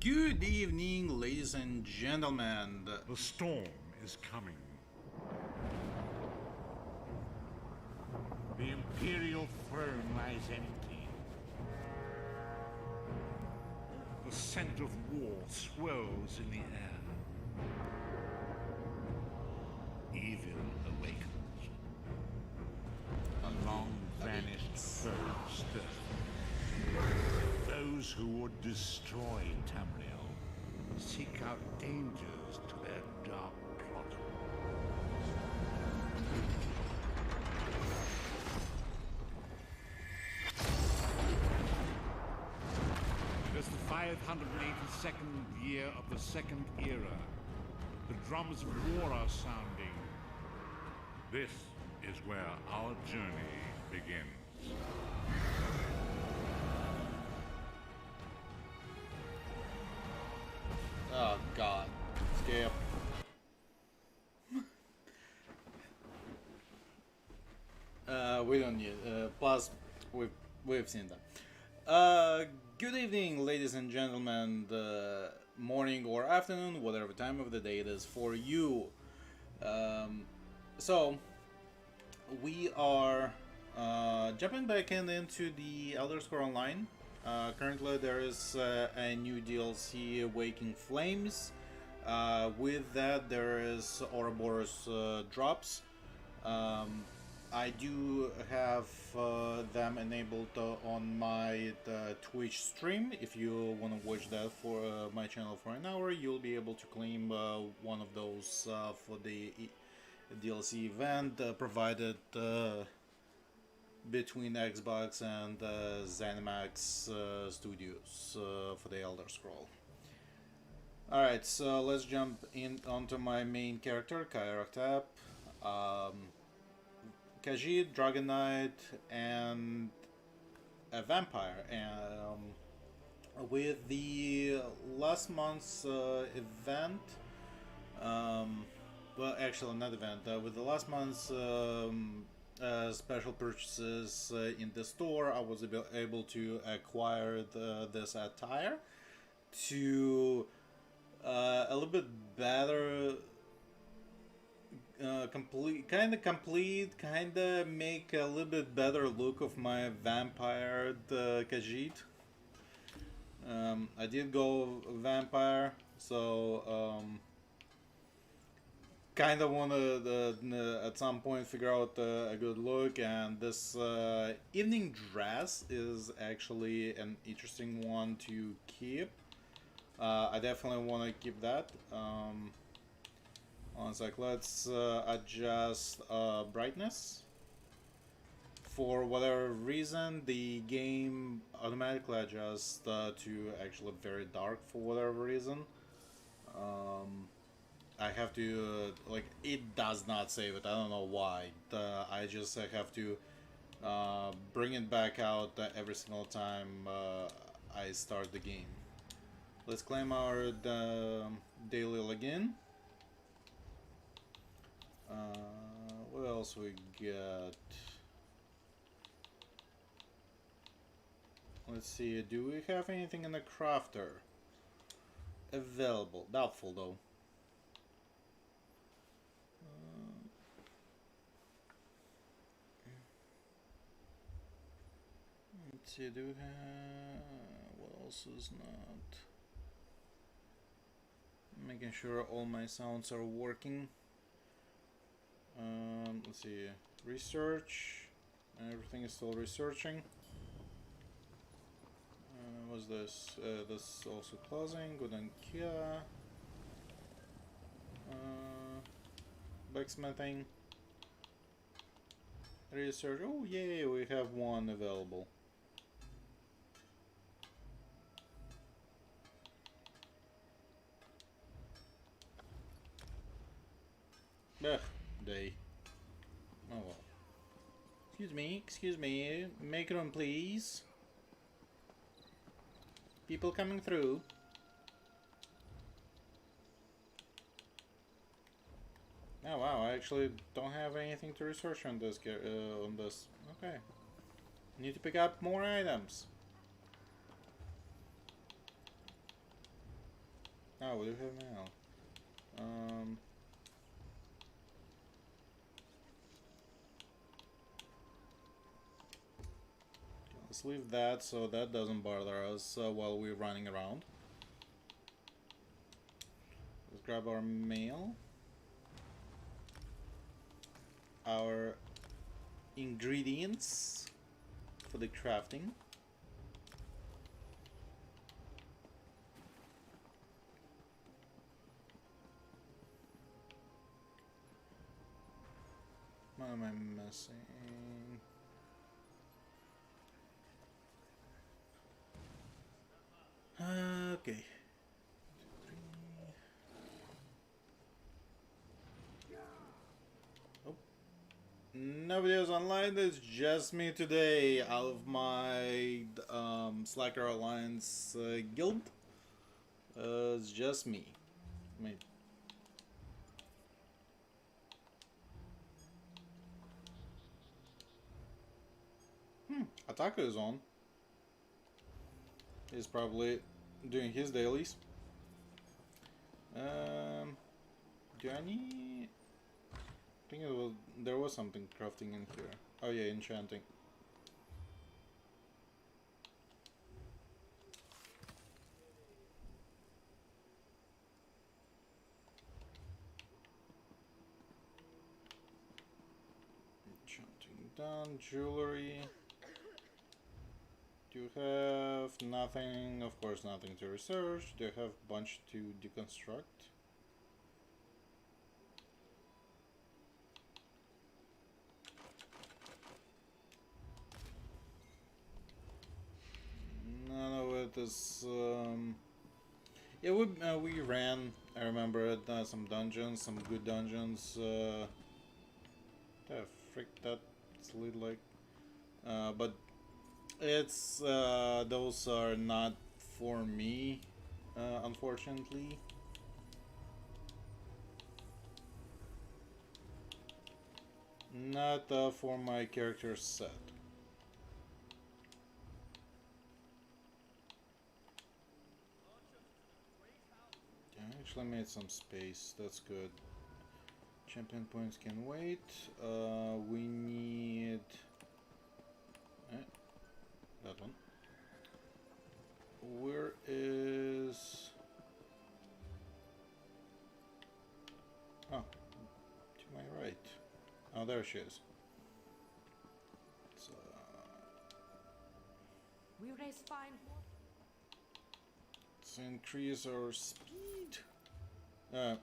Good evening, ladies and gentlemen. The storm is coming. The Imperial throne lies empty. The scent of war swirls in the air. Evil awakens. A long-vanished foe stirs. Those who would destroy Tamriel seek out dangers to their dark plot. It is the 582nd year of the Second Era. The drums of war are sounding. This is where our journey begins. Oh god. Skip. We don't need. Plus, we've seen that. Good evening, ladies and gentlemen. Morning or afternoon, whatever time of the day it is for you. So we are jumping back into the Elder Scrolls Online. Currently, there is a new DLC, Waking Flames. With that, there is Ouroboros drops. I do have them enabled on my Twitch stream. If you want to watch that for my channel for an hour, you'll be able to claim one of those for the DLC event, provided between Xbox and ZeniMax Studios for the Elder Scroll. Alright, so let's jump in onto my main character, Kairak'Thep. Khajiit, Dragon Knight, and a vampire. With the last month's event, well, actually not event, with the last month's special purchases in the store, I was able to acquire this attire to a little bit better complete, kind of make a little bit better look of my vampire Khajiit. I did go vampire, so kind of want to at some point figure out a good look, and this evening dress is actually an interesting one to keep. I definitely want to keep that. One sec, let's adjust brightness. For whatever reason, the game automatically adjusts to actually very dark for whatever reason. I have to, like, it does not save it, I don't know why. I just have to bring it back out every single time I start the game. Let's claim our daily login. What else we got? Let's see, do we have anything in the crafter available? Doubtful though. Let's see, do we have... what else is not? Making sure all my sounds are working. Let's see, research, everything is still researching. What's this? This is also closing, good and Kia. Blacksmithing. Research, oh yay, we have one available. Ugh, day. Oh well. Excuse me, make room please. People coming through. Oh wow, I actually don't have anything to research on this. Okay. Need to pick up more items. Oh, we do have mail. Let's leave that so that doesn't bother us while we're running around. Let's grab our mail. Our ingredients for the crafting. What am I missing? Okay. Oh. Nobody is online. It's just me today out of my Slacker Alliance guild. It's just me. Mate. Ataka is on. He's probably doing his dailies. Do I need... I think there was something crafting in here. Oh yeah, enchanting. Enchanting done. Jewelry. Do you have nothing? Of course, nothing to research. Do you have a bunch to deconstruct? None of it is. Yeah, we ran. I remember some dungeons, some good dungeons. The frick that's lead like, but. It's those are not for me, unfortunately. Not for my character set. I actually made some space. That's good. Champion points can wait. We need. That one. Where is... Oh, to my right. Oh, there she is. We raise fine. Let's increase our speed.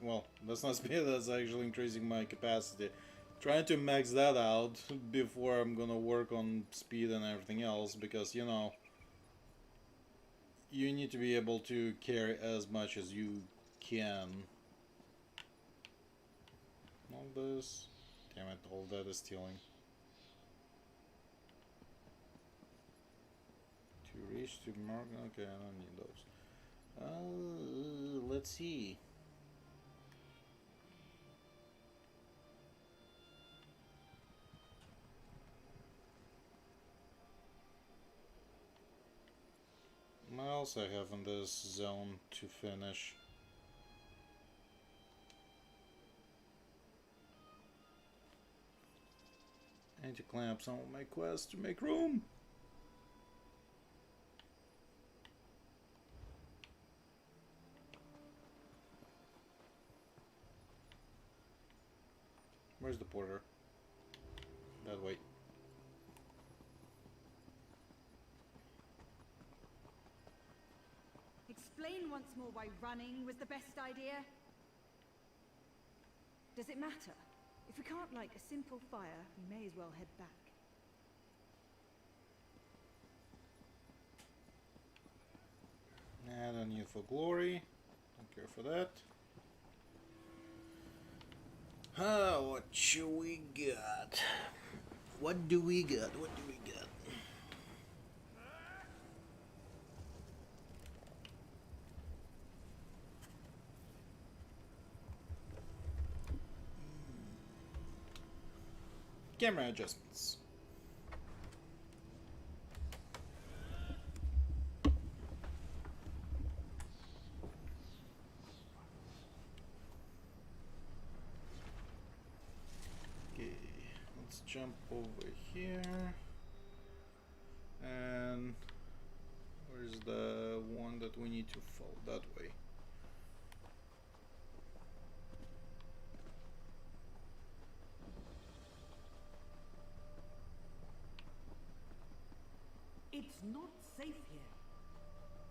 Well, that's not speed, that's actually increasing my capacity. Trying to max that out before I'm gonna work on speed and everything else, because, you know, you need to be able to carry as much as you can. All this. Damn it, all that is stealing. To reach to mark. Okay, I don't need those. Let's see. What else I have in this zone to finish? I need to clean up some of my quests to make room. Where's the porter? That way. Explain once more why running was the best idea. Does it matter? If we can't light a simple fire, we may as well head back. Nah, I don't need for glory. Don't care for that. What should we got? What do we got? What do we got? Camera adjustments. here. And where's the one that we need to follow? That way. It's not safe here.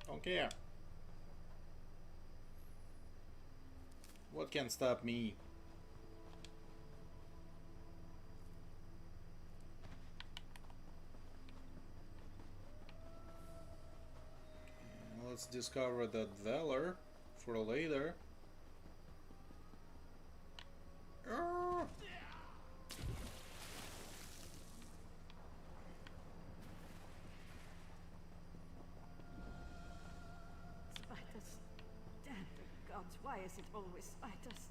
Don't care. What can stop me? Let's discover that Valor for later. Spiders. Damn the gods, why is it always spiders?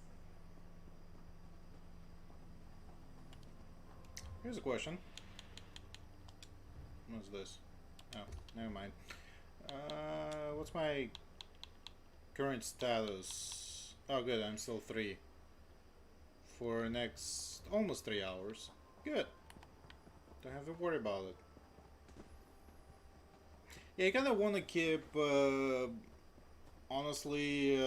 Here's a question. What's this? Oh, never mind. What's my current status? Oh, good. I'm still 3 for next almost 3 hours. Good. Don't have to worry about it. Yeah, I kind of want to keep, honestly,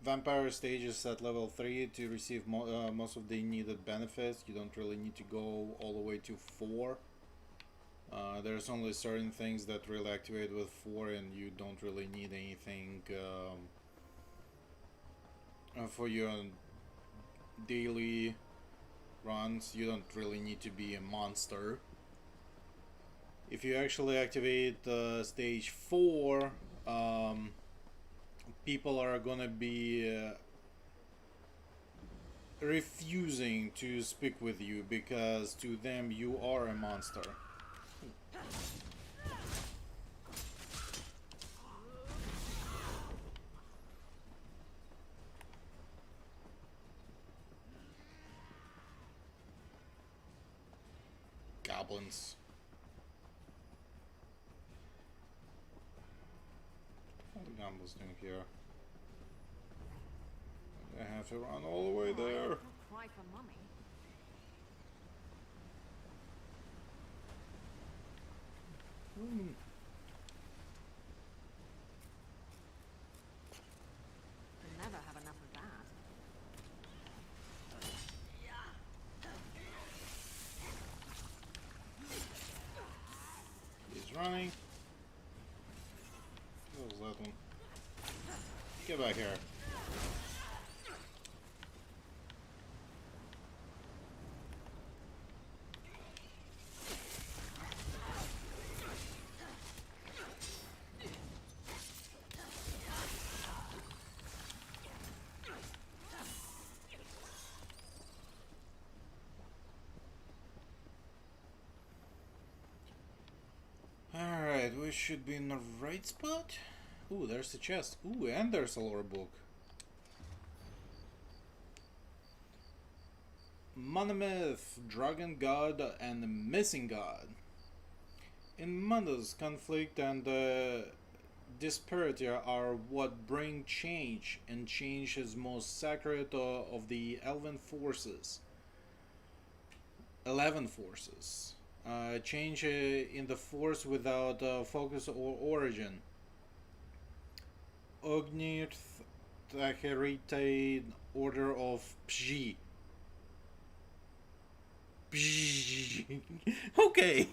vampire stages at level 3 to receive most of the needed benefits. You don't really need to go all the way to 4. There's only certain things that really activate with 4, and you don't really need anything for your daily runs. You don't really need to be a monster. If you actually activate stage 4, people are gonna be refusing to speak with you because to them you are a monster. Goblins. What are the goblins doing here? I have to run all the way there. Don't cry for mummy. You'll never have enough of that. He's running. What was that one? Get back here. Alright, we should be in the right spot. Ooh, there's the chest. Ooh, and there's a lore book. Monomyth, Dragon God, and the Missing God. In Mundos, conflict and disparity are what bring change, and change is most sacred of the 11 forces. Change in the force without focus or origin. Ognir Thacherite Order of Pji. Okay,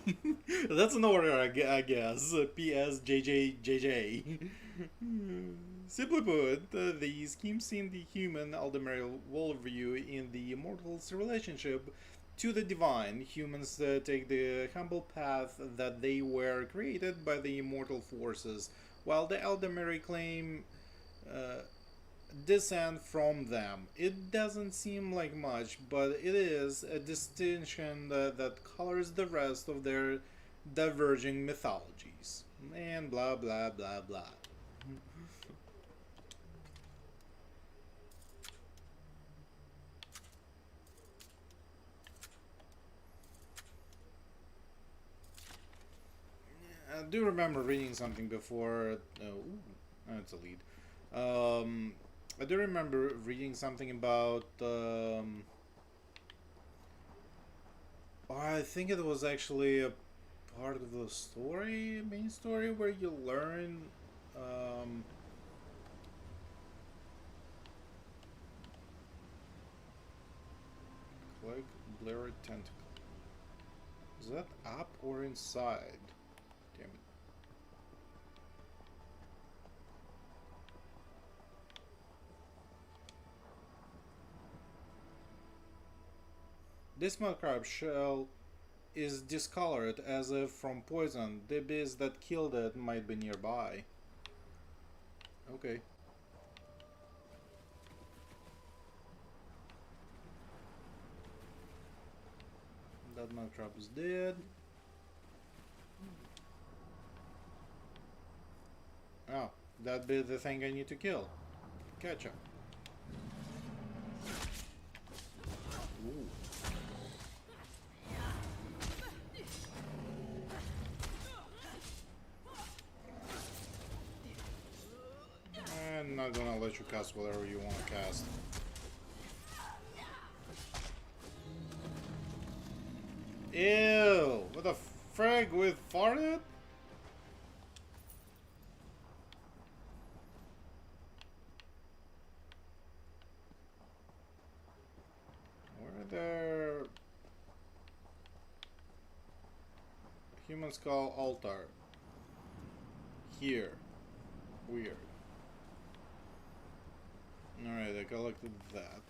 that's an order, I guess. PSJJJJ. Simply put, the scheme seen the human Aldemir worldview in the immortals' relationship to the divine. Humans take the humble path that they were created by the immortal forces, while the Aldemir claim descent from them. It doesn't seem like much, but it is a distinction that colors the rest of their diverging mythologies. And blah blah blah blah. I do remember reading something before. It's a lead. I do remember reading something about I think it was actually a part of the story, main story, where you learn. Um, Click blurred tentacle. Is that up or inside? Damn it. This mudcrab shell is discolored as if from poison. The beast that killed it might be nearby. Okay. That mudcrab is dead. Oh, that'd be the thing I need to kill. Ketchup. Ooh. I'm not gonna let you cast whatever you want to cast. Ew! What the frig with farted? Where there? Human skull altar. Here. Weird. Alright, I collected that.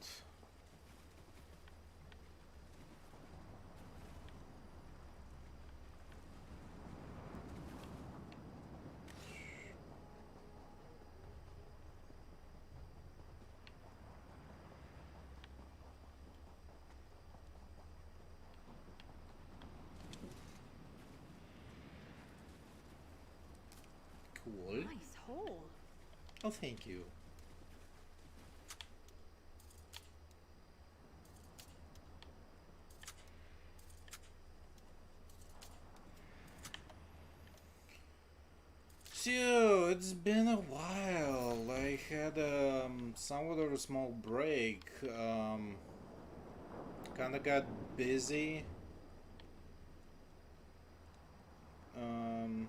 Cool. Nice hole. Oh, thank you. So, it's been a while. I had somewhat of a small break. Kinda got busy. I'm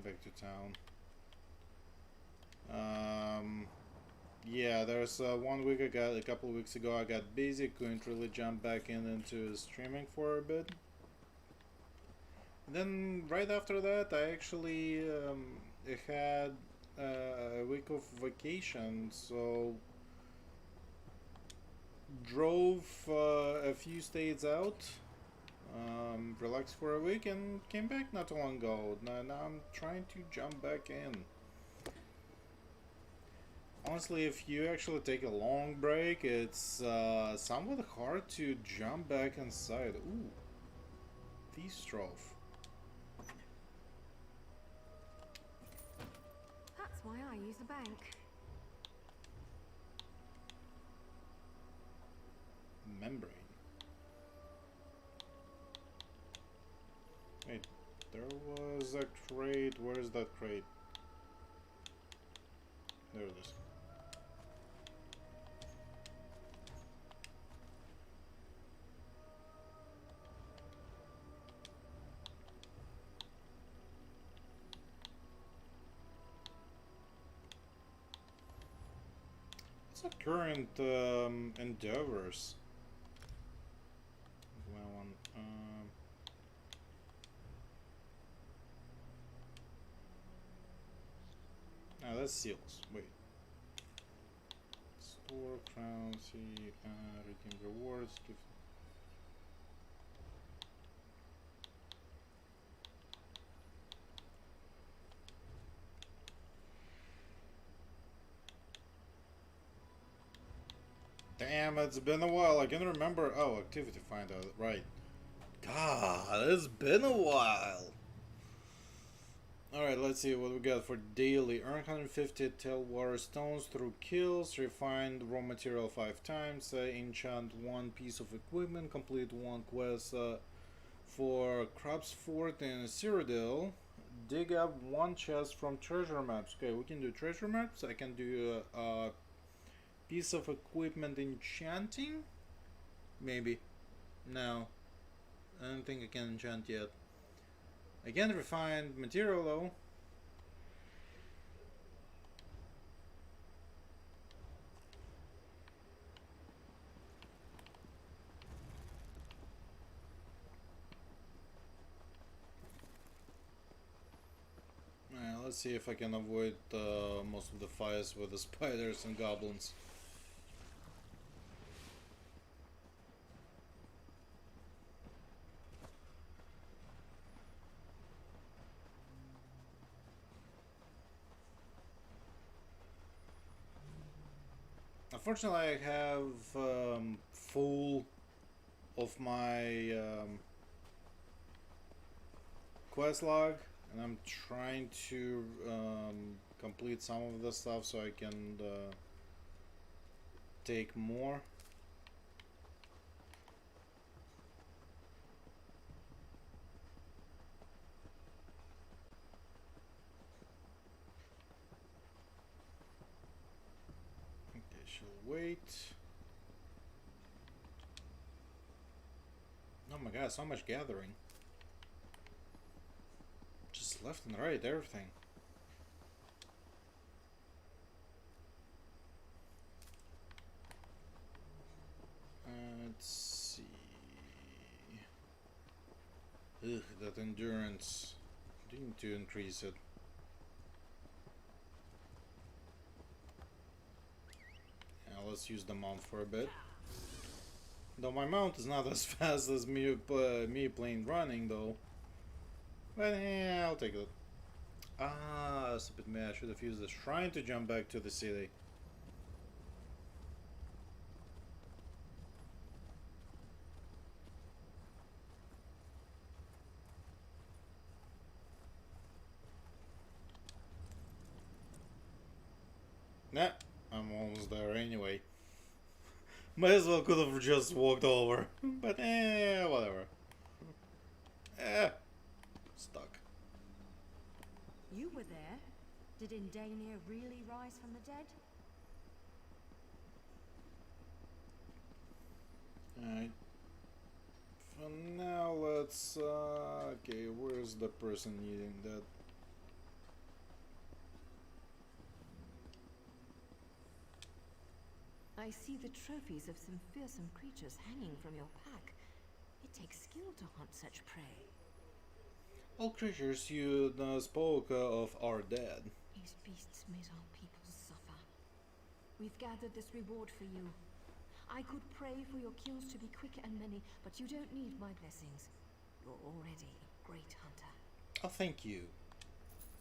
back to town. Yeah, there's 1 week a couple of weeks ago I got busy, couldn't really jump back into streaming for a bit. Then right after that I actually had a week of vacation, so drove a few states out, relaxed for a week and came back not too long ago. Now I'm trying to jump back in. Honestly, if you actually take a long break, it's somewhat hard to jump back inside. Ooh, Thief-Strophe. That's why I use the bank. Membrane. Wait, there was a crate. Where's that crate? There it is. What's our current endeavors? Well, no, that's seals. Wait. Store crowns, see, redeem rewards, give. Damn, it's been a while. I can remember. Oh, activity finder, right. God, it's been a while. Alright, let's see what we got for daily. Earn 150 tailwater stones through kills. Refined raw material 5 times. Enchant 1 piece of equipment. Complete 1 quest for Crab's Fort in Cyrodiil. Dig up 1 chest from treasure maps. Okay, we can do treasure maps. I can do a piece of equipment enchanting. Maybe. No, I don't think I can enchant yet. I can refine material though. Let's see if I can avoid most of the fires with the spiders and goblins. Unfortunately, I have full of my quest log, and I'm trying to complete some of the stuff so I can take more. Okay, she'll wait. Oh my god, so much gathering. Just left and right, everything. Let's see. Ugh, that endurance. I need to increase it. Yeah, let's use the mount for a bit. Though my mount is not as fast as me playing running though. But yeah, I'll take it. Ah, stupid me, I should have used the shrine to jump back to the city. Nah, I'm almost there anyway. Might as well could have just walked over. But whatever. Stuck. You were there? Did Indania really rise from the dead? Alright. For now, let's... okay, where's the person needing that? I see the trophies of some fearsome creatures hanging from your pack. It takes skill to hunt such prey. All creatures you spoke of are dead. These beasts made our people suffer. We've gathered this reward for you. I could pray for your kills to be quick and many, but you don't need my blessings. You're already a great hunter. Oh, thank you.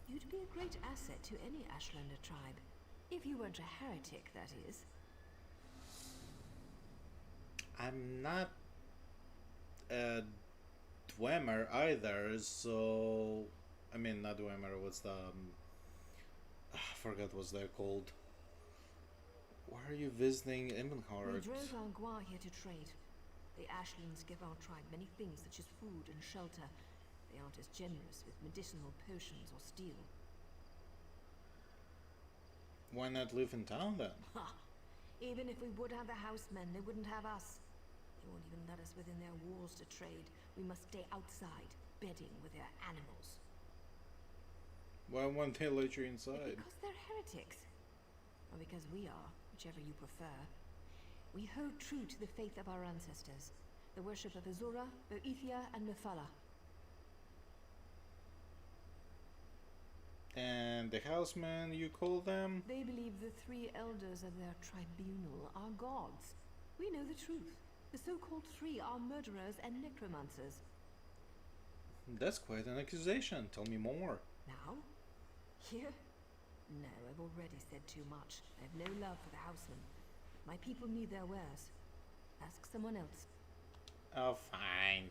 You'd be a great asset to any Ashlander tribe. If you weren't a heretic, that is. I'm not a Dwemer either, so... I mean, not Dwemer, what's the... I forgot what they're called. Why are you visiting Imenhart? We drove Angua here to trade. The Ashlands give our tribe many things such as food and shelter. They aren't as generous with medicinal potions or steel. Why not live in town then? Ha! Even if we would have the housemen, they wouldn't have us. They won't even let us within their walls to trade. We must stay outside, bedding with their animals. Why won't they let you inside? Because they're heretics. Or because we are, whichever you prefer. We hold true to the faith of our ancestors. The worship of Azura, Boethia, and Mephala. And the housemen, you call them? They believe the three elders of their tribunal are gods. We know the truth. The so-called three are murderers and necromancers. That's quite an accusation. Tell me more. Now? Here? No, I've already said too much. I have no love for the housemen. My people need their wares. Ask someone else. Oh, fine.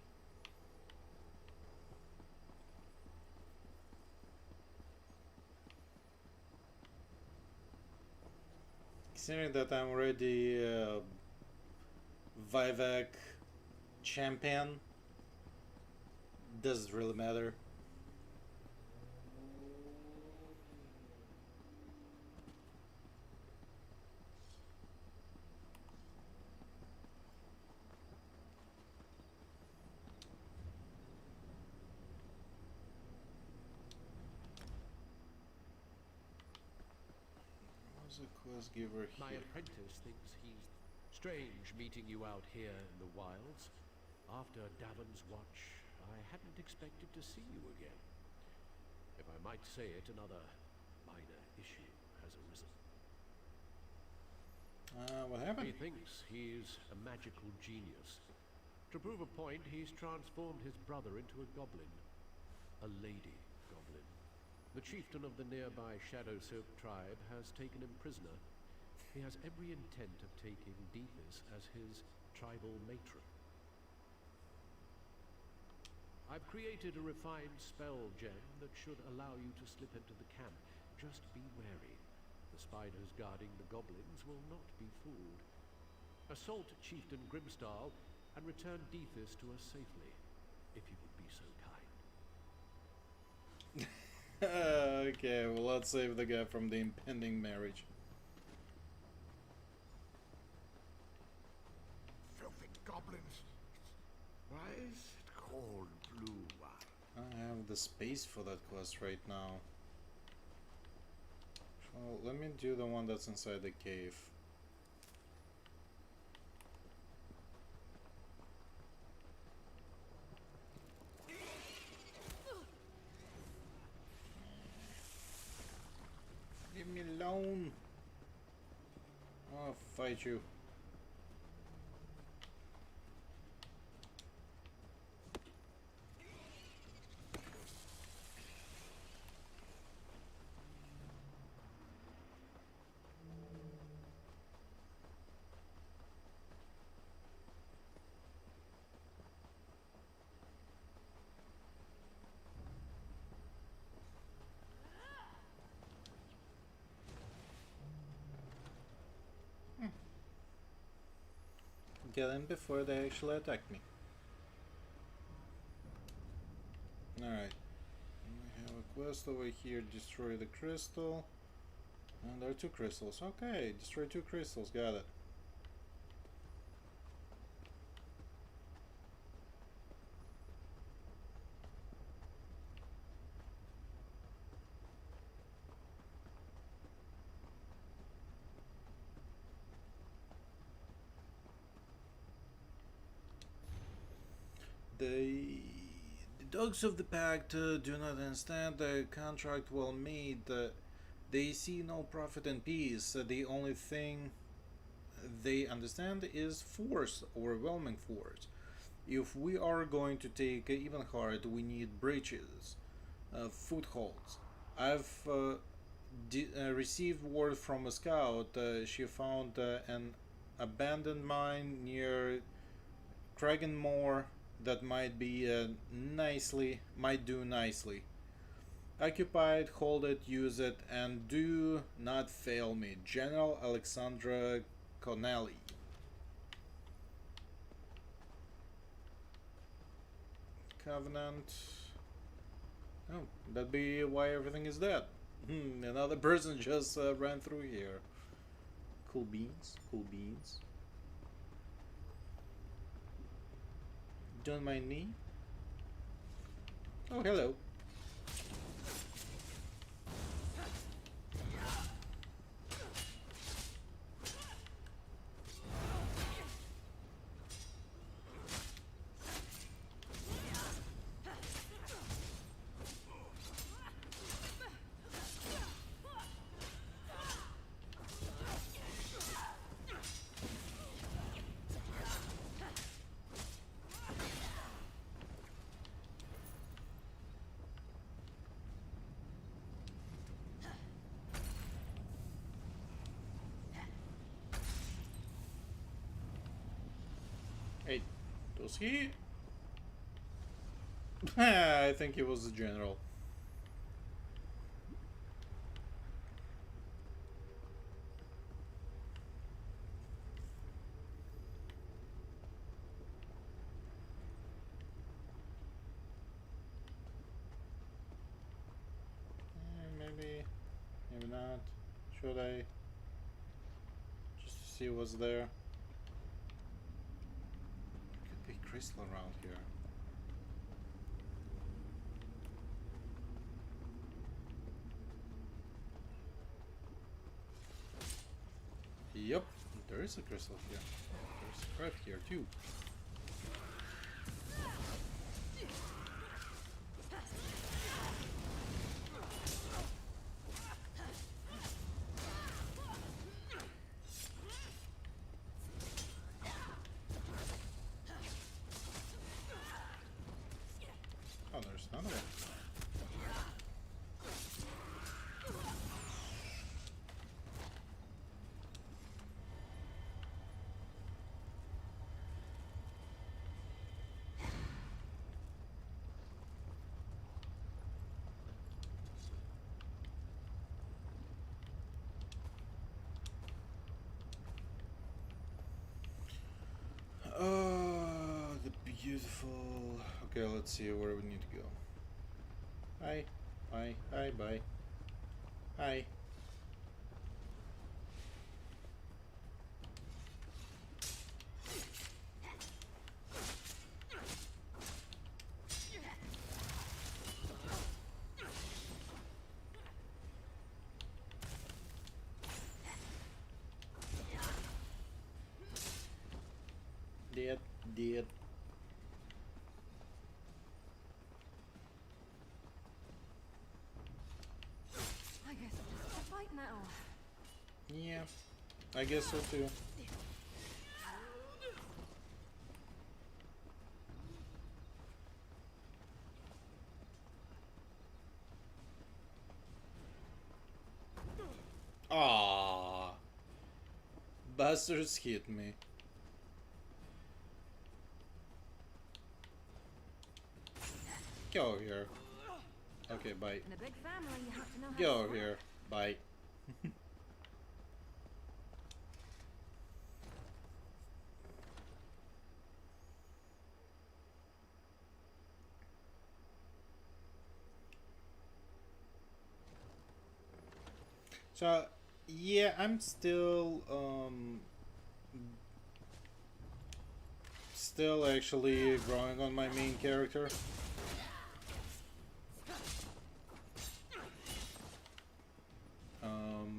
Considering that I'm already Vivek champion, does it really matter? Who's the quest giver My here? apprentice thinks he's strange meeting you out here in the wilds. After Davon's watch, I hadn't expected to see you again. If I might say it, another minor issue has arisen. What happened? He thinks he's a magical genius. To prove a point, he's transformed his brother into a goblin. A lady goblin. The chieftain of the nearby Shadowsoap tribe has taken him prisoner. He has every intent of taking Deethis as his tribal matron. I've created a refined spell gem that should allow you to slip into the camp. Just be wary. The spiders guarding the goblins will not be fooled. Assault Chieftain Grimstal and return Deethis to us safely, if you would be so kind. Okay, well, let's save the guy from the impending marriage. Filthy goblins. Why is it called Blue One? I have the space for that quest right now. Well, let me do the one that's inside the cave. Leave me alone. I'll fight you. Get them before they actually attack me. Alright. We have a quest over here, destroy the crystal. And there are 2 crystals. Okay, destroy 2 crystals, got it. The dogs of the pact do not understand the contract well made. They see no profit in peace. The only thing they understand is force, overwhelming force. If we are going to take Evenheart, we need breaches, footholds. I've received word from a scout. She found an abandoned mine near Kragenmoor that might do nicely. Occupy it, hold it, use it, and do not fail me. General Alexandra Connelly. Covenant. Oh, that'd be why everything is dead. Another person just ran through here. Cool beans, cool beans. Don't mind me. Oh, hello. Hey, was he? I think he was the general. Maybe, maybe not. Should I? Just to see what's there. Could be crystal around here. Yep, there is a crystal here. There's a craft here too. Oh, there's another one. Oh, the beautiful. Okay, let's see where we need to go. Hi, hi, hi, bye. Hi. Dead, dead. I guess I'll have to fight now. Yeah, I guess so too. Ah, bastards hit me. Get over here. Okay, bye. In a big family, you have to know how Get to over work. here. Bye. So, yeah, I'm still actually growing on my main character.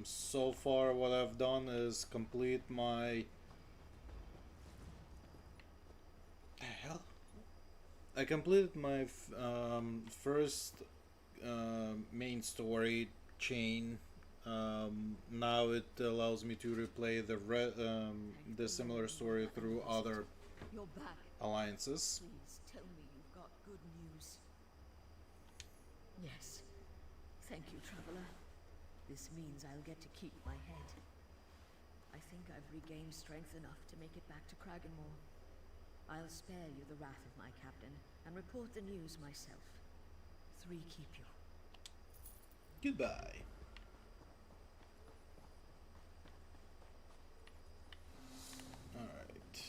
So far what I've done is complete my... The hell? I completed my first main story chain. Now it allows me to replay the similar story through other You're back. alliances. Please tell me you've got good news. Yes. Thank you, Traveler. This means I'll get to keep my head. I think I've regained strength enough to make it back to Kraganmore. I'll spare you the wrath of my captain and report the news myself. 3 keep you. Goodbye. Alright.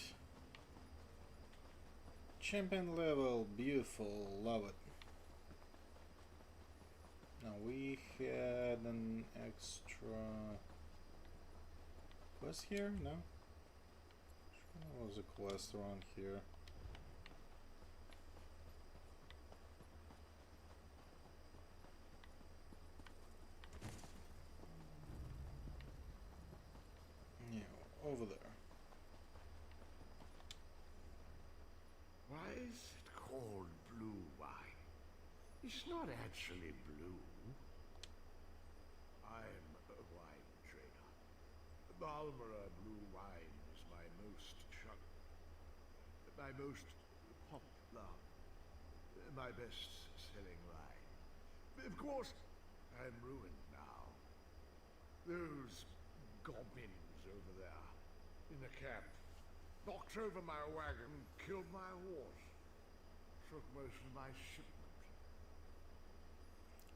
Champion level, beautiful, love it. Now we had an extra quest here? No? There was a quest around here. Yeah, over there. Why is it called blue wine? It's not actually blue. I'm a wine trader. Balmora blue wine is my most popular, my best-selling wine. Of course, I'm ruined now. Those goblins over there in the camp knocked over my wagon, killed my horse, took most of my shipment.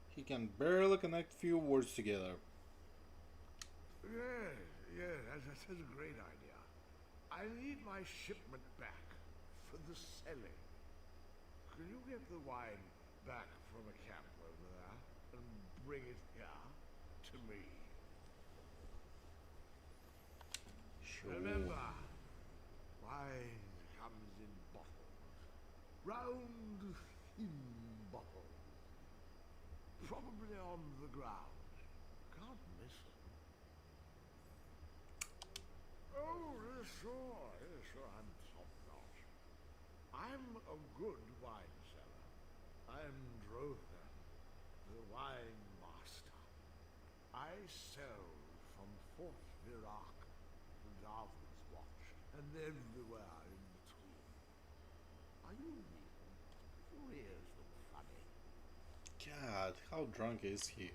He can barely connect few words together. Yeah, that's a great idea. I need my shipment back for the selling. Can you get the wine back from the camp over there and bring it here to me? Sure. Remember, wine comes in bottles. Round, thin bottles. Probably on the ground. Can't miss them. Oh, sure, sure, I'm top-notch. I'm a good wine seller. I'm Drothan, the wine master. I sell from Fort Virac to Darwin's Watch, and everywhere in between. Are you real? Your ears look funny. God, how drunk is he?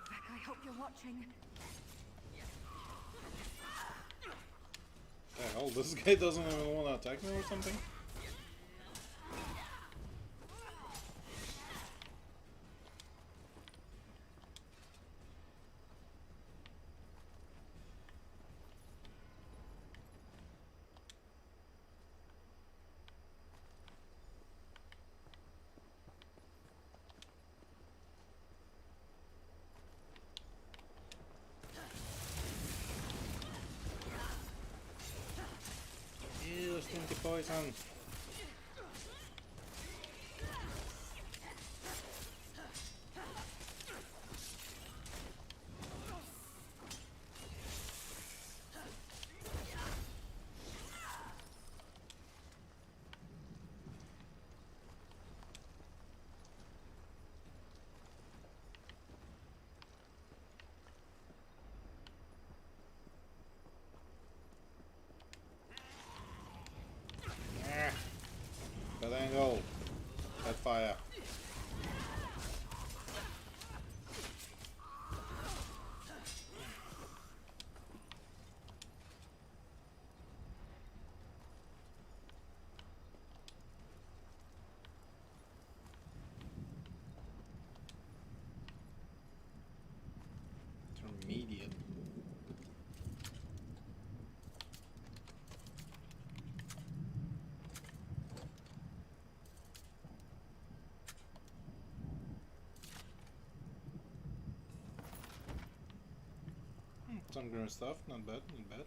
Vec, I hope you're watching. The hell, this guy doesn't even want to attack me or something? Ew, stinky poison. Bad angle. Bad fire. Intermediate. Some green stuff, not bad, not bad.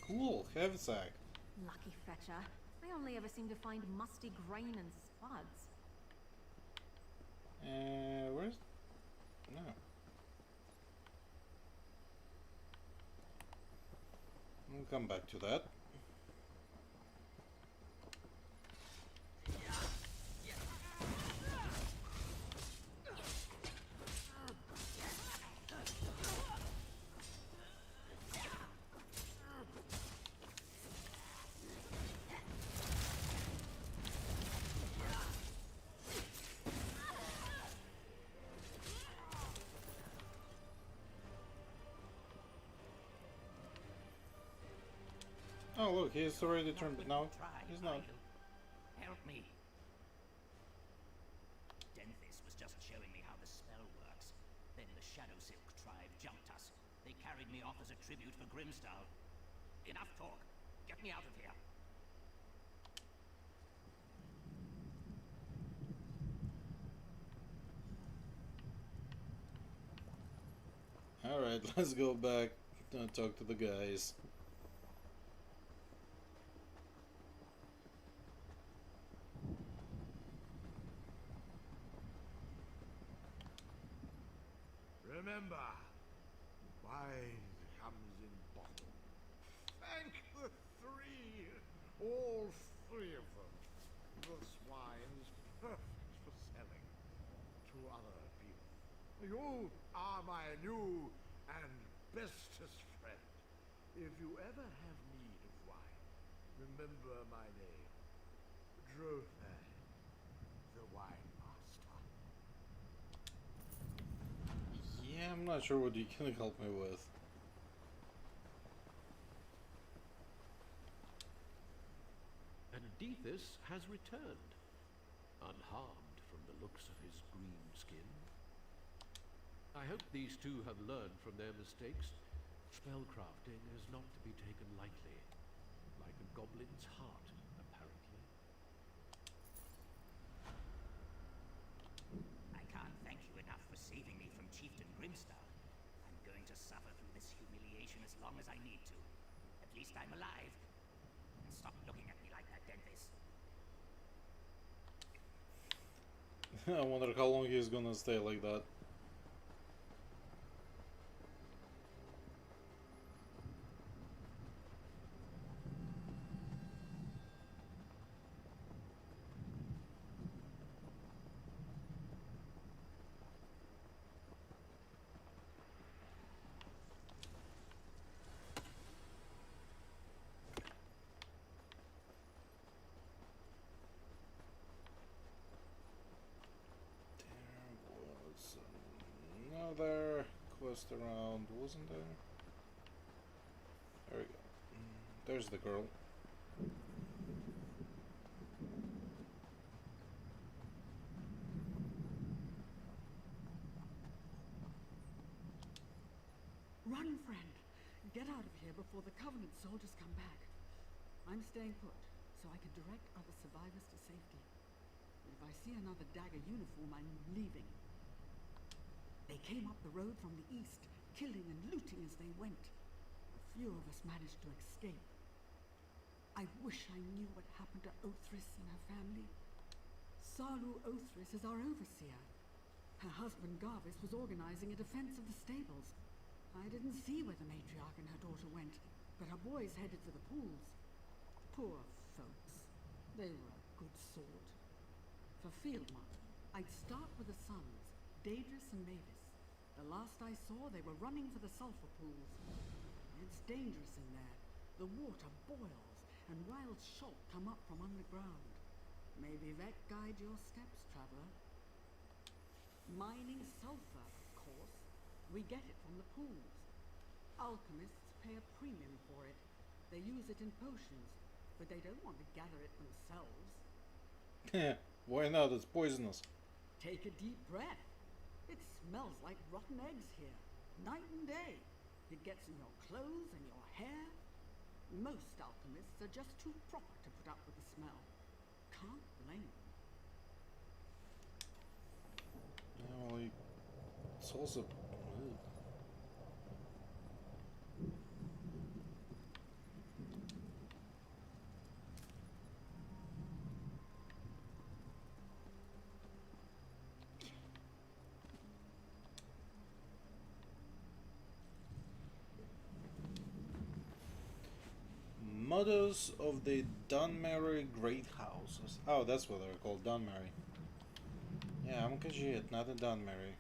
Cool, heavy sack. Lucky fetcher. They only ever seem to find musty grain and spuds. Where's... No. We'll come back to that. Oh look, he's already turned. No, he's not. Help me. Denthis was just showing me how the spell works. Then the Shadow Silk tribe jumped us. They carried me off as a tribute for Grimstall. Enough talk. Get me out of here. Alright, let's go back and talk to the guys. Remember, wine comes in bottles. Thank the three, all three of them. This wine is perfect for selling to other people. You are my new and bestest friend. If you ever have need of wine, remember my name, Drothan, the wine master. Yeah, I'm not sure what you can help me with. An Dethys has returned, unharmed from the looks of his green skin. I hope these two have learned from their mistakes. Spellcrafting is not to be taken lightly, like a goblin's heart, apparently. I can't thank you enough for saving me from Chieftain Grimstar. I'm going to suffer through this humiliation as long as I need to. At least I'm alive. And stop looking at me like that, Denthis. I wonder how long he's gonna stay like that. Another quest around, wasn't there? There we go. There's the girl. Run, friend! Get out of here before the Covenant soldiers come back. I'm staying put, so I can direct other survivors to safety. But if I see another dagger uniform, I'm leaving. They came up the road from the east, killing and looting as they went. A few of us managed to escape. I wish I knew what happened to Othris and her family. Salu Othris is our overseer. Her husband Garvis was organizing a defense of the stables. I didn't see where the matriarch and her daughter went, but her boys headed for the pools. Poor folks. They were a good sort. For field march, I'd start with the sons, Daedrus and Mavis. The last I saw, they were running for the sulfur pools. It's dangerous in there. The water boils, and wild shot come up from underground. Maybe that guide your steps, traveler. Mining sulfur, of course. We get it from the pools. Alchemists pay a premium for it. They use it in potions, but they don't want to gather it themselves. Why not? It's poisonous. Take a deep breath. It smells like rotten eggs here, night and day. It gets in your clothes and your hair. Most alchemists are just too proper to put up with the smell. Can't blame them. Yeah, well, it's also... Mothers of the Dunmerry Great Houses. Oh, that's what they're called, Dunmerry. Yeah, I'm Khajiit, not a Dunmerry.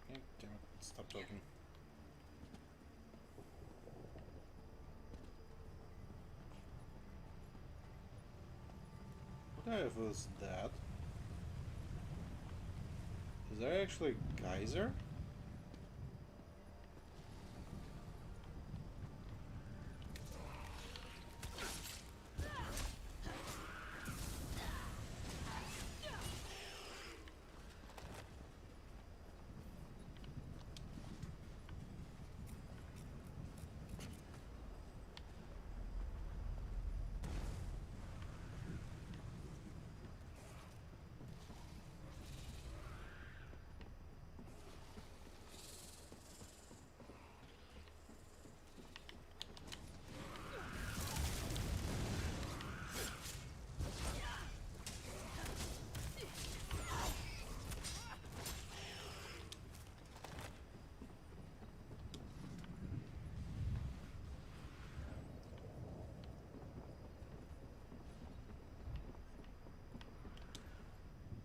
Yeah, damn it, stop talking. What the hell was that? Is there actually a geyser?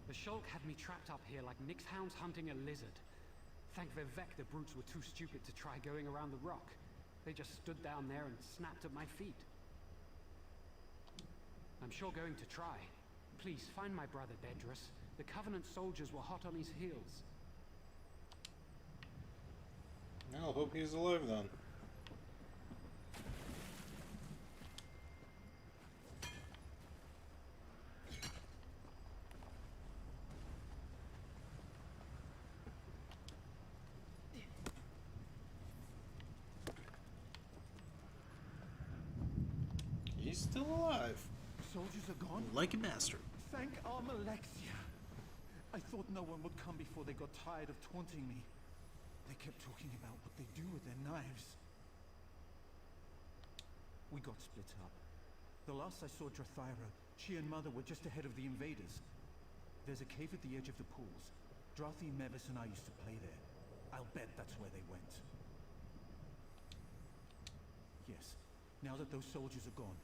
The Shulk had me trapped up here like Nyx hounds hunting a lizard. Thank Vivek the brutes were too stupid to try going around the rock. They just stood down there and snapped at my feet. I'm sure going to try. Please, find my brother Daedrus. The Covenant soldiers were hot on his heels. I'll hope he's alive then. he's still alive. Soldiers are gone? Like a bastard. Thank Almalexia. I thought no one would come before they got tired of taunting me. They kept talking about what they do with their knives. We got split up. The last I saw Drathyra, she and Mother were just ahead of the invaders. There's a cave at the edge of the pools. Drathy, Mevis, and I used to play there. I'll bet that's where they went. Yes, now that those soldiers are gone,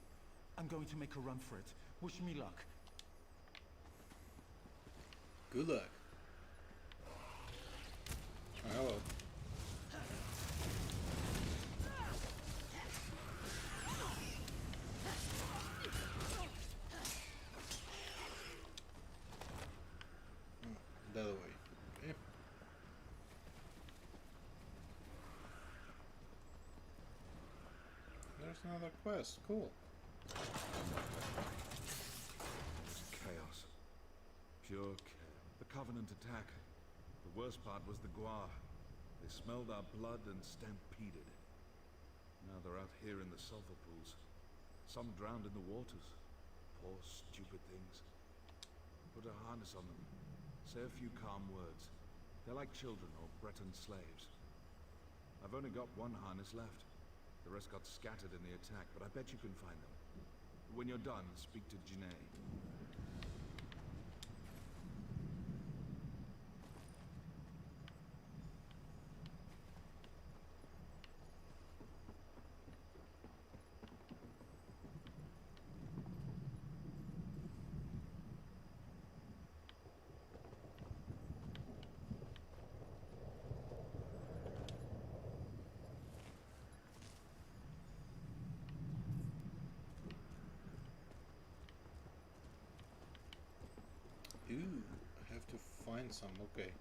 I'm going to make a run for it. Wish me luck. Good luck. Hello. The other way. Okay. There's another quest. Cool. It was chaos. Pure chaos. The Covenant attack. The worst part was the Guar. They smelled our blood and stampeded. Now they're out here in the sulfur pools. Some drowned in the waters. Poor, stupid things. Put a harness on them. Say a few calm words. They're like children or Breton slaves. I've only got one harness left. The rest got scattered in the attack, but I bet you can find them. When you're done, speak to Janae. Ooh, I have to find some. Okay.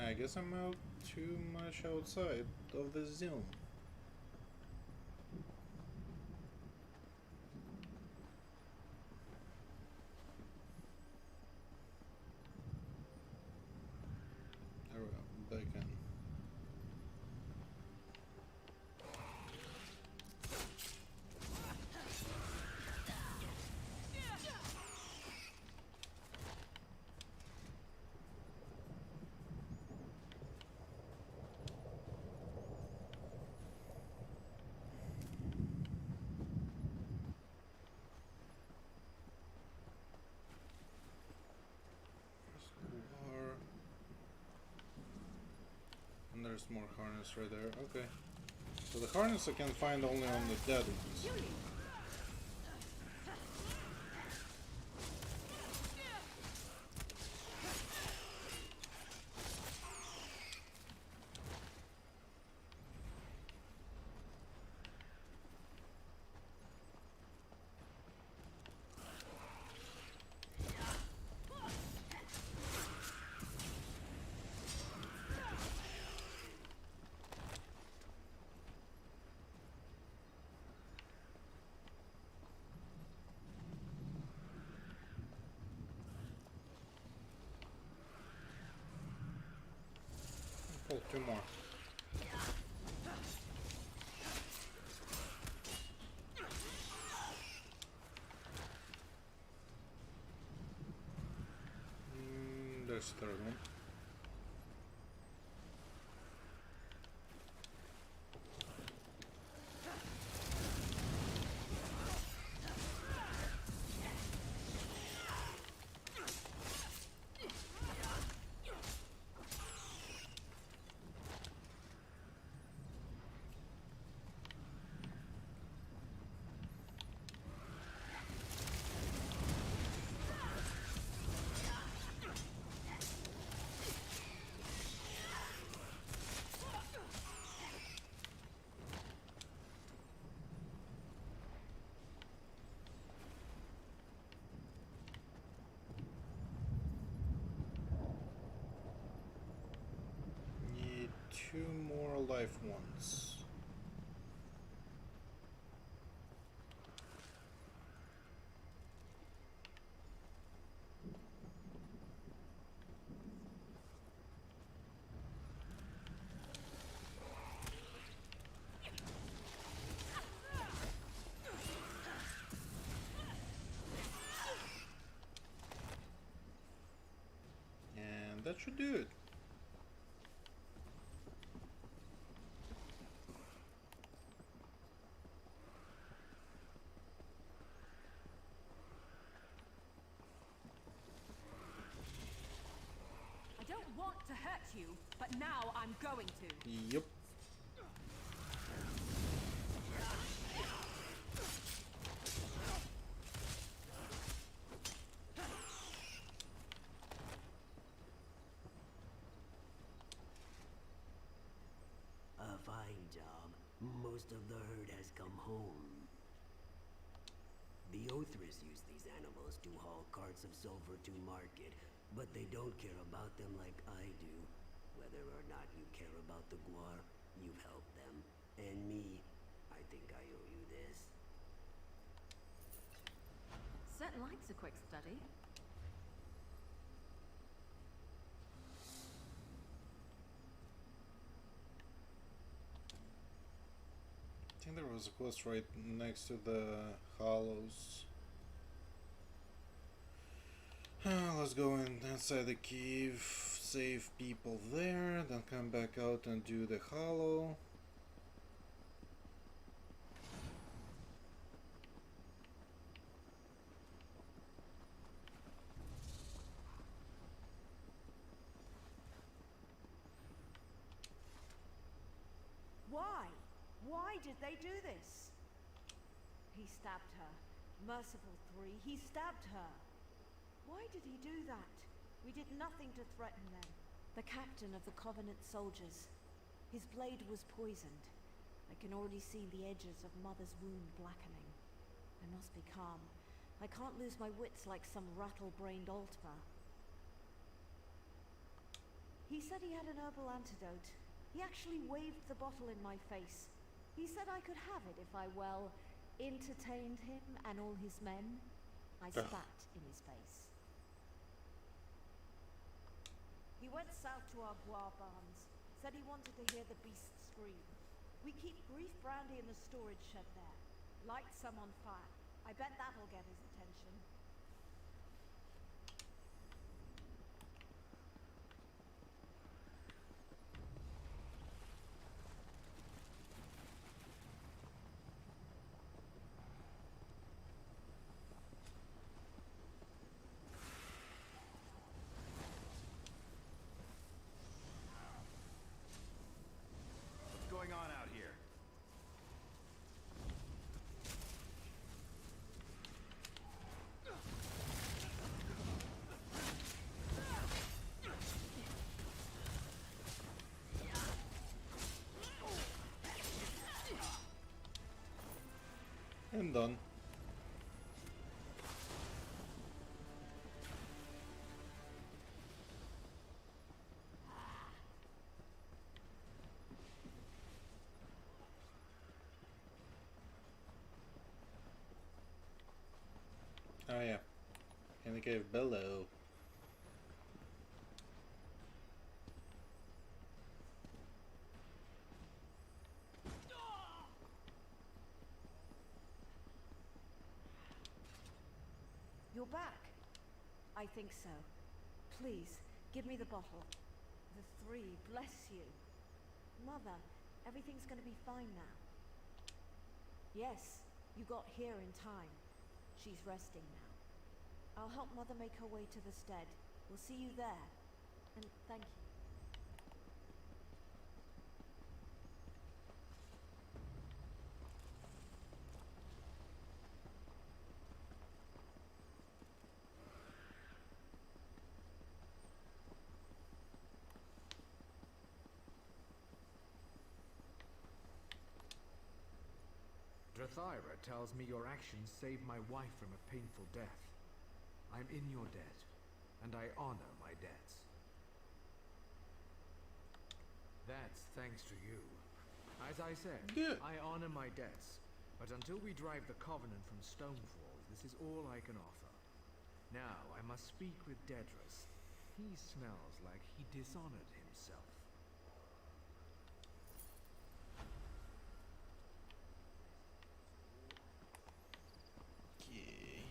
I guess I'm out too much outside of the zone. There we go, back in. And there's more harness right there. Okay. So the harness I can find only on the dead ones. Oh, two more. There's the third one. 2 more life ones. And that should do it. I don't want to hurt you, but now I'm going to. Yep. A fine job. Most of the herd has come home. The Othris use these animals to haul carts of silver to market, but they don't care about them like I do. Whether or not you care about the Guar, you've helped them. And me, I think I owe you this. Set likes a quick study. I think there was a quest right next to the hollows. Let's go inside the cave, save people there, then come back out and do the hollow. Why? Why did they do this? He stabbed her. Merciful Three, he stabbed her. Why did he do that? We did nothing to threaten them. The captain of the Covenant soldiers. His blade was poisoned. I can already see the edges of Mother's wound blackening. I must be calm. I can't lose my wits like some rattle-brained Altmer. He said he had an herbal antidote. He actually waved the bottle in my face. He said I could have it if I, well, entertained him and all his men. I spat in his face. He went south to our Bois barns. Said he wanted to hear the beast scream. We keep grief brandy in the storage shed there. Light some on fire. I bet that'll get his attention. What's going on out here? And done. Oh yeah, in the cave below. You're back. I think so. Please, give me the bottle. The Three, bless you. Mother, everything's gonna be fine now. Yes, you got here in time. She's resting now. I'll help Mother make her way to the stead. We'll see you there. And thank you. Drathyra tells me your actions saved my wife from a painful death. I'm in your debt, and I honor my debts. That's thanks to you. As I said, Good. I honor my debts. But until we drive the Covenant from Stonefall, this is all I can offer. Now, I must speak with Dedrus. He smells like he dishonored himself. Okay.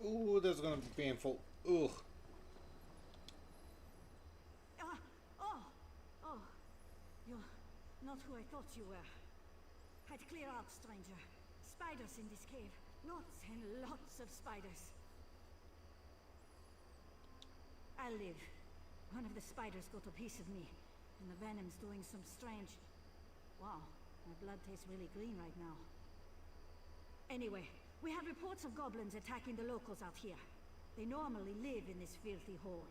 Ooh, that's gonna be painful. Ugh. Oh, you're not who I thought you were. I'd clear out, stranger. Spiders in this cave. Lots and lots of spiders. I'll live. One of the spiders got a piece of me, and the venom's doing some strange... Wow, my blood tastes really green right now. Anyway, we have reports of goblins attacking the locals out here. They normally live in this filthy hole.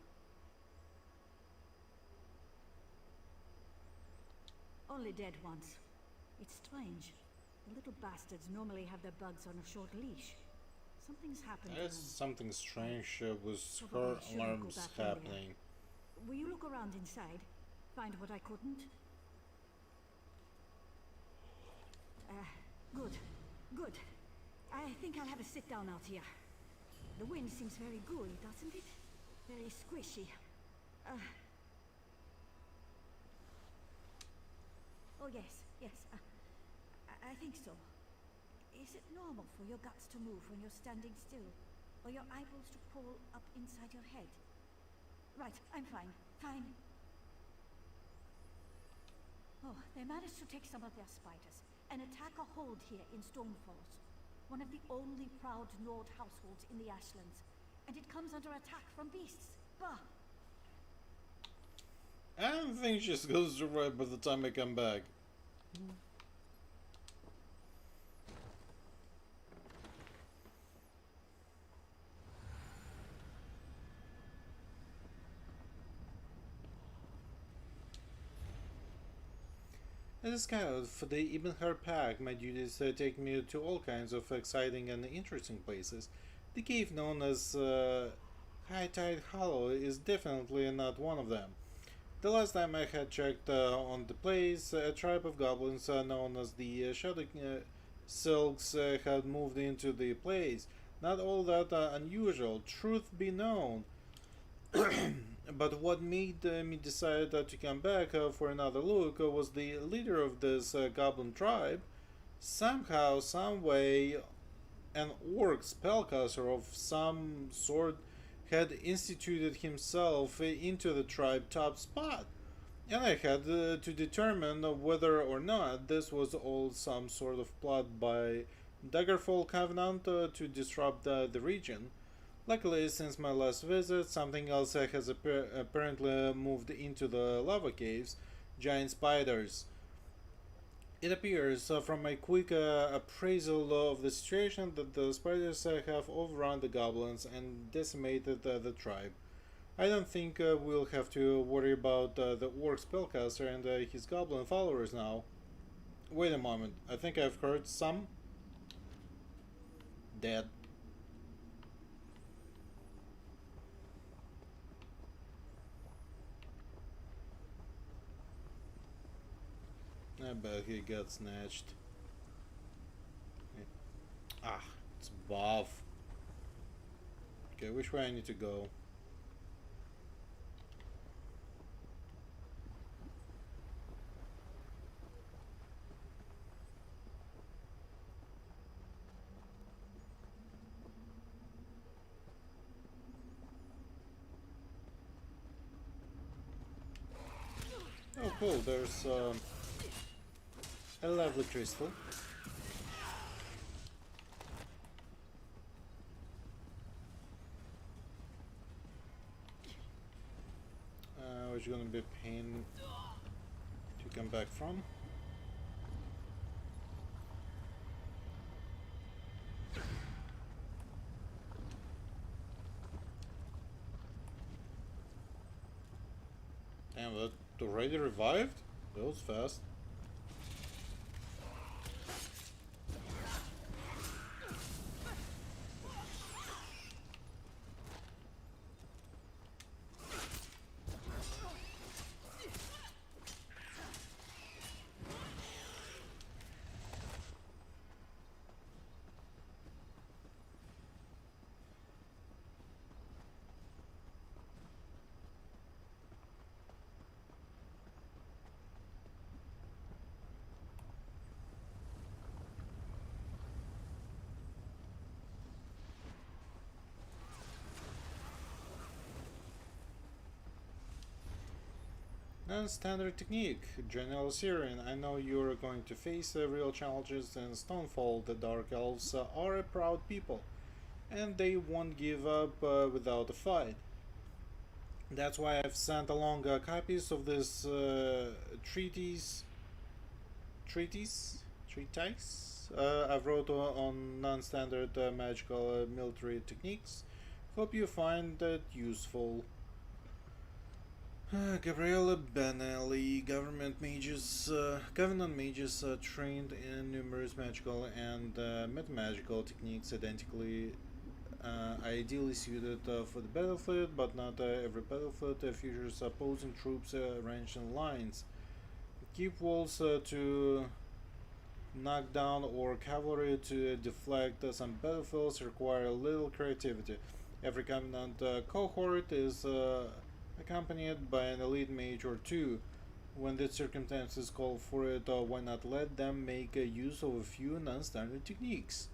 Only dead ones. It's strange. The little bastards normally have their bugs on a short leash. Something's happened to There's them. something strange with her Probably shouldn't go alarms back in there. happening. Will you look around inside? Find what I couldn't? Good. Good. I think I'll have a sit down out here. The wind seems very gooey, doesn't it? Very squishy. Oh yes, yes. I think so. Is it normal for your guts to move when you're standing still? Or your eyeballs to crawl up inside your head? Right, I'm fine. Fine. Oh, they managed to take some of their spiders and attack a hold here in Stonefalls. One of the only proud Nord households in the Ashlands. And it comes under attack from beasts. Bah! I don't think she's going to survive by the time I come back. As a scout for the Ebonheart Pack, my duties take me to all kinds of exciting and interesting places. The cave known as High Tide Hollow is definitely not one of them. The last time I had checked on the place, a tribe of goblins known as the Shadow Silks had moved into the place. Not all that unusual, truth be known. But what made me decide to come back for another look was the leader of this goblin tribe. Somehow, some way, an orc spellcaster of some sort had instituted himself into the tribe top spot, and I had to determine whether or not this was all some sort of plot by Daggerfall Covenant to disrupt the region. Luckily, since my last visit, something else has apparently moved into the lava caves, giant spiders. It appears from my quick appraisal of the situation that the spiders have overrun the goblins and decimated the tribe. I don't think we'll have to worry about the orc spellcaster and his goblin followers now. Wait a moment, I think I've heard some. Dead. I bet he got snatched. Ah, it's Bob. Okay, which way I need to go? Oh cool, there's a lovely crystal. Which is gonna be a pain to come back from. Damn, that already revived? That was fast. Non-standard technique. General Syrian, I know you're going to face real challenges in Stonefall. The Dark Elves are a proud people, and they won't give up without a fight. That's why I've sent along copies of this treatise I've wrote on non-standard magical military techniques. Hope you find that useful. Gabriella Benelli, Covenant mages trained in numerous magical and metamagical techniques ideally suited for the battlefield, but not every battlefield features opposing troops arranged in lines. Keep walls to knock down or cavalry to deflect. Some battlefields require little creativity. Every Covenant cohort is accompanied by an elite mage or two. When the circumstances call for it, why not let them make use of a few non-standard techniques?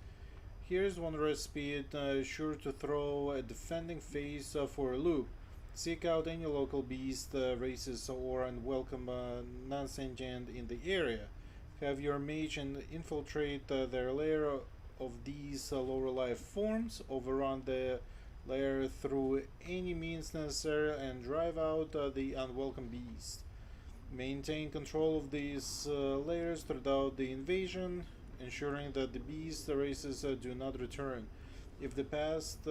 Here's one recipe, sure to throw a defending phase for a loop. Seek out any local beast, races, or unwelcome non-sentient in the area. Have your mage infiltrate their lair of these lower life forms, overrun the lair through any means necessary, and drive out the unwelcome beast. Maintain control of these layers throughout the invasion, ensuring that the beast races do not return. If the past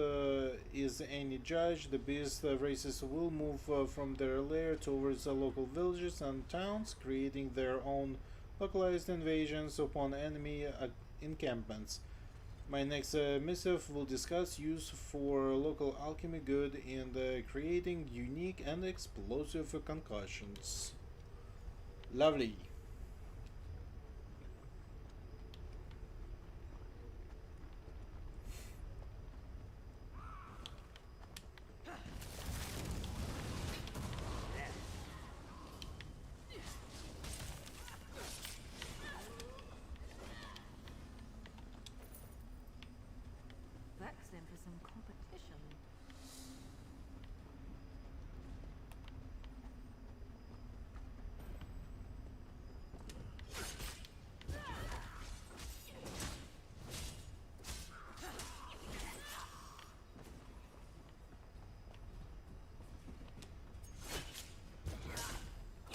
is any judge, the beast races will move from their lair towards local villages and towns, creating their own localized invasions upon enemy encampments. My next missive will discuss use for local alchemy good in creating unique and explosive concoctions. Lovely. Vex them for some competition.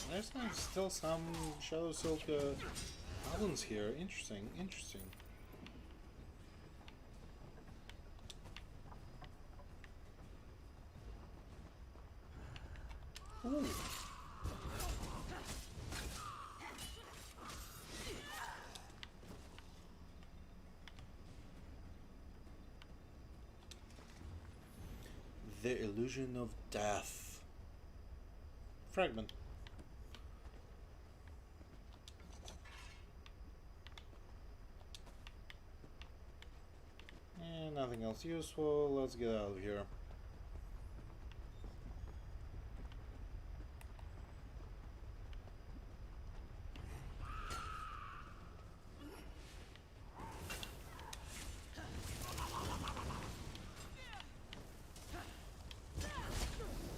There's still some Shadow Silk goblins here. Interesting, interesting. Ooh. The illusion of death. Fragment. And nothing else useful. Let's get out of here.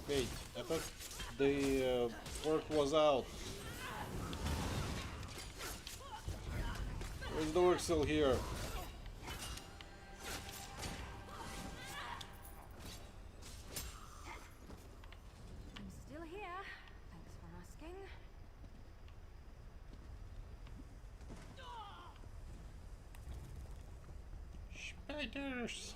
Wait, I thought the work was out. Where's the work still here? I'm still here. Thanks for asking. Spiders!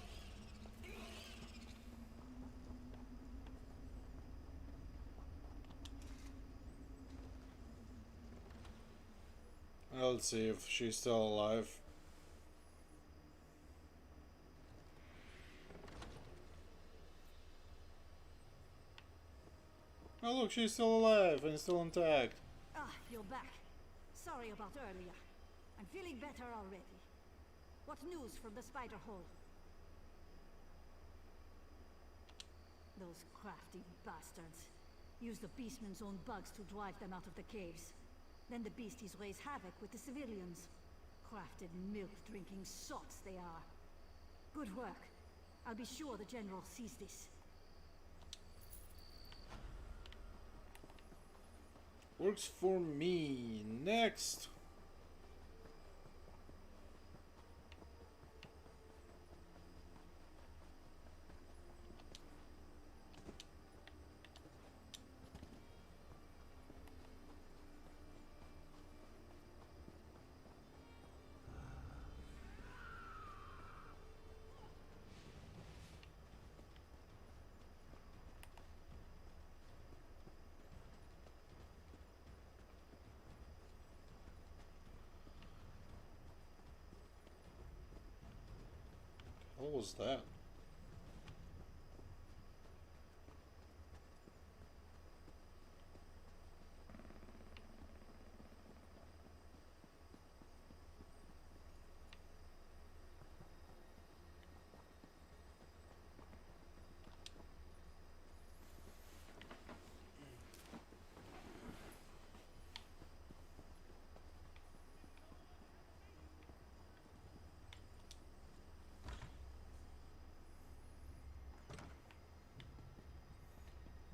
Let's see if she's still alive. Oh look, she's still alive and still intact. Ah, you're back. Sorry about earlier. I'm feeling better already. What news from the spider hole? Those crafty bastards. Use the beastmen's own bugs to drive them out of the caves. Then the beasties raise havoc with the civilians. Crafted milk-drinking sots they are. Good work. I'll be sure the General sees this. Works for me. Next. What was that?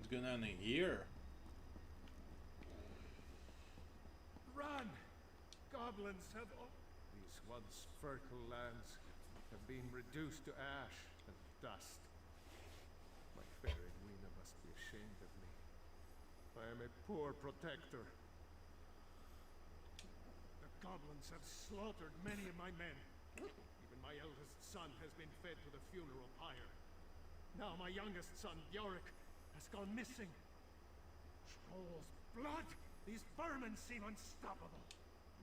What's going on in here? Run! Goblins have these once fertile lands have been reduced to ash and dust. My fair Edwina must be ashamed of me. I am a poor protector. The goblins have slaughtered many of my men. Even my eldest son has been fed to the funeral pyre. Now my youngest son, Bjork, has gone missing. Troll's blood! These vermin seem unstoppable.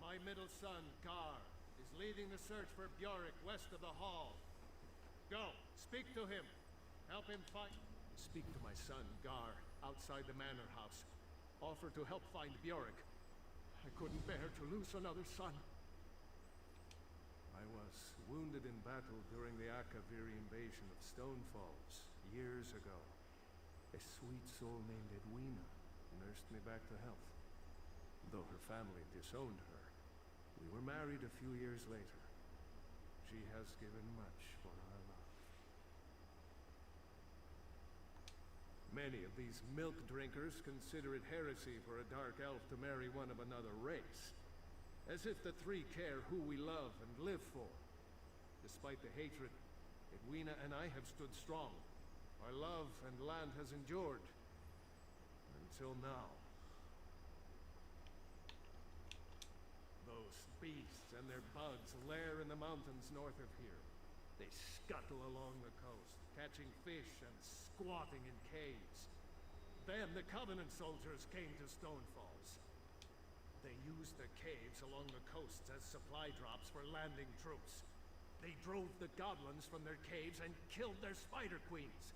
My middle son, Gar, is leading the search for Bjork west of the Hall. Go, speak to him. Help him find... Speak to my son, Gar, outside the manor house. Offer to help find Bjork. I couldn't bear to lose another son. I was wounded in battle during the Akaviri invasion of Stonefalls years ago. A sweet soul named Edwina nursed me back to health. Though her family disowned her, we were married a few years later. She has given much for our love. Many of these milk drinkers consider it heresy for a dark elf to marry one of another race. As if the three care who we love and live for. Despite the hatred, Edwina and I have stood strong. Our love and land has endured. Until now. Those beasts and their bugs lair in the mountains north of here. They scuttle along the coast, catching fish and squatting in caves. Then the Covenant soldiers came to Stonefalls. They used the caves along the coasts as supply drops for landing troops. They drove the goblins from their caves and killed their spider queens.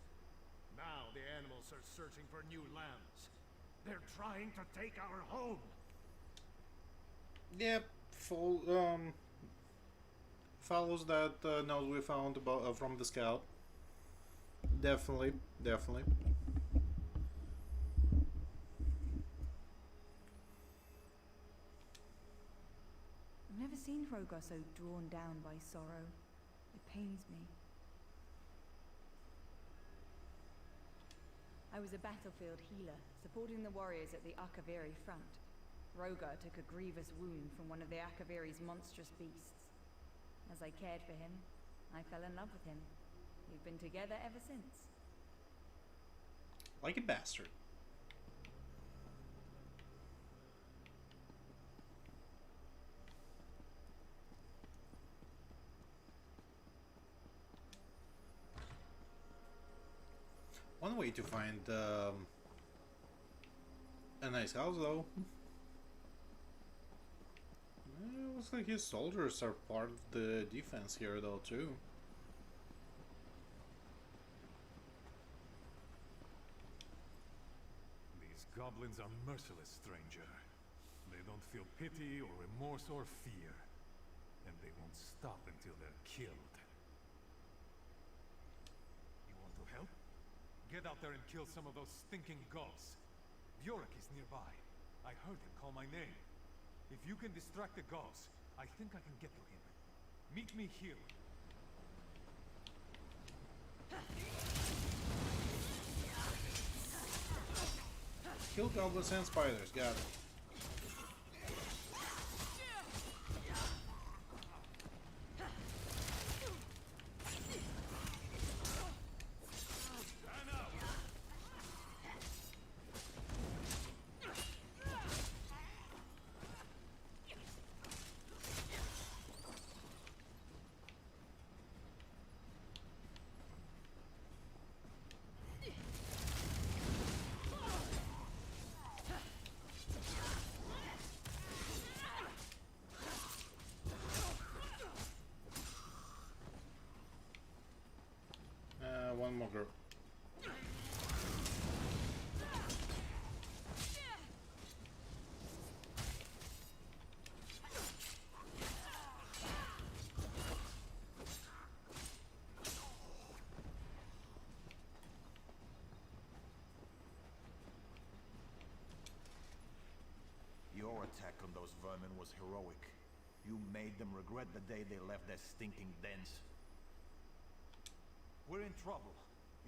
Now the animals are searching for new lands. They're trying to take our home. Yep, follows that note we found about from the scout. Definitely. I've never seen Hrogar so drawn down by sorrow. It pains me. I was a battlefield healer, supporting the warriors at the Akaviri front. Hrogar took a grievous wound from one of the Akaviri's monstrous beasts. As I cared for him, I fell in love with him. We've been together ever since. Like a bastard. One way to find a nice house, though. It looks like his soldiers are part of the defense here, though, too. These goblins are merciless, stranger. They don't feel pity or remorse or fear. And they won't stop until they're killed. You want to help? Get out there and kill some of those stinking ghosts. Bjork is nearby. I heard him call my name. If you can distract the ghosts, I think I can get to him. Meet me here. Kill goblins and spiders, got it. more girl. Your attack on those vermin was heroic. You made them regret the day they left their stinking dens. We're in trouble.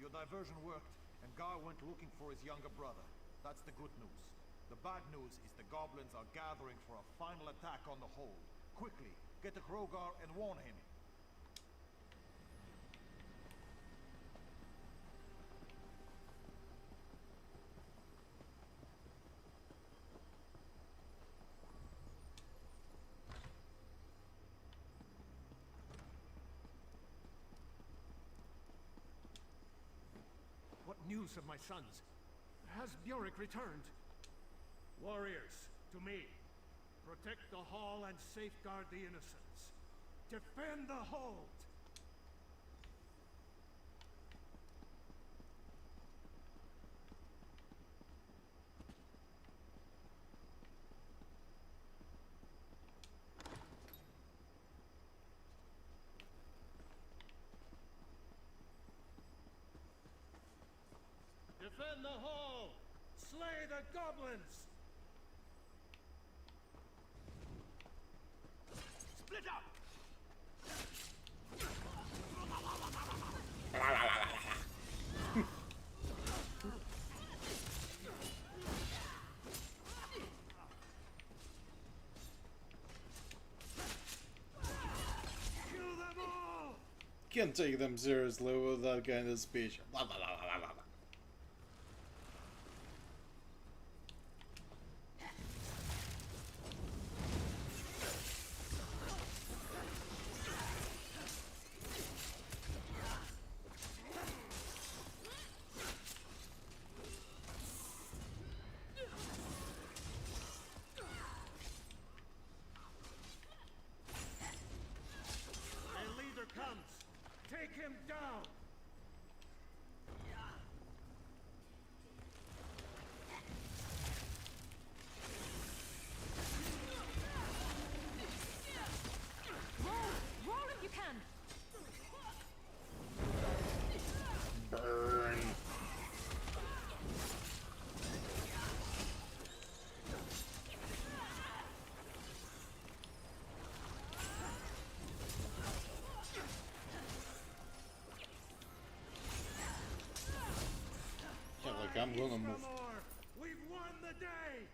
Your diversion worked, and Gar went looking for his younger brother. That's the good news. The bad news is the goblins are gathering for a final attack on the hold. Quickly, get to Krogar and warn him. What news of my sons? Has Bjork returned? Warriors, to me. Protect the hall and safeguard the innocents. Defend the hold! Defend the hall! Slay the goblins! Split up! Kill them all! Can't take them seriously with that kind of speech. Blah, blah, blah, blah, blah. Their leader comes! Take him down! Roll if you can! Burn. Yeah, like I'm gonna move. We've won the day!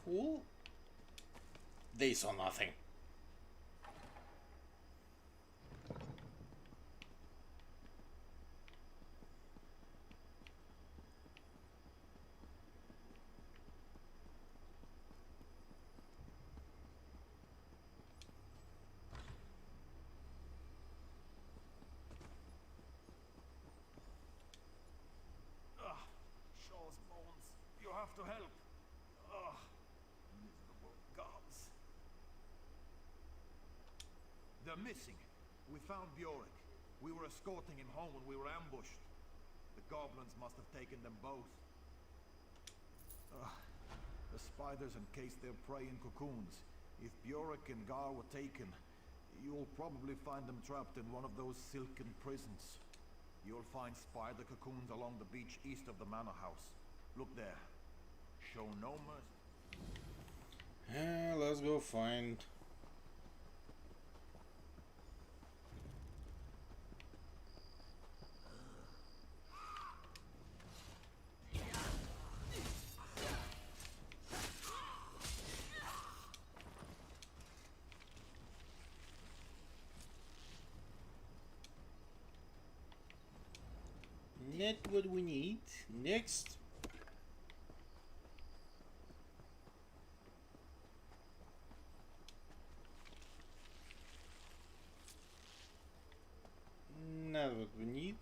Cool. They saw nothing. Shaw's bones. You have to help. Ugh. Miserable gods. They're missing. We found Bjork. We were escorting him home when we were ambushed. The goblins must have taken them both. The spiders encased their prey in cocoons. If Bjork and Gar were taken, you'll probably find them trapped in one of those silken prisons. You'll find spider cocoons along the beach east of the manor house. Look there. Show no mercy. Let's go find. Not what we need. Next. have what we need.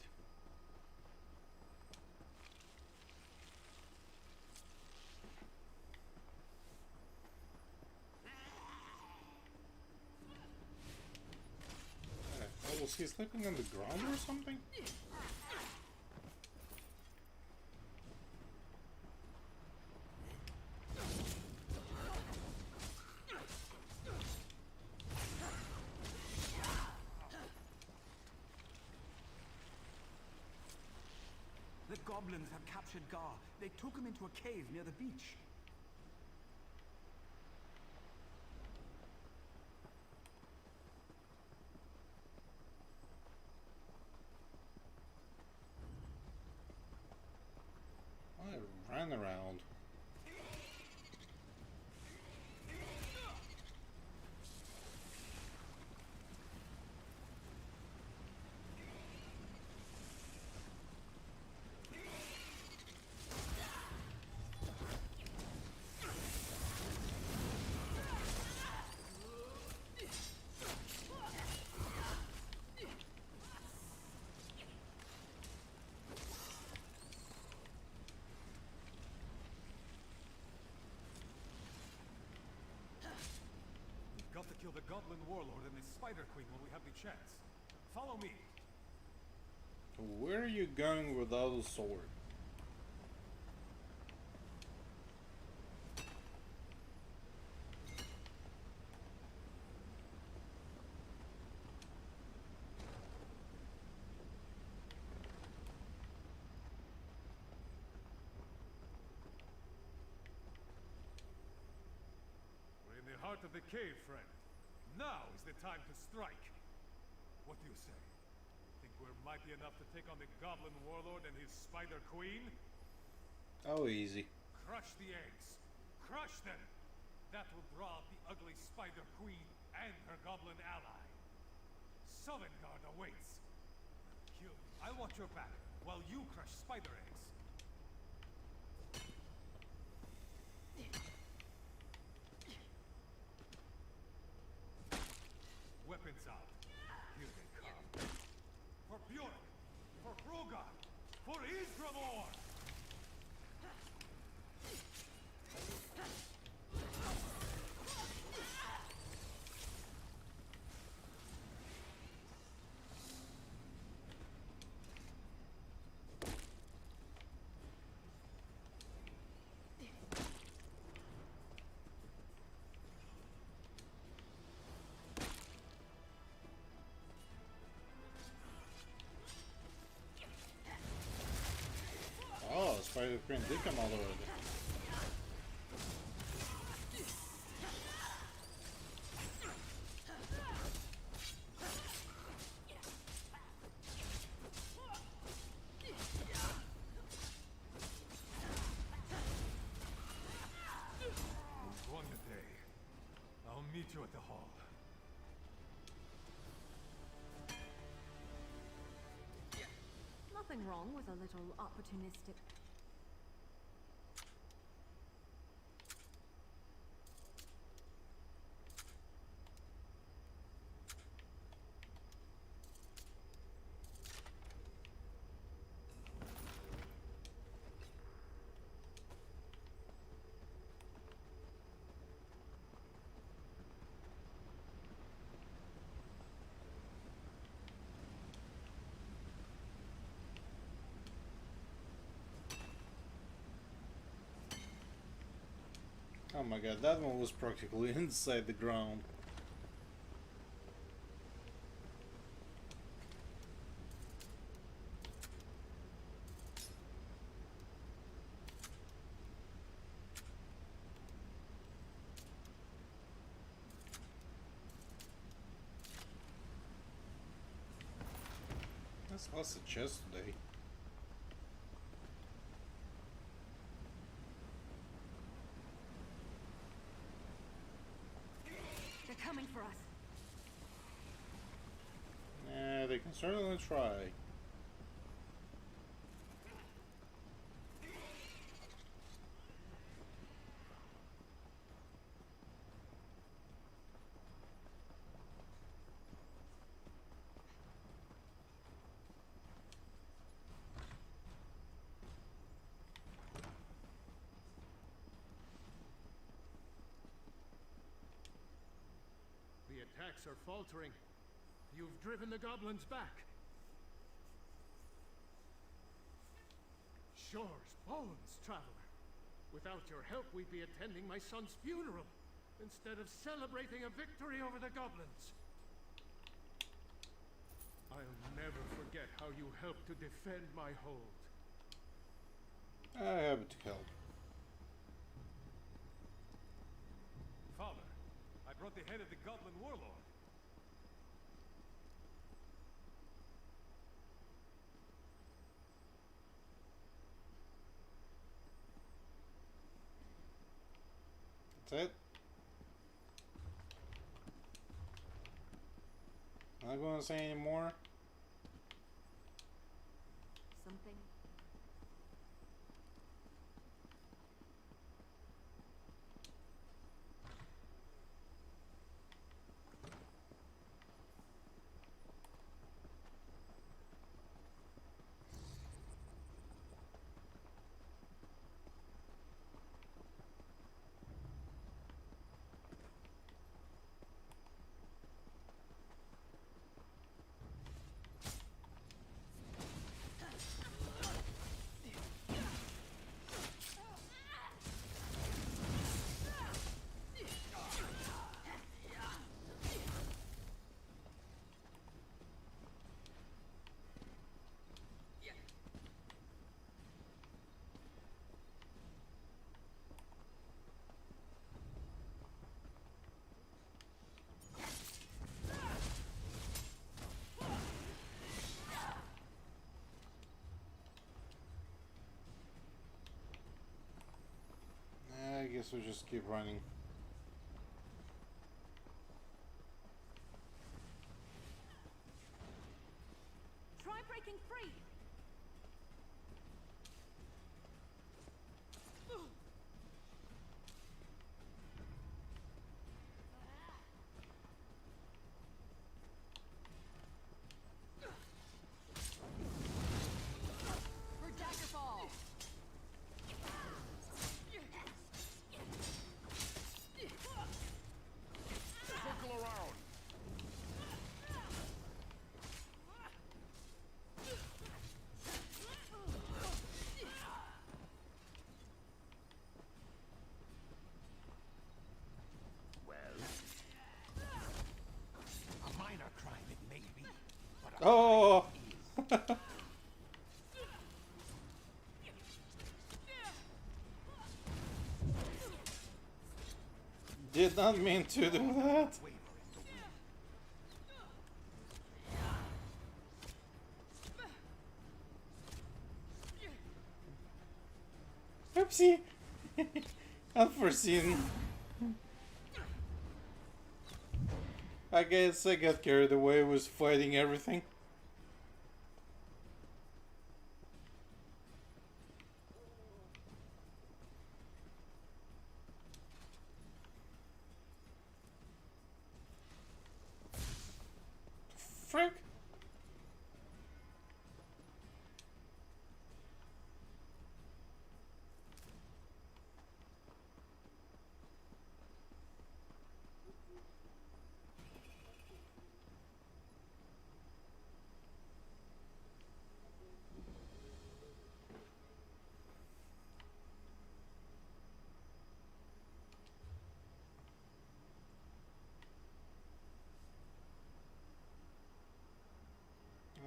Oh, was he sleeping on the ground or something? The goblins have captured Gar. They took him into a cave near the beach. I ran around. Got to kill the Goblin Warlord and his Spider Queen when we have the chance. Follow me. Where are you going without a sword? We're in the heart of the cave, friend. Now is the time to strike. What do you say? Think we're mighty enough to take on the Goblin Warlord and his Spider Queen? Oh, easy. Crush the eggs. Crush them! That will draw out the ugly Spider Queen and her Goblin ally. Sovngarde awaits. Kill. I'll watch your back while you crush spider eggs. Weapons out. Here they come. For Bjork! For Hrogar! For Isgramor! Oh, Spider Queen did come all the way there. One day. I'll meet you at the hall. Nothing wrong with a little opportunistic. Oh my god, that one was practically inside the ground. That's lots of chests today. They're coming for us. Yeah, they can certainly try. attacks are faltering. You've driven the goblins back. Shore's bones, traveler. Without your help, we'd be attending my son's funeral, instead of celebrating a victory over the goblins. I'll never forget how you helped to defend my hold. I have to help. Father, I brought the head of the goblin warlord. That's it. Not gonna say any more. Something. I guess we'll just keep running. Try breaking free. For Daggerfall! Circle around. A minor crime it may be, but Oh! Did not mean to do that. Oopsie. Unforeseen. I guess I got carried away, was fighting everything. Frick.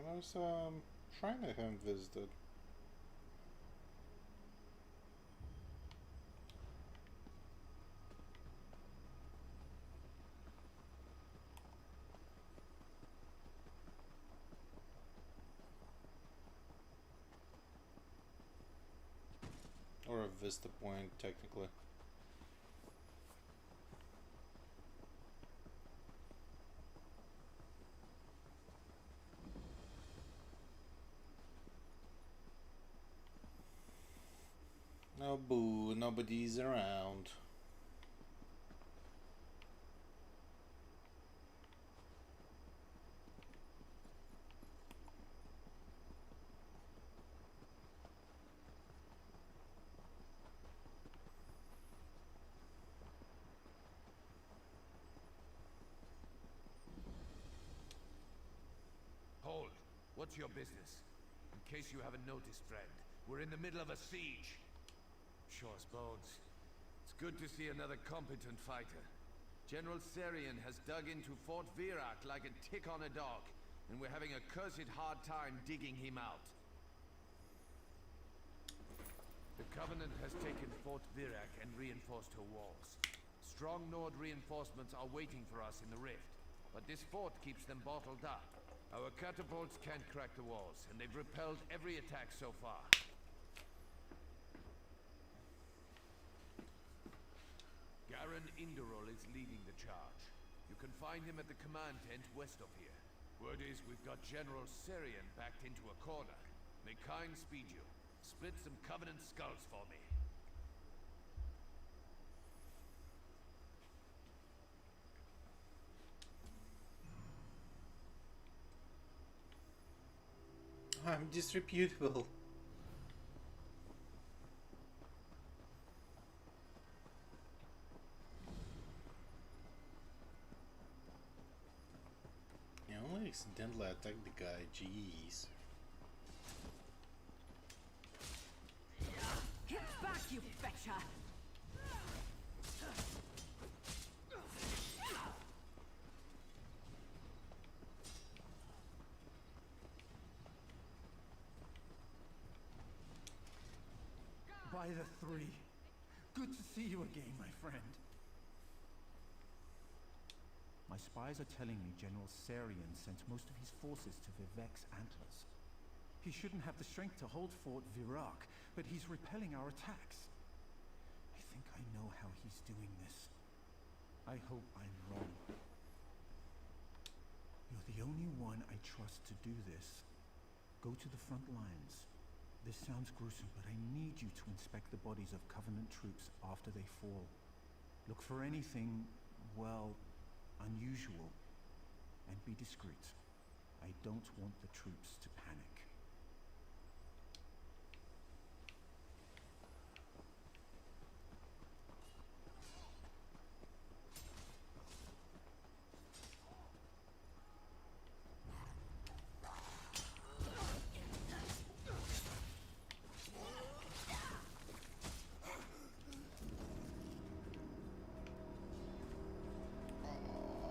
There's shrine I haven't visited. Or a Vista Point, technically. Oh boo, nobody's around. What's your business? In case you haven't noticed, friend, we're in the middle of a siege. Sure as bones. It's good to see another competent fighter. General Serian has dug into Fort Virak like a tick on a dog, and we're having a cursed hard time digging him out. The Covenant has taken Fort Virak and reinforced her walls. Strong Nord reinforcements are waiting for us in the rift, but this fort keeps them bottled up. Our catapults can't crack the walls, and they've repelled every attack so far. Garen Inderol is leading the charge. You can find him at the command tent west of here. Word is we've got General Serian backed into a corner. May Kyne speed you. Split some Covenant skulls for me. I'm disreputable. You only accidentally attacked the guy, jeez. Get back, you fetcher! By the three. Good to see you again, my friend. My spies are telling me General Serian sent most of his forces to Vivek's Antlers. He shouldn't have the strength to hold Fort Virak, but he's repelling our attacks. I think I know how he's doing this. I hope I'm wrong. You're the only one I trust to do this. Go to the front lines. This sounds gruesome, but I need you to inspect the bodies of Covenant troops after they fall. Look for anything, well, unusual, and be discreet. I don't want the troops to panic.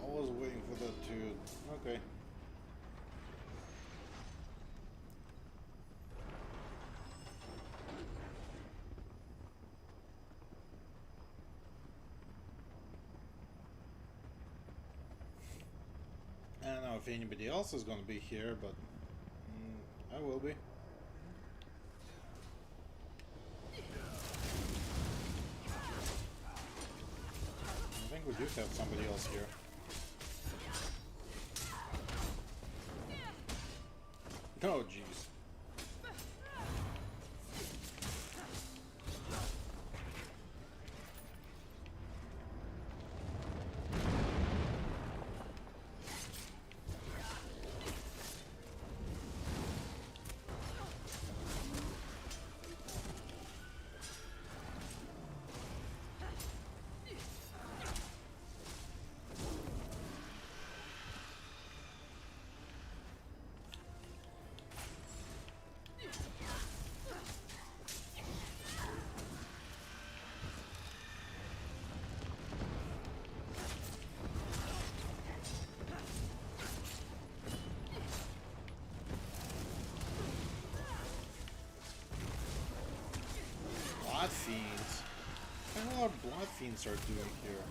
I was waiting for that to... Okay. I don't know if anybody else is gonna be here, but I will be. I think we do have somebody else here. Oh, jeez. Blood fiends. What the hell are blood fiends are doing here?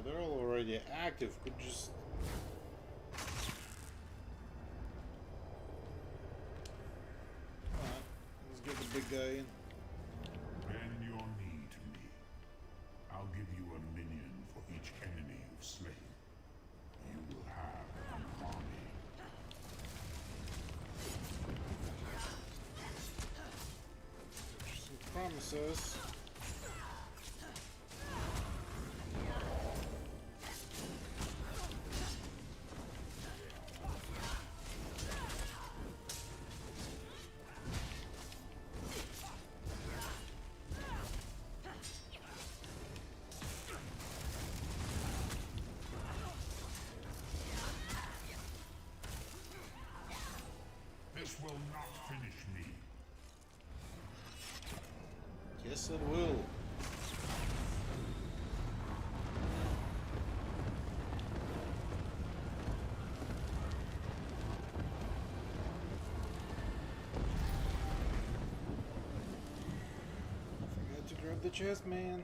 They're all already active. Could just... Alright, let's get the big guy in. Bend your knee to me. Jesus. This will not finish me. Yes, it will. I forgot to grab the chest, man.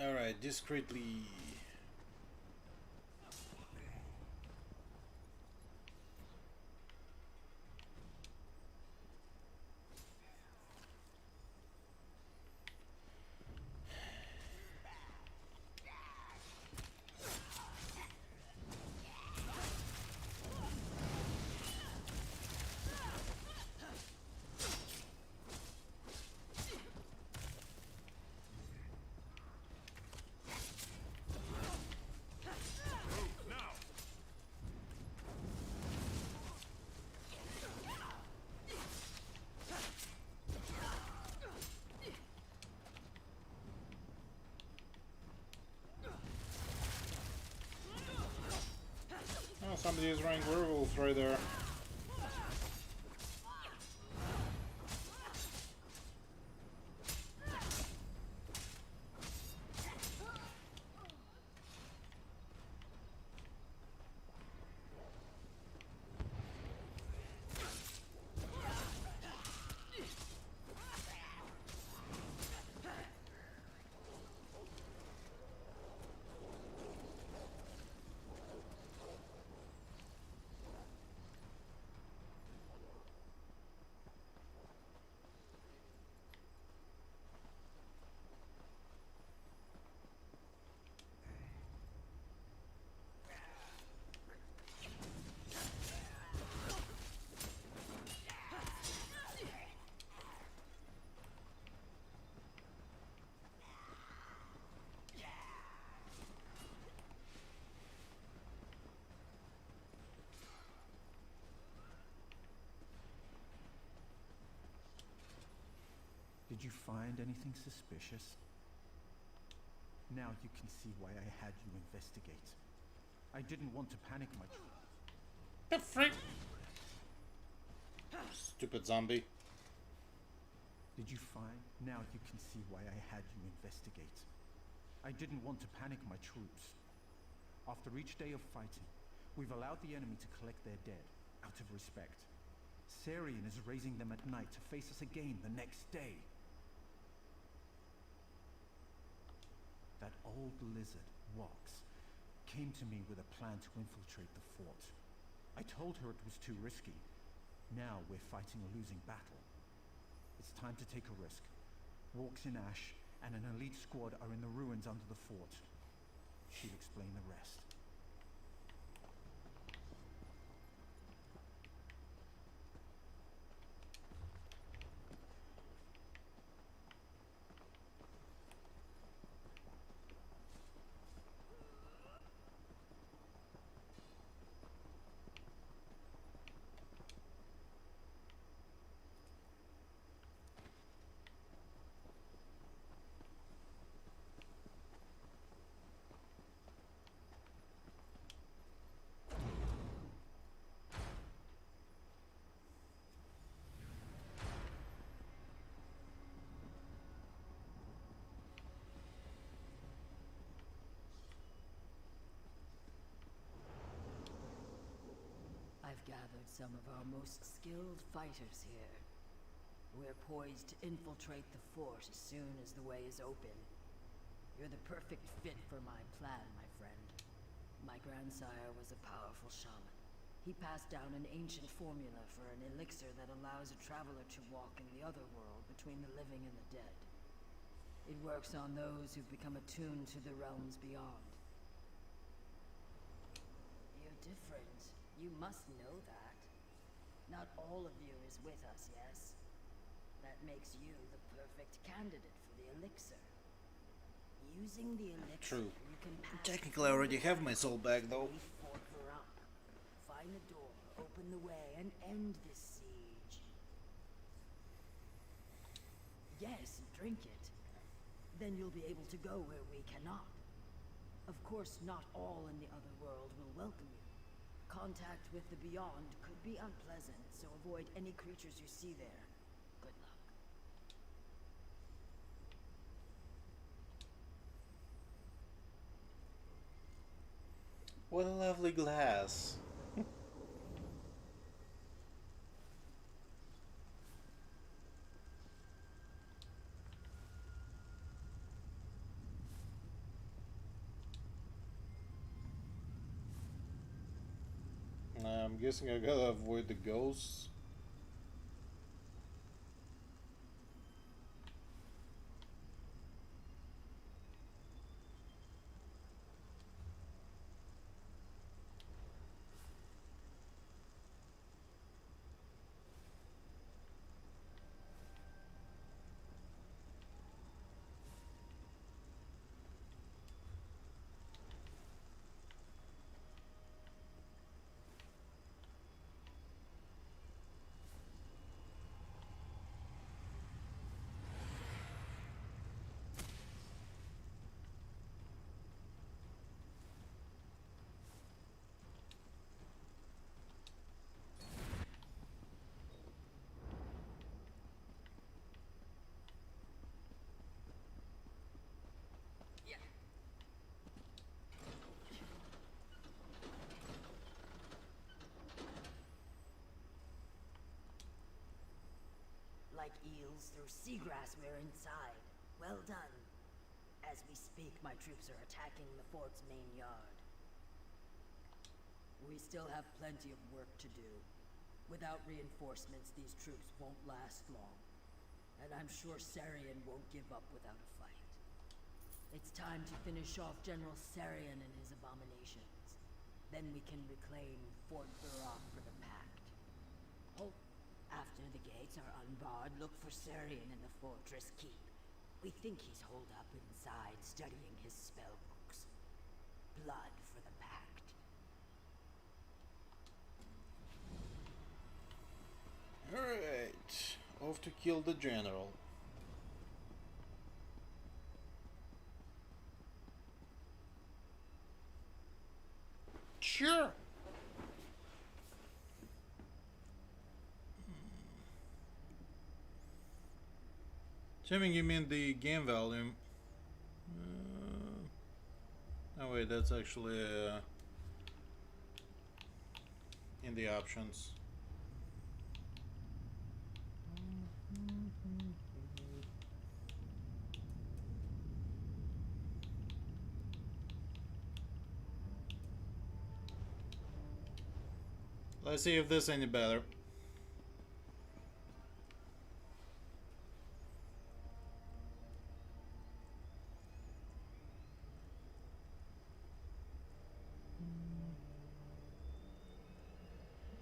Alright, discreetly. Oh, somebody is running werewolf right there. Did you find anything suspicious? Now you can see why I had you investigate. I didn't want to panic my The frick? Stupid zombie. Did you find? Now you can see why I had you investigate. I didn't want to panic my troops. After each day of fighting, we've allowed the enemy to collect their dead, out of respect. Sarian is raising them at night to face us again the next day. That old lizard, Wox, came to me with a plan to infiltrate the fort. I told her it was too risky. Now we're fighting a losing battle. It's time to take a risk. Walks in Ash and an elite squad are in the ruins under the fort. She'll explain the rest. I've gathered some of our most skilled fighters here. We're poised to infiltrate the fort as soon as the way is open. You're the perfect fit for my plan, my friend. My grandsire was a powerful shaman. He passed down an ancient formula for an elixir that allows a traveler to walk in the other world between the living and the dead. It works on those who've become attuned to the realms beyond. You're different. You must know that. Not all of you is with us, yes? That makes you the perfect candidate for the elixir. Using the elixir, True. you can pass Technically, I already have my soul back, though. Fort Varrock. Find a door, open the way, and end this siege. Yes, drink it. Then you'll be able to go where we cannot. Of course, not all in the other world will welcome you. Contact with the Beyond could be unpleasant, so avoid any creatures you see there. Good luck. What a lovely glass. I'm guessing I gotta avoid the ghosts. Like eels through seagrass, we're inside. Well done. As we speak, my troops are attacking the fort's main yard. We still have plenty of work to do. Without reinforcements, these troops won't last long. And I'm sure Sarian won't give up without a fight. It's time to finish off General Sarian and his abominations. Then we can reclaim Fort Varrock for the Pact. Oh, after the gates are unbarred, look for Sarian in the fortress keep. We think he's holed up inside, studying his spell books. Blood for the Pact. Alright, off to kill the general. Sure. Assuming you mean the game volume. Oh wait, that's actually in the options. Let's see if this is any better.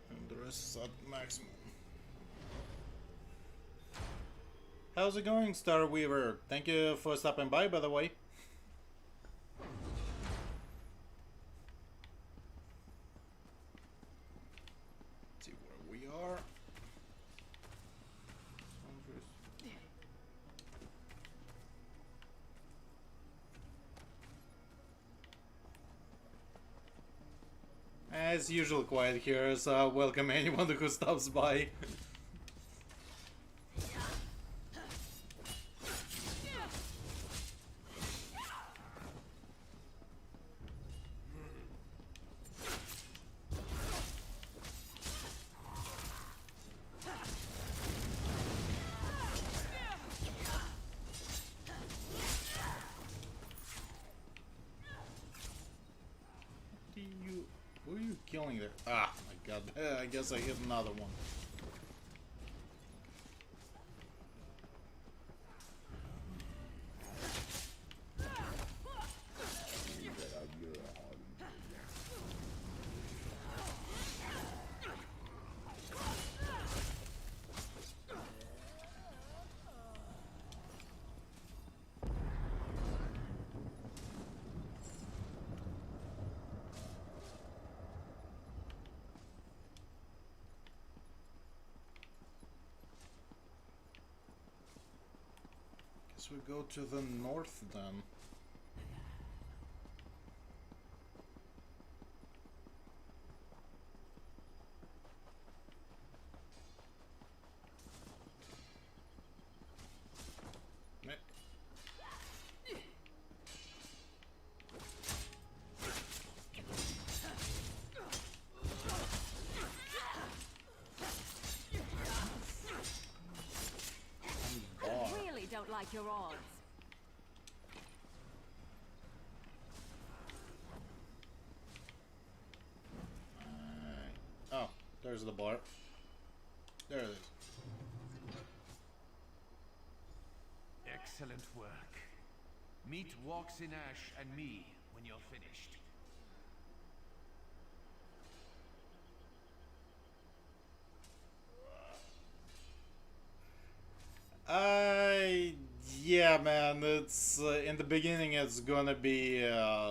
And the rest is at maximum. How's it going, Star Weaver? Thank you for stopping by the way. As usual, quiet here, so welcome anyone who stops by. Who are you killing there? Ah, my god. I guess I hit another one. guess we go to the north then. I really don't like your odds. Oh, there's the bar. There it is. Excellent work. Meet Walks in Ash and me when you're finished. Yeah, man, it's in the beginning it's gonna be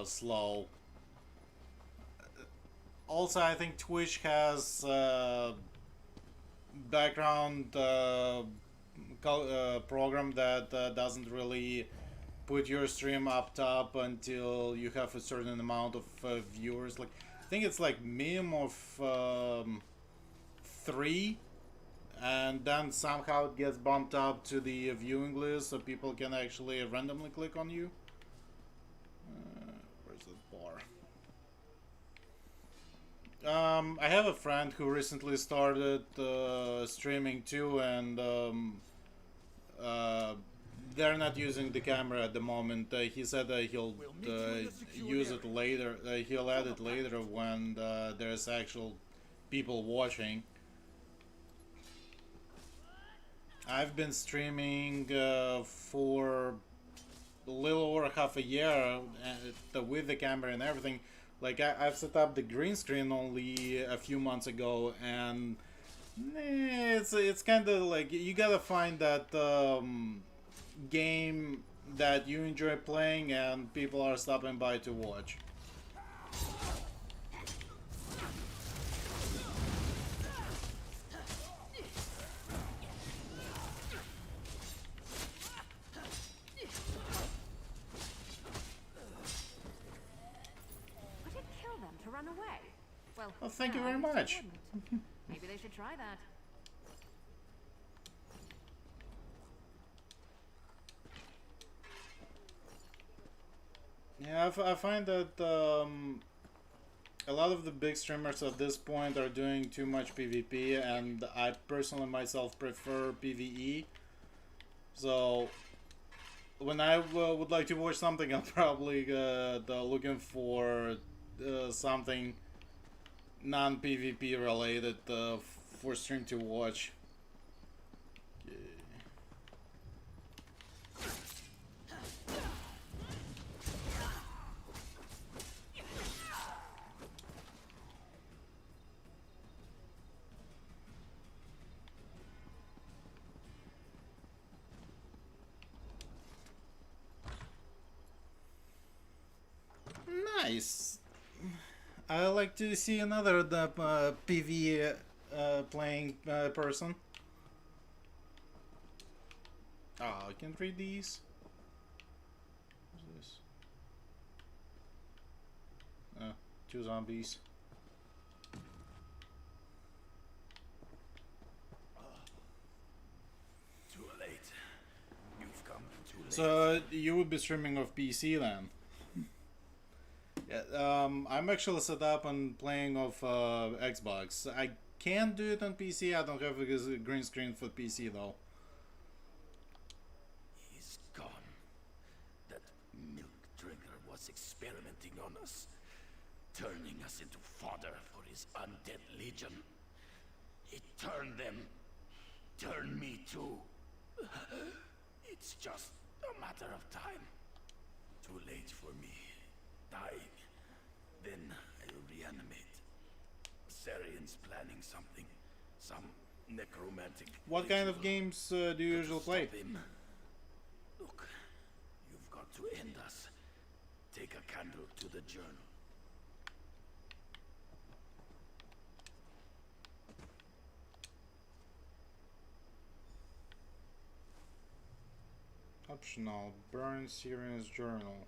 slow. Also, I think Twitch has background program that doesn't really put your stream up top until you have a certain amount of viewers. Like, I think it's like minimum of 3. And then somehow it gets bumped up to the viewing list so people can actually randomly click on you. Where's the bar? I have a friend who recently started streaming too, and they're not using the camera at the moment. He said that he'll use it later. He'll add it later when there's actual people watching. I've been streaming for a little over half a year with the camera and everything. Like, I've set up the green screen only a few months ago, and it's kind of like you gotta find that game that you enjoy playing and people are stopping by to watch. Run away. Well, thank you very much. Maybe they should try that. Yeah, I find that a lot of the big streamers at this point are doing too much PvP, and I personally myself prefer PvE. So when I would like to watch something, I'm probably looking for something non-PvP related for stream to watch. Okay. Nice. I like to see another PvE playing person. Oh, I can read these. What's this? 2 zombies. Too late. You've come too late. So you would be streaming off PC then? Yeah, I'm actually set up and playing off Xbox. I can do it on PC. I don't have a green screen for PC though. He's gone. That milk drinker was experimenting on us, turning us into fodder for his undead legion. He turned them. Turned me too. It's just a matter of time. Too late for me. Dying. Then I'll reanimate. Saurian's planning something. Some necromantic. What kind of games do you usually play? Him. Look, you've got to end us. Take a candle to the journal. Optional. Burn Syrian's journal.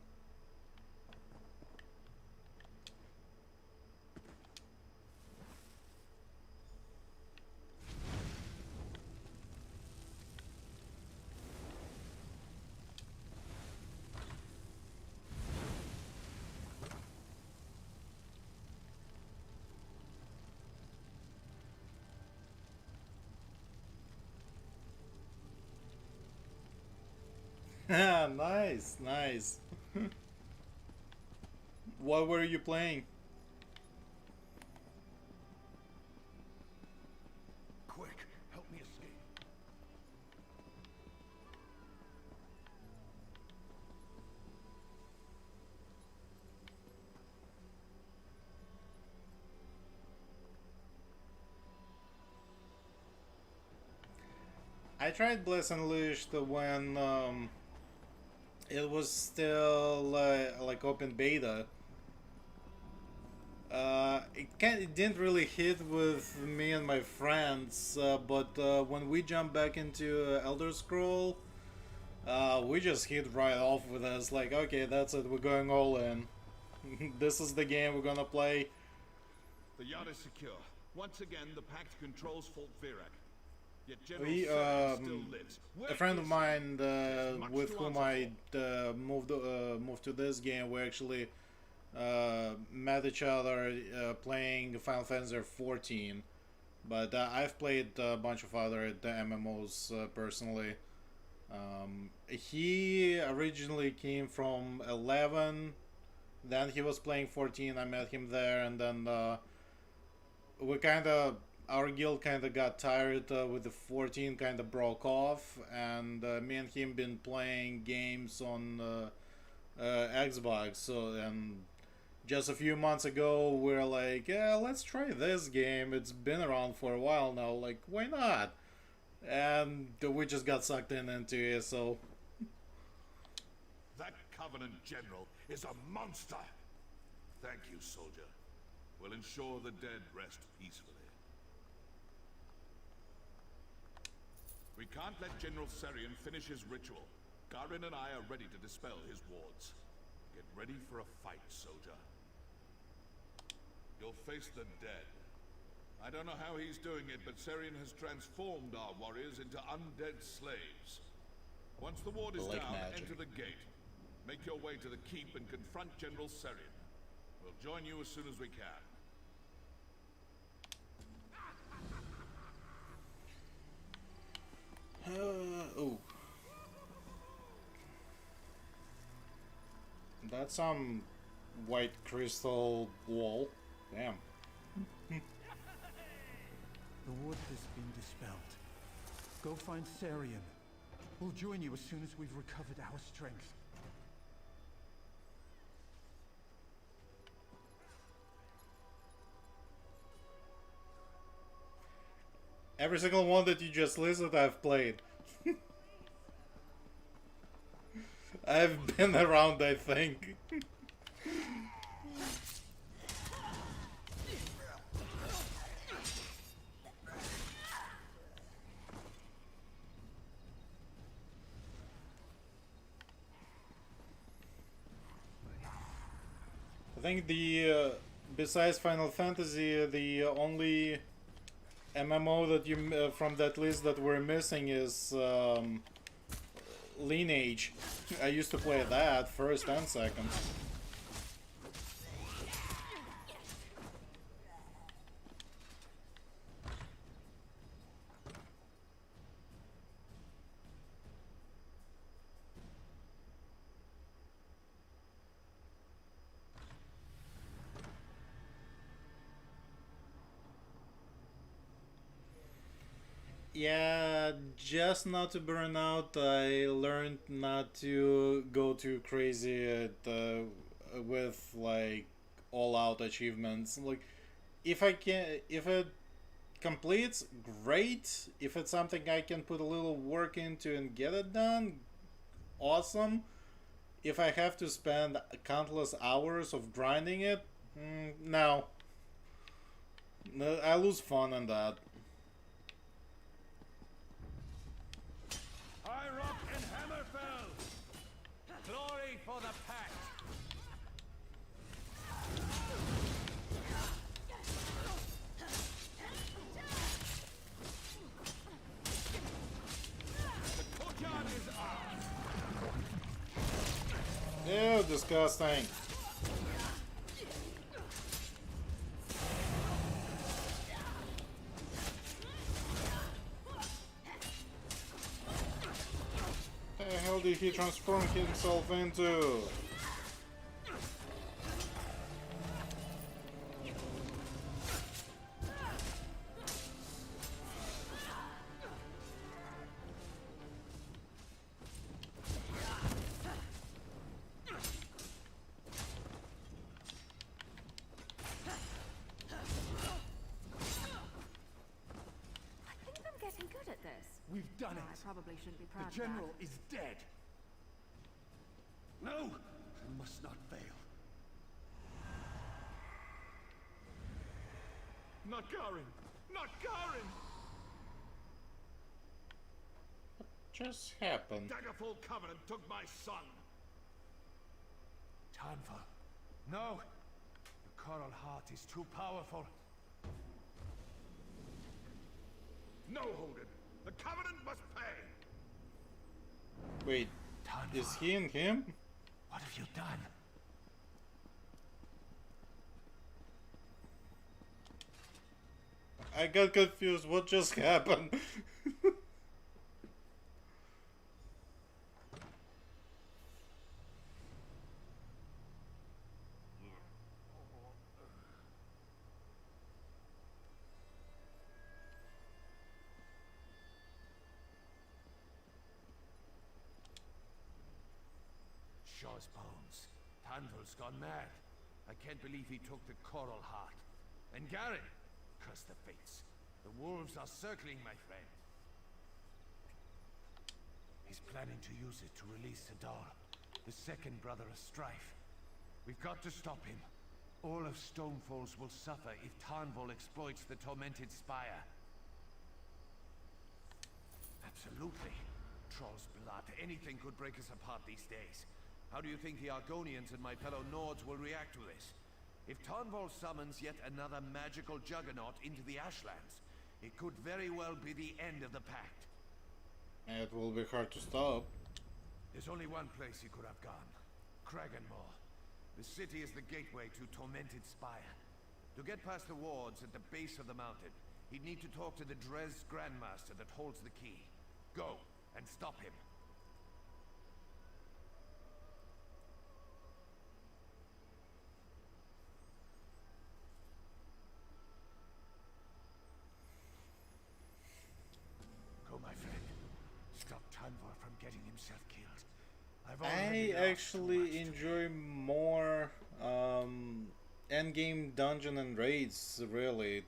Nice, nice. What were you playing? Quick, help me escape. I tried Bless Unleashed when it was still like open beta. It didn't really hit with me and my friends, but when we jumped back into Elder Scroll, we just hit right off with us. Like, okay, that's it. We're going all in. This is the game we're gonna play. The yard is secure. Once again, the Pact controls Fort Virak. Yet General We, Seren still lives. a friend of is mine much with to whom answer I moved to this game, we actually met each other playing Final Fantasy 14. But I've played a bunch of other MMOs personally. He originally came from 11, then he was playing 14. I met him there, and then our guild kind of got tired with the 14, kind of broke off, and me and him been playing games on Xbox. So, and just a few months ago, we're like, yeah, let's try this game. It's been around for a while now. Like, why not? And we just got sucked into it. So, That Covenant General is a monster. Thank you, soldier. We'll ensure the dead rest peacefully. We can't let General Seren finish his ritual. Garin and I are ready to dispel his wards. Get ready for a fight, soldier. You'll face the dead. I don't know how he's doing it, but Seren has transformed our warriors into undead slaves. Once the ward is Like down, magic. enter the gate. Make your way to the keep and confront General Seren. We'll join you as soon as we can. oh. That's some white crystal wall. Damn. The ward has been dispelled. Go find Sarian. We'll join you as soon as we've recovered our strength. Every single one that you just listed, I've played. I've been around, I think. I think the besides Final Fantasy, the only MMO that you from that list that we're missing is Lineage. I used to play that first and second. Yeah, just not to burn out, I learned not to go too crazy with like all-out achievements. Like, if it completes, great. If it's something I can put a little work into and get it done, awesome. If I have to spend countless hours of grinding it, no. I lose fun in that. High Rock and Hammerfell! disgusting. What the hell did he transform himself into? We've done it. I probably shouldn't be proud The of that. general is dead. No, I must not fail. Not Garin! Not Garin! Just happened. Daggerfall Covenant took my son! Tanfa. No! The Coral Heart is too powerful. No, Holden! The Covenant must pay! Wait, is he and him? What have you done? I got confused. What just happened? Shaw's bones. Tanval's gone mad. I can't believe he took the Coral Heart. And Garin! Curse the fates. The wolves are circling, my friend. He's planning to use it to release Sadal, the second brother of Strife. We've got to stop him. All of Stonefalls will suffer if Tanval exploits the Tormented Spire. Absolutely. Troll's blood. Anything could break us apart these days. How do you think the Argonians and my fellow Nords will react to this? If Tanval summons yet another magical juggernaut into the Ashlands, it could very well be the end of the Pact. It will be hard to stop. There's only one place he could have gone. Kraganmore. The city is the gateway to Tormented Spire. To get past the wards at the base of the mountain, he'd need to talk to the Dres Grandmaster that holds the key. Go, and stop him. Go, my friend. Stop Tanvar from getting himself killed. I actually enjoy more endgame dungeon and raids, really.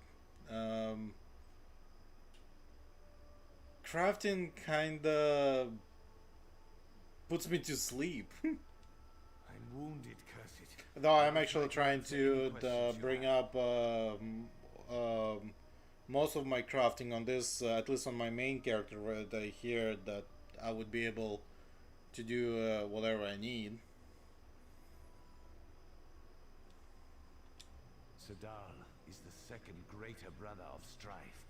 Crafting kinda puts me to sleep. I'm wounded, cursed. Though I'm actually trying to bring up most of my crafting on this, at least on my main character, where I hear that I would be able to do whatever I need. Sadal is the second greater brother of Strife.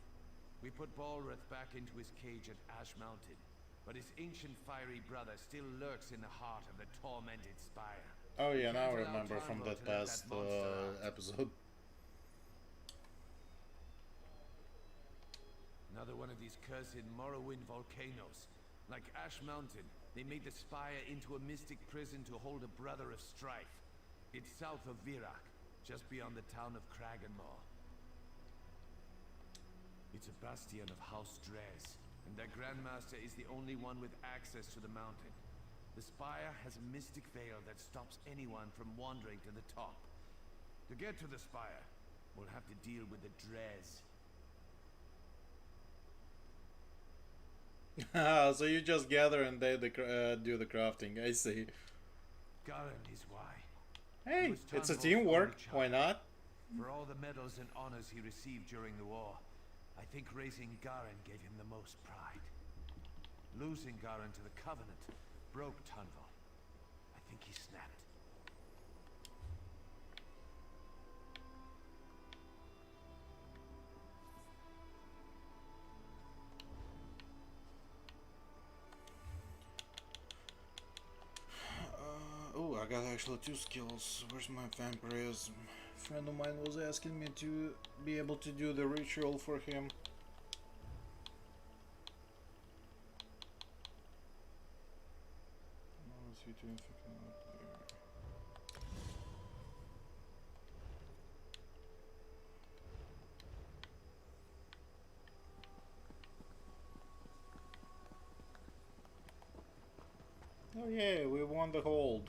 We put Balrith back into his cage at Ash Mountain, but his ancient fiery brother still lurks in the heart of the Tormented Spire. Oh yeah, now I remember from that past episode. Another one of these cursed Morrowind volcanoes. Like Ash Mountain, they made the Spire into a mystic prison to hold a brother of Strife. It's south of Virak, just beyond the town of Kraganmore. It's a bastion of House Dres, and their Grandmaster is the only one with access to the mountain. The Spire has a mystic veil that stops anyone from wandering to the top. To get to the Spire, we'll have to deal with the Dres. So you just gather and they do the crafting, I see. Garin is why. Hey, it's a teamwork, why not? For all the medals and honors he received during the war, I think raising Garin gave him the most pride. Losing Garin to the Covenant broke Tanval. I think he snapped. Oh, I I got actually 2 skills. Where's my vampirism? A friend of mine was asking me to be able to do the ritual for him. Oh yeah, we won the hold.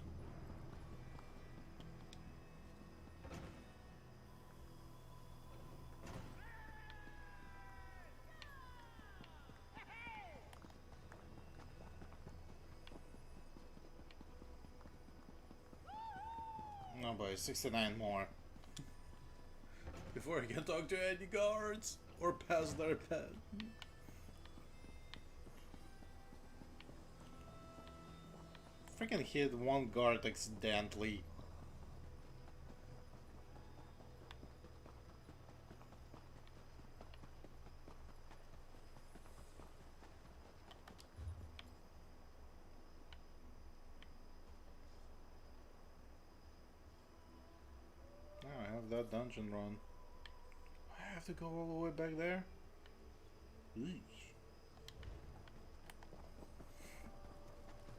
No, boy, 69 more. Before I can talk to any guards or pass their pet. Freaking hit one guard accidentally. Now I have that dungeon run. I have to go all the way back there? Eesh.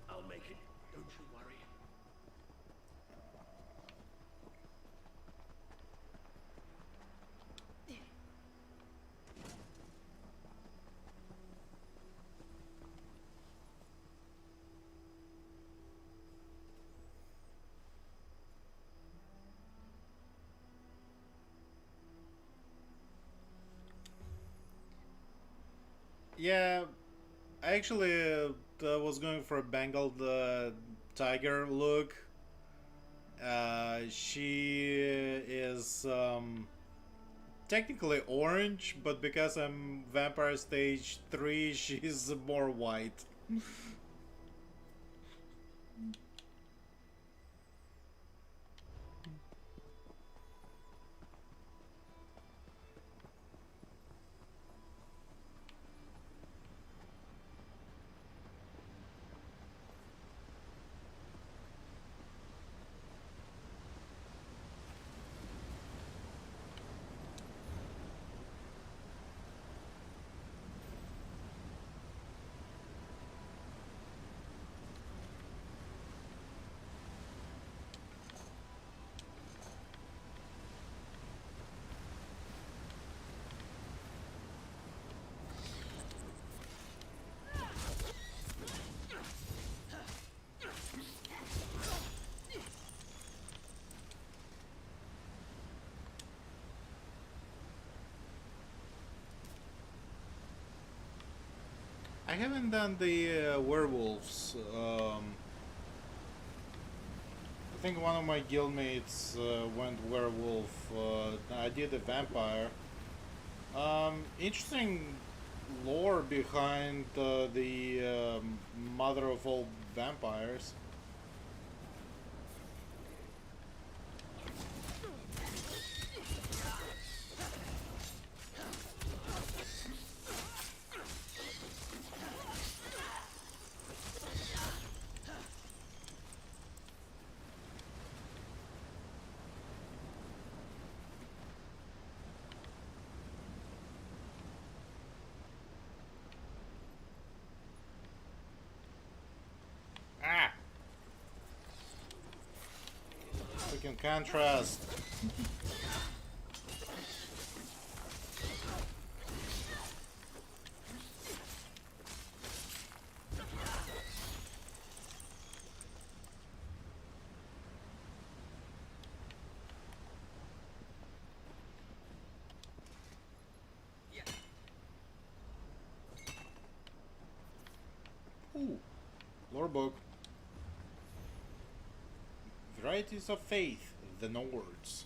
I'll make it. Don't you worry. Yeah, I actually was going for a Bengal tiger look. She is technically orange, but because I'm vampire stage 3, she's more white. I haven't done the werewolves. I think one of my guildmates went werewolf. I did a vampire. Interesting lore behind the mother of all vampires. Freaking contrast. Ooh, lore book. Varieties of Faith, the Nords.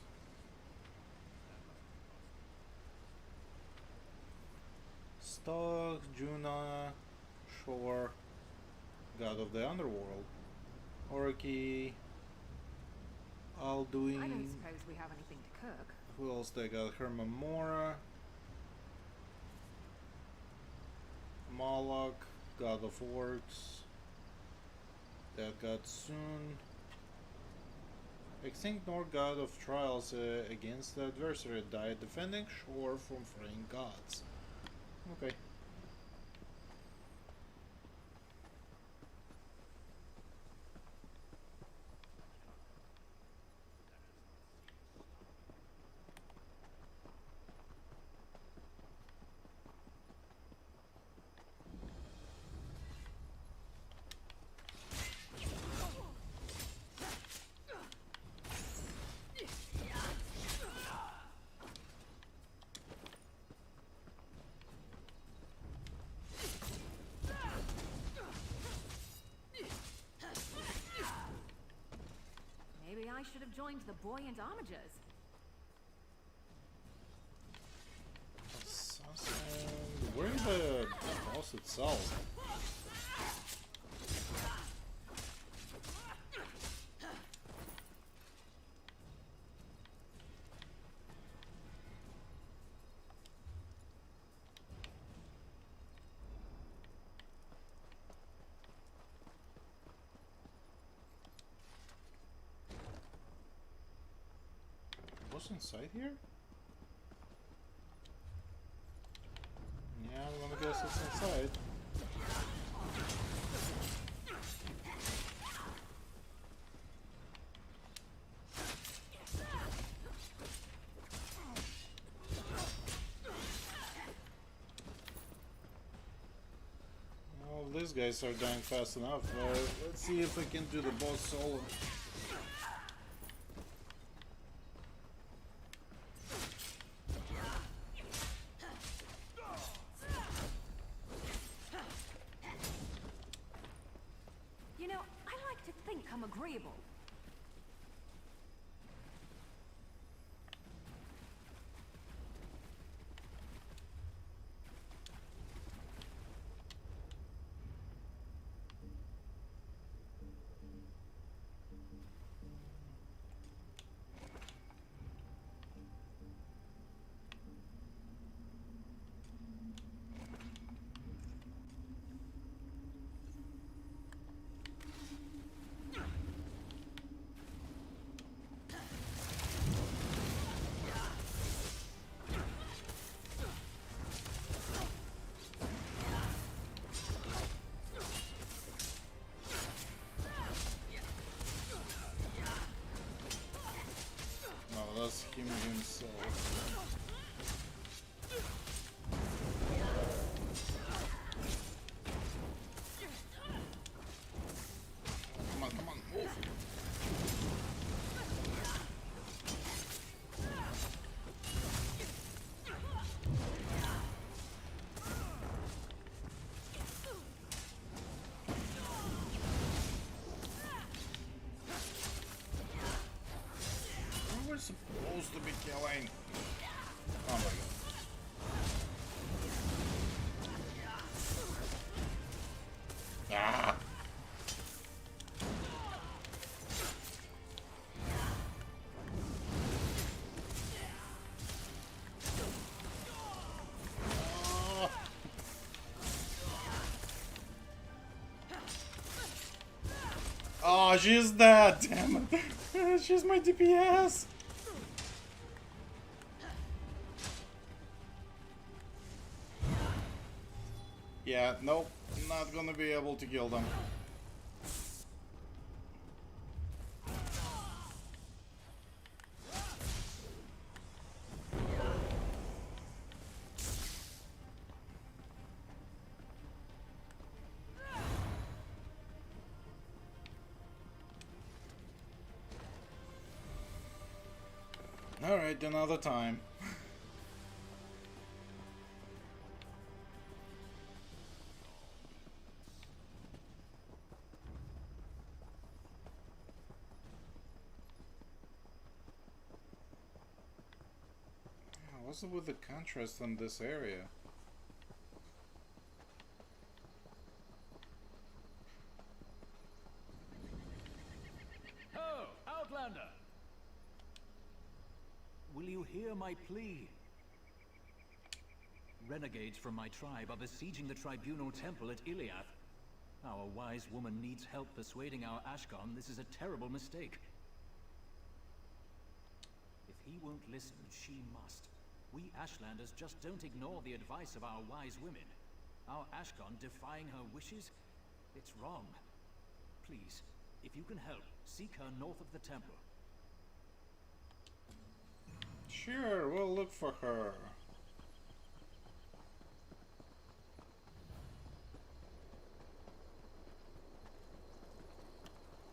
Stog, Juna, Shore, God of the Underworld, Orky, Alduin. I don't suppose we have anything to cook. Who else they got? Hermamora, Moloch, God of Orcs, that got Soon. Extinct Nord god of trials against the adversary, died defending shore from freeing gods. Okay. Maybe I should have joined the buoyant armigers. Assassin. Where's the boss itself? What's inside here? Yeah, I'm gonna guess it's inside. Well, these guys are dying fast enough. Let's see if I can do the boss solo. You know, I like to think I'm agreeable. No, that's him himself. Come on, come on, move! Who we're supposed to be killing? Oh my god. Ah! Oh, she's dead, damn it. She's my DPS. Yeah, nope, not gonna be able to kill them. Alright, another time. What's up with the contrast in this area? Oh, Outlander! Will you hear my plea? Renegades from my tribe are besieging the Tribunal Temple at Iliath. Our wise woman needs help persuading our Ashkon this is a terrible mistake. he won't listen, she must. We Ashlanders just don't ignore the advice of our wise women. Our Ashcon defying her wishes? It's wrong. Please, if you can help, seek her north of the temple. Sure, we'll look for her.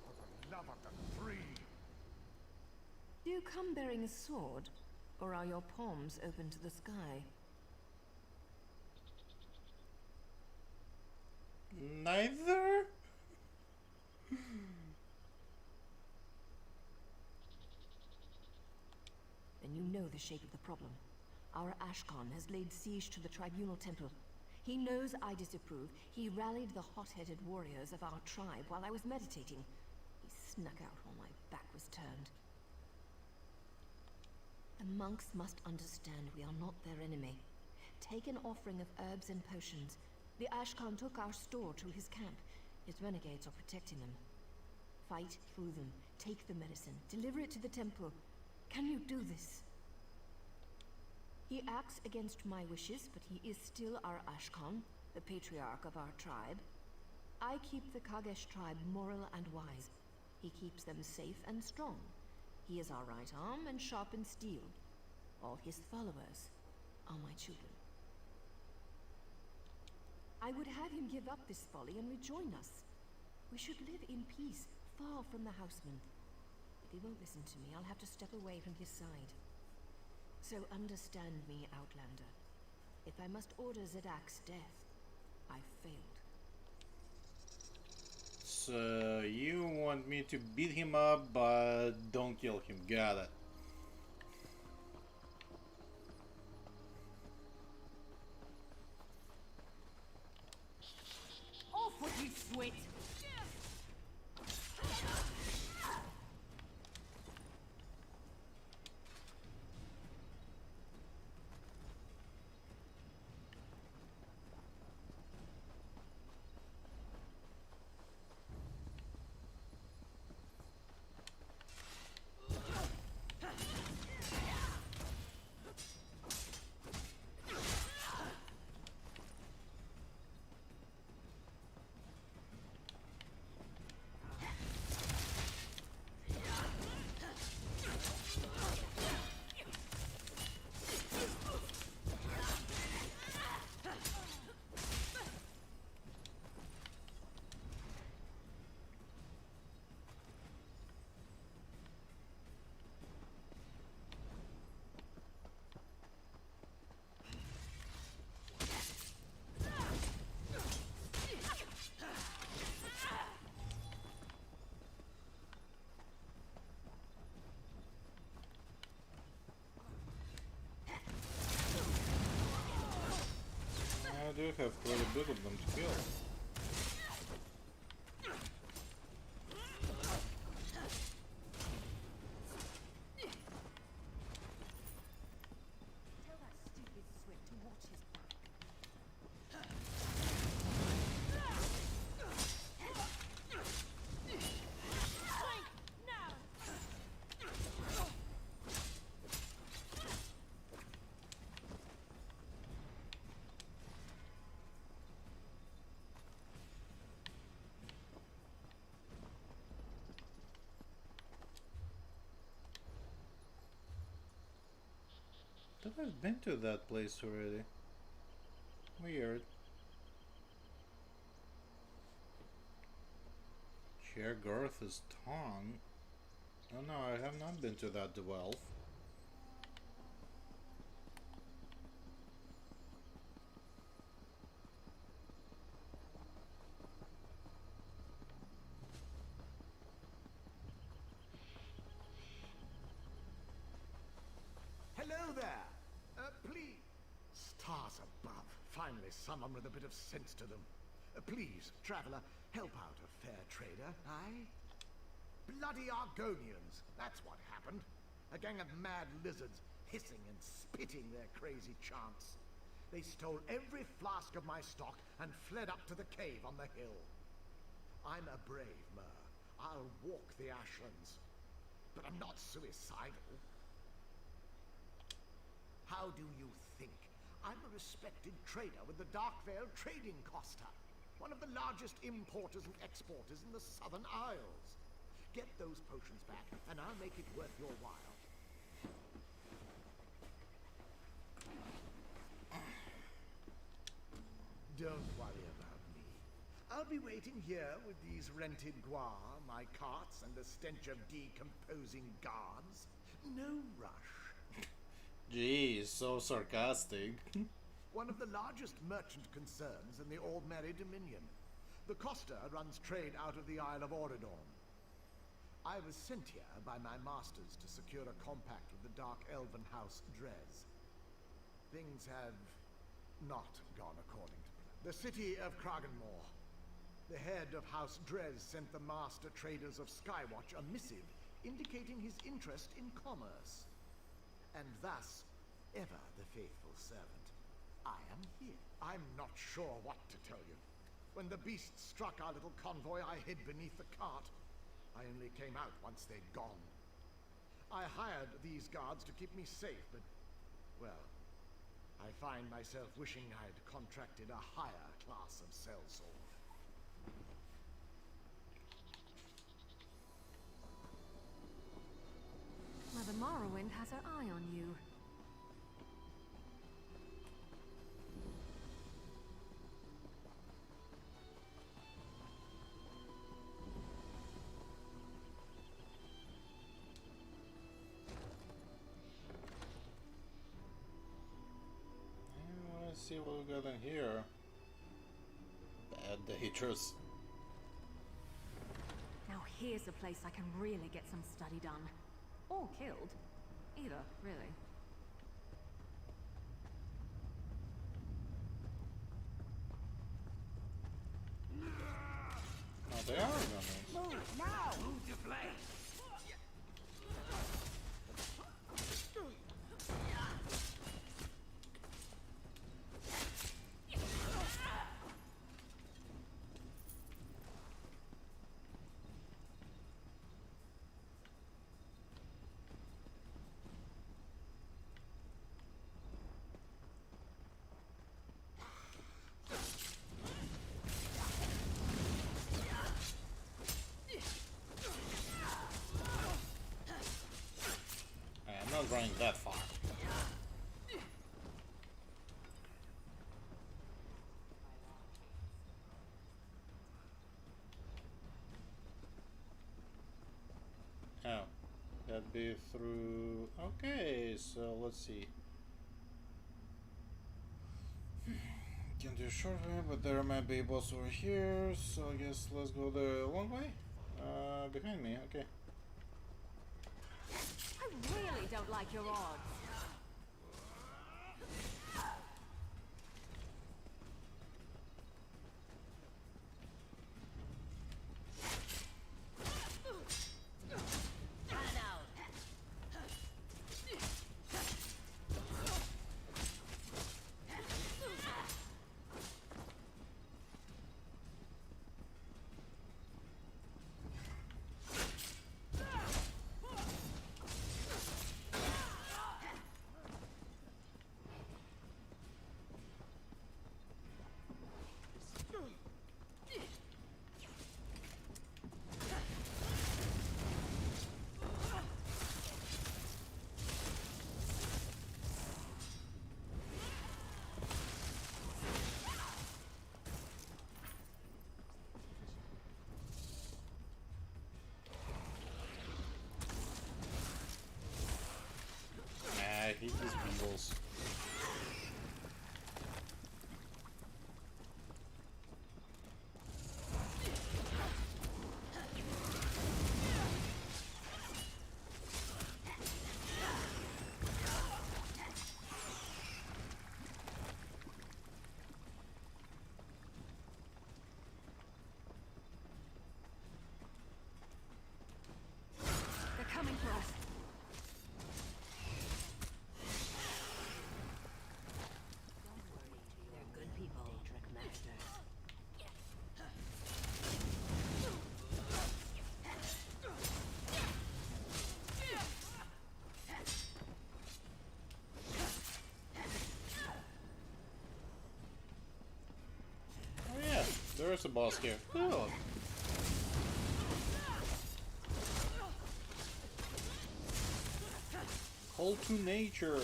For the love of the three! Do you come bearing a sword, or are your palms open to the sky? Neither? Then you know the shape of the problem. Our Ashcon has laid siege to the Tribunal Temple. He knows I disapprove. He rallied the hot-headed warriors of our tribe while I was meditating. He snuck out while my back was turned. The monks must understand we are not their enemy. Take an offering of herbs and potions. The Ashcon took our store to his camp. His renegades are protecting them. Fight through them. Take the medicine. Deliver it to the temple. Can you do this? He acts against my wishes, but he is still our Ashcon, the patriarch of our tribe. I keep the Kagesh tribe moral and wise. He keeps them safe and strong. He is our right arm and sharpened steel. All his followers are my children. I would have him give up this folly and rejoin us. We should live in peace, far from the housemen. If he won't listen to me, I'll have to step away from his side. So understand me, Outlander. If I must order Zedak's death, I've failed. So you want me to beat him up, but don't kill him. Got it. Off with you, Swit! I do have quite a bit of them to kill. Tell that stupid Swit to watch his back. I've been to that place already. Weird. Sheargarth's tongue. Oh no, I have not been to that Dwelf. Hello there! Please! Stars above. Finally someone with a bit of sense to them. Please, traveler, help out a fair trader, aye? Bloody Argonians, that's what happened. A gang of mad lizards hissing and spitting their crazy chants. They stole every flask of my stock and fled up to the cave on the hill. I'm a brave mer. I'll walk the Ashlands. But I'm not suicidal. do you think? I'm a respected trader with the Darkvale Trading Costa, one of the largest importers and exporters in the Southern Isles. Get those potions back, and I'll make it worth your while. Don't worry about me. I'll be waiting here with these rented guar, my carts, and the stench of decomposing guards. No rush. Jeez, so sarcastic. One of the largest merchant concerns in the Aldmeri Dominion. The Costa runs trade out of the Isle of Auridorn. I was sent here by my masters to secure a compact with the Dark Elven House Drez. Things have not gone according to plan. The city of Kraganmore. The head of House Drez sent the master traders of Skywatch a missive indicating his interest in commerce. And thus, ever the faithful servant, I am here. I'm not sure what to tell you. When the beasts struck our little convoy, I hid beneath the cart. I only came out once they'd gone. I hired these guards to keep me safe, but, well, I find myself wishing I'd contracted a higher class of sellsword. Mother Morrowind has her eye on you. Let's see what we got in here. Bad Daedrus. Now here's a place I can really get some study done. Or killed. Either, really. Oh, they are gonna. Move now! Move to play! I'm not running that far. Oh, that'd be through. Okay, so let's see. Can do a short way, but there might be a boss over here, so I guess let's go the long way. Behind me, okay. I really don't like your odds. I hate these beagles. They're coming for us. there's a boss here. Oh. Call to nature.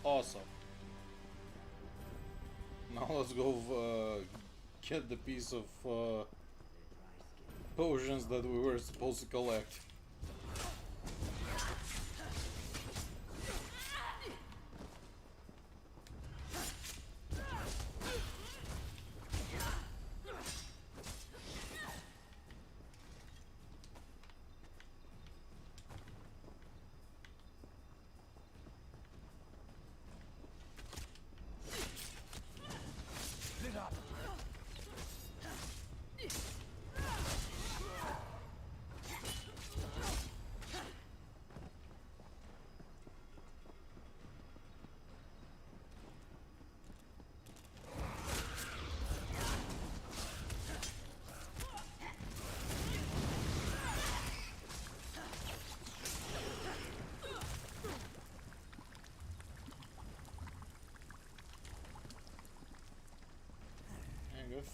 Awesome. Now let's go get the piece of potions that we were supposed to collect.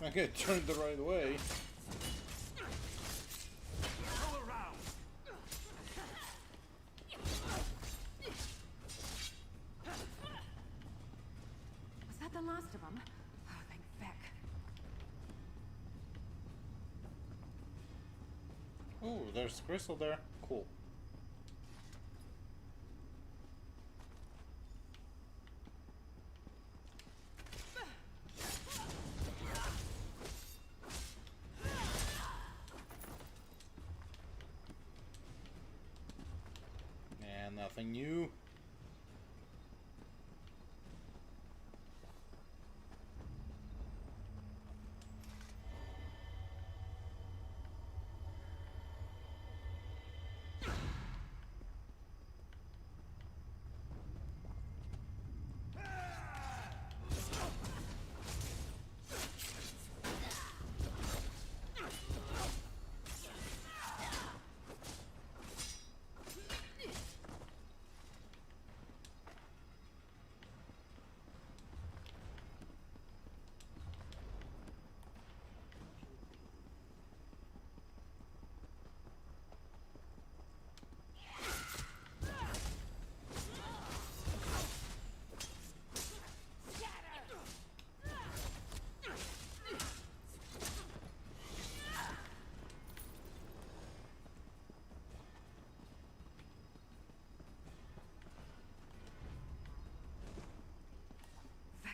I think I turned the right way. Was that the last of them? Oh, thank feck. Oh, there's a crystal there. Cool. Nothing new.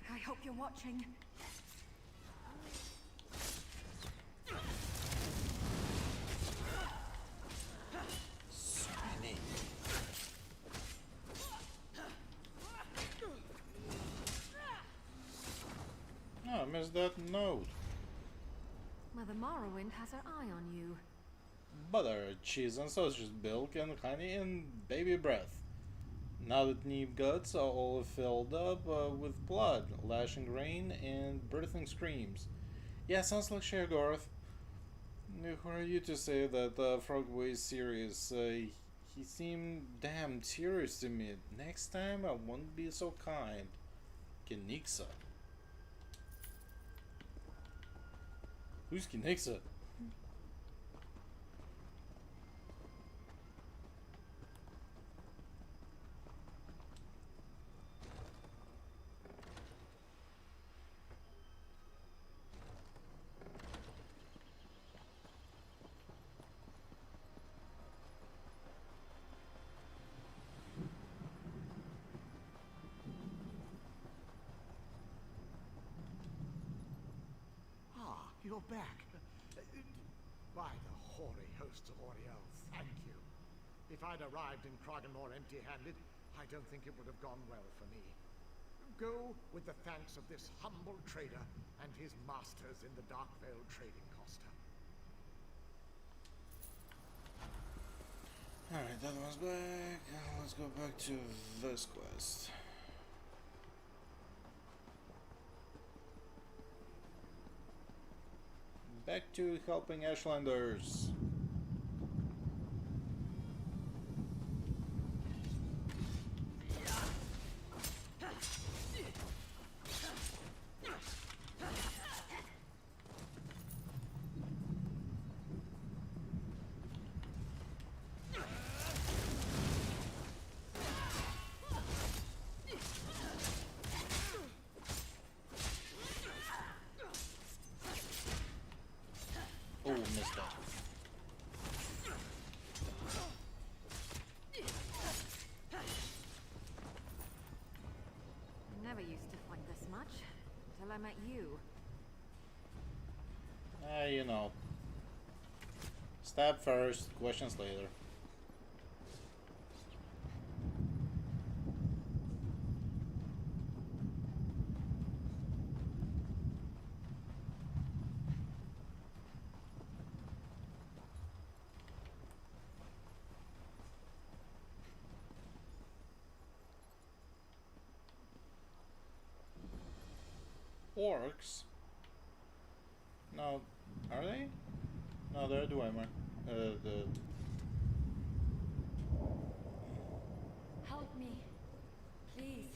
I hope you're watching. So many. Oh, I missed that note. Mother Morrowind has her eye on you. Butter, cheese and sausage, milk and honey and baby breath. Now that Neve guts are all filled up with blood, lashing rain, and birthing screams. Yeah, sounds like Sheogorath. Who are you to say that Frogway is serious? He seemed damn serious to me. Next time I won't be so kind. Kenixa. Who's Kenixa? You're back. By the hoary hosts of Oriel, thank you. If I'd arrived in Kraganmore empty-handed, I don't think it would have gone well for me. Go with the thanks of this humble trader and his masters in the Darkvale Trading Costa. Alright, that one's back. Let's go back to this quest. Back to helping Ashlanders. until I met you. You know. Stab first, questions later. Orcs? No, are they? No, they're Dwemer. Help me, please.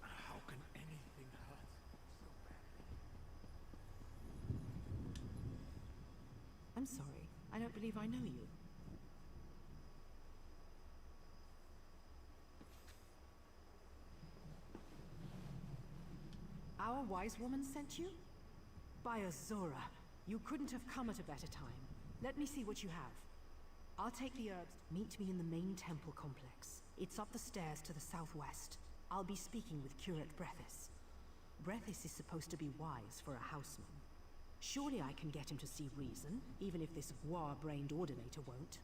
How can anything hurt so badly? I'm sorry. I don't believe I know you. Our wise woman sent you? By Azora, you couldn't have come at a better time. Let me see what you have. I'll take the herbs. Meet me in the main temple complex. It's up the stairs to the southwest. I'll be speaking with Curate Brethis. Brethis is supposed to be wise for a houseman. Surely I can get him to see reason, even if this war-brained ordinator won't.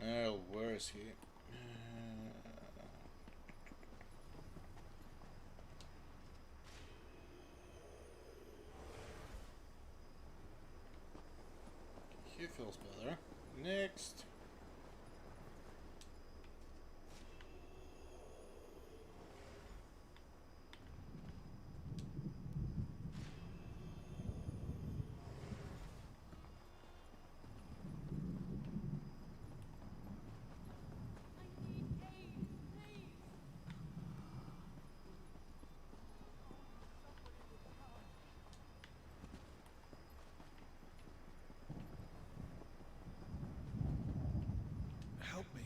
Oh, where is he? He feels better. Next. Help me.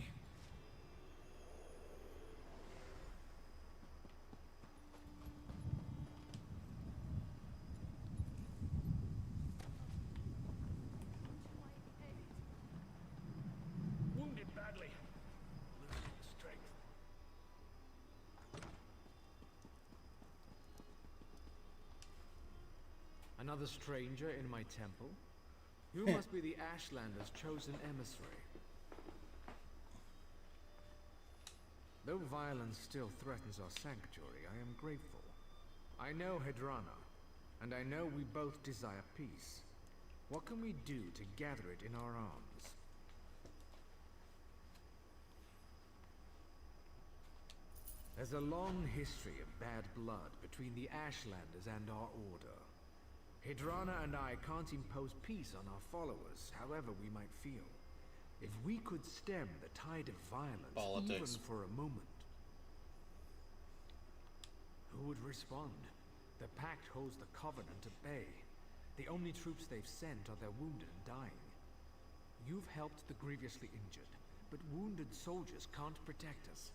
Wounded badly. Losing strength. Another stranger in my temple? You must be the Ashlander's chosen emissary. Though violence still threatens our sanctuary, I am grateful. I know Hedrana, and I know we both desire peace. What can we do to gather it in our arms? There's a long history of bad blood between the Ashlanders and our order. Hedrana and I can't impose peace on our followers, however we might feel. If we could stem the tide of violence, Politics. even for a moment. Who would respond? The Pact holds the Covenant at bay. The only troops they've sent are their wounded and dying. You've helped the grievously injured, but wounded soldiers can't protect us.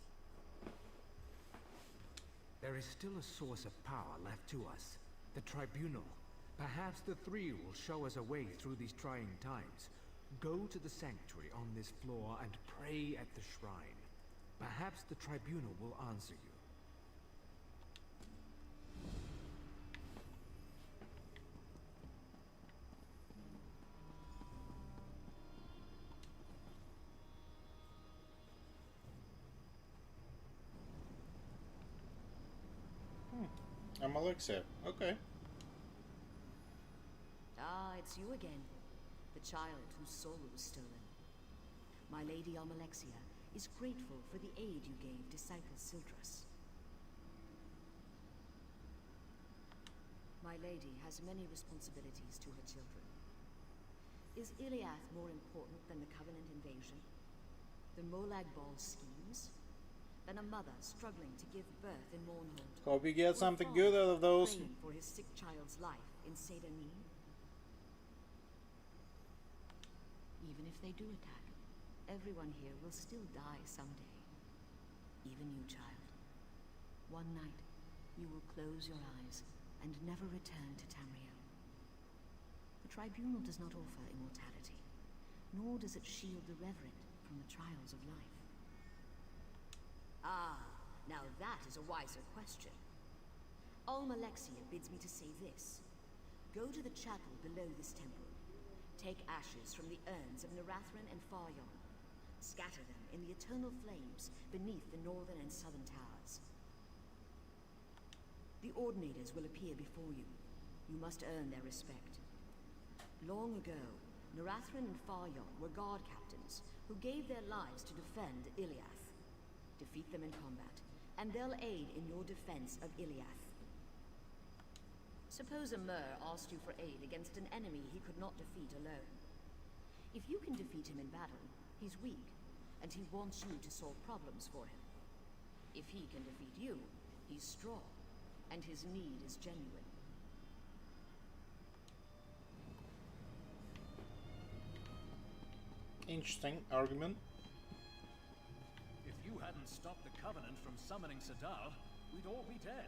There is still a source of power left to us, the Tribunal. Perhaps the Three will show us a way through these trying times. Go to the sanctuary on this floor and pray at the shrine. Perhaps the Tribunal will answer you. I'm Alexia. Okay. Ah, it's you again. The child whose soul was stolen. My lady Almalexia is grateful for the aid you gave Disciple Sildras. My lady has many responsibilities to her children. Is Iliath more important than the Covenant invasion? The Molag Bal schemes? Than a mother struggling to give birth in Mournhold? Hope you get something good out of those. Praying for his sick child's life in Sedanin? Even if they do attack, everyone here will still die someday. Even you, child. One night, you will close your eyes and never return to Tamriel. The tribunal does not offer immortality, nor does it shield the reverend from the trials of life. Ah, now that is a wiser question. Almalexia bids me to say this. Go to the chapel below this temple. Take ashes from the urns of Narathrin and Faryon. Scatter them in the eternal flames beneath the northern and southern towers. The Ordinators will appear before you. You must earn their respect. Long ago, Narathrin and Faryon were guard captains who gave their lives to defend Iliath. Defeat them in combat, and they'll aid in your defense of Iliath. Suppose a Mer asked you for aid against an enemy he could not defeat alone. If you can defeat him in battle, he's weak, and he wants you to solve problems for him. If he can defeat you, he's strong, and his need is genuine. Interesting argument. If you hadn't stopped the Covenant from summoning Sadal, we'd all be dead.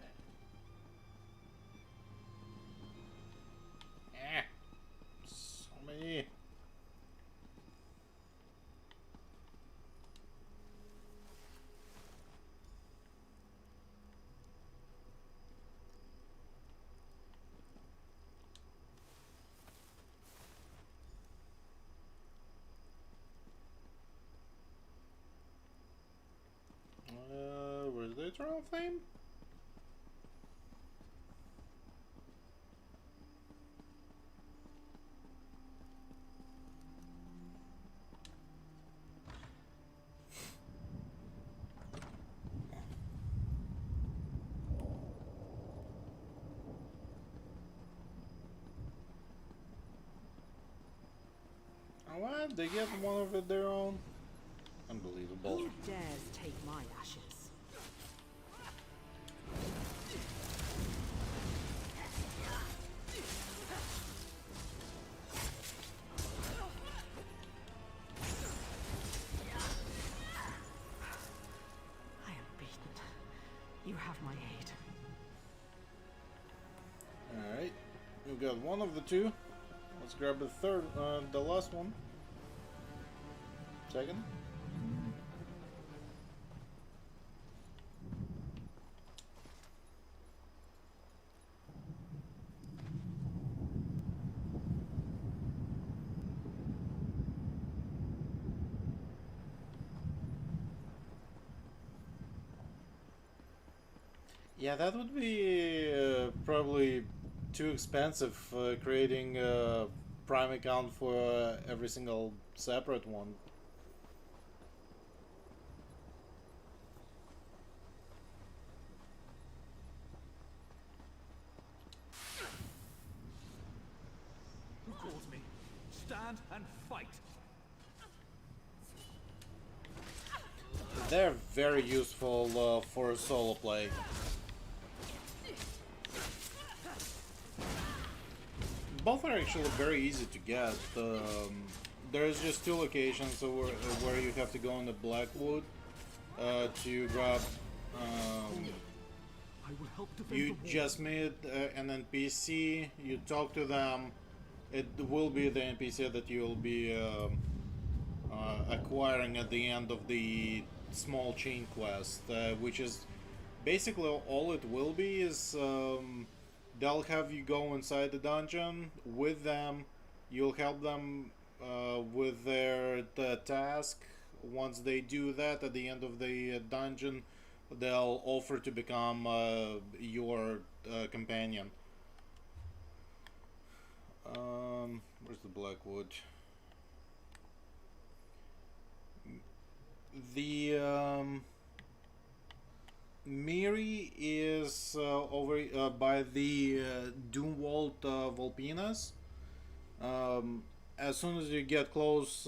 So many. Where's the Eternal Flame? What? They get one of their own? Unbelievable. Who dares take my ashes? I am beaten. You have my aid. Alright. We've got one of the two. Let's grab the third, the last one. Second. Yeah, that would be probably too expensive, creating a Prime account for every single separate one. Who calls me? Stand and fight. They're very useful for solo play. Both are actually very easy to get. There's just two locations where you have to go on the Blackwood to grab. You just meet an NPC, you talk to them. It will be the NPC that you'll be acquiring at the end of the small chain quest, which is basically all it will be is they'll have you go inside the dungeon with them. You'll help them with their task. Once they do that, at the end of the dungeon, they'll offer to become your companion. Where's the Blackwood? The Miri is over by the Doomwalt Volpinas. As soon as you get close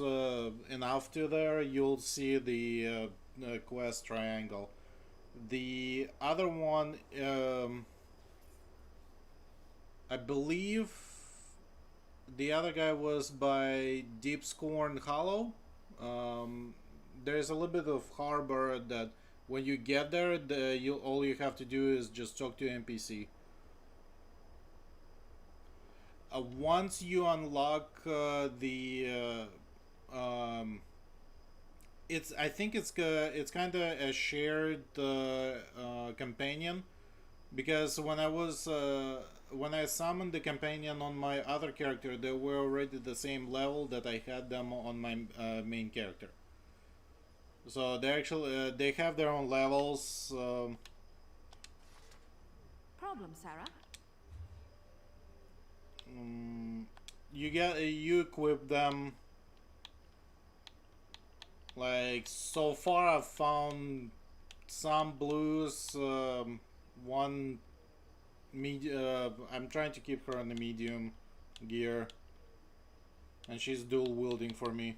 enough to there, you'll see the quest triangle. The other one, I believe the other guy was by Deepscorn Hollow. There's a little bit of harbor that when you get there, all you have to do is just talk to NPC. once you unlock the it's I think it's kind of a shared companion, because when I summoned the companion on my other character, they were already the same level that I had them on my main character. So they actually they have their own levels. Problem, Sarah? You equip them. Like, so far I've found some blues, one I'm trying to keep her on the medium gear, and she's dual wielding for me.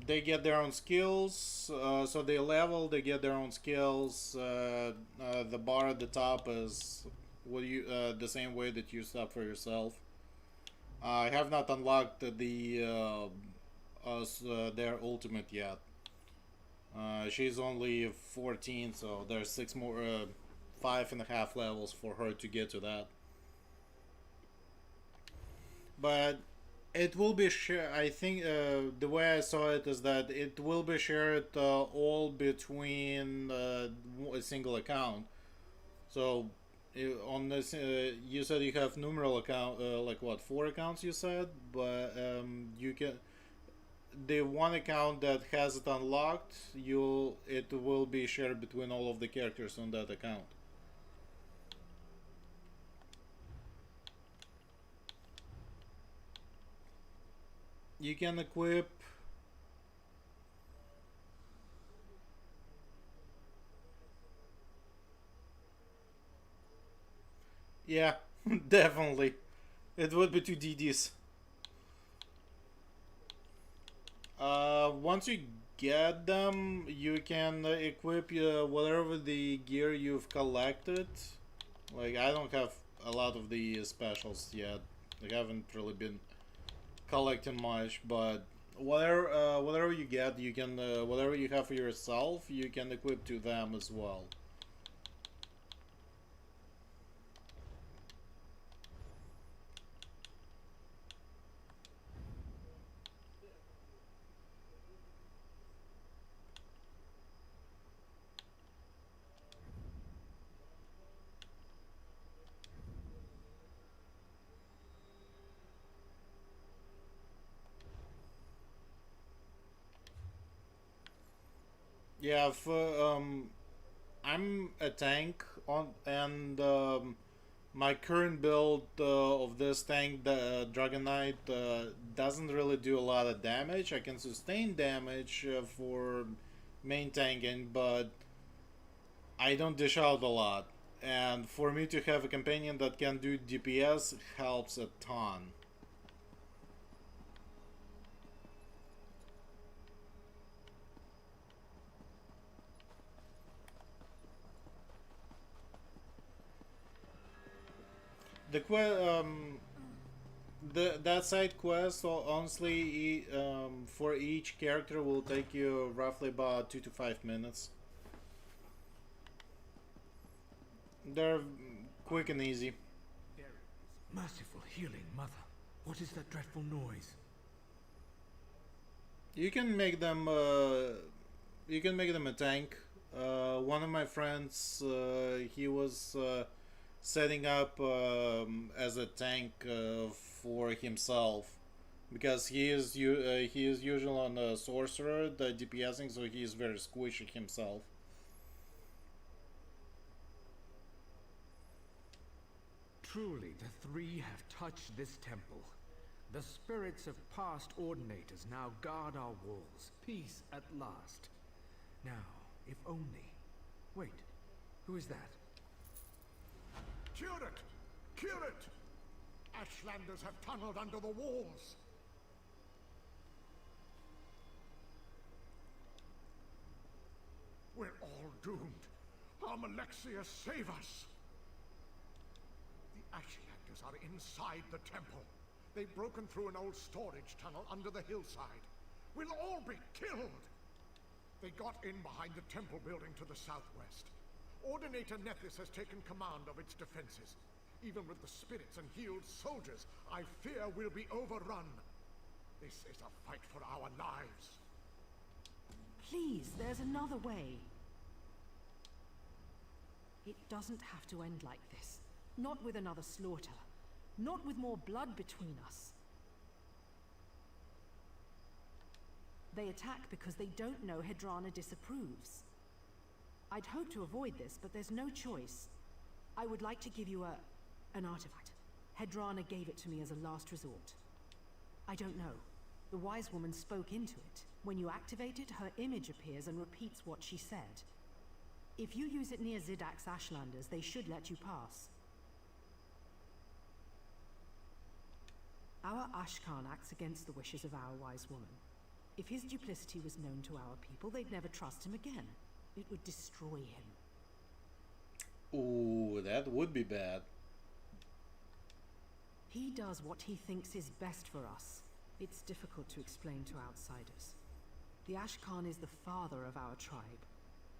They get their own skills, so they level, they get their own skills. The bar at the top is what you the same way that you stop for yourself. I have not unlocked the their ultimate yet. She's only 14, so there's 6 more, 5.5 levels for her to get to that. But it will be shared. I think the way I saw it is that it will be shared all between a single account. So on this, you said you have numeral account, like what, 4 accounts you said, but you can. The one account that has it unlocked, it will be shared between all of the characters on that account. You can equip yeah, definitely. It would be 2 DDs. Once you get them, you can equip whatever the gear you've collected. Like, I don't have a lot of the specials yet. I haven't really been collecting much, but whatever you get, you can whatever you have for yourself, you can equip to them as well. Yeah, I'm a tank and my current build of this tank, the Dragon Knight, doesn't really do a lot of damage. I can sustain damage for main tanking, but I don't dish out a lot. And for me to have a companion that can do DPS helps a ton. That side quest, honestly, for each character will take you roughly about 2 to 5 minutes. They're quick and easy. Merciful healing mother, what is that dreadful noise? You can make them. You can make them a tank. One of my friends, he was setting up as a tank for himself, because he is usually on a sorcerer, the DPSing, so he is very squishy himself. Truly, the three have touched this temple. The spirits of past ordinators now guard our walls. Peace at last. Now, if only... Wait, who is that? Curate! Curate! Ashlanders have tunneled under the walls. We're all doomed. Almalexia, save us! The Ashlanders are inside the temple. They've broken through an old storage tunnel under the hillside. We'll all be killed! They got in behind the temple building to the southwest. Ordinator Nethys has taken command of its defenses. Even with the spirits and healed soldiers, I fear we'll be overrun. This is a fight for our lives. Please, there's another way. It doesn't have to end like this. Not with another slaughter. Not with more blood between us. They attack because they don't know Hedrana disapproves. I'd hoped to avoid this, but there's no choice. I would like to give you an artifact. Hedrana gave it to me as a last resort. I don't know. The wise woman spoke into it. When you activate it, her image appears and repeats what she said. If you use it near Zidak's Ashlanders, they should let you pass. Our Ashkan acts against the wishes of our wise woman. If his duplicity was known to our people, they'd never trust him again. It would destroy him. Ooh, that would be bad. He does what he thinks is best for us. It's difficult to explain to outsiders. The Ashkan is the father of our tribe.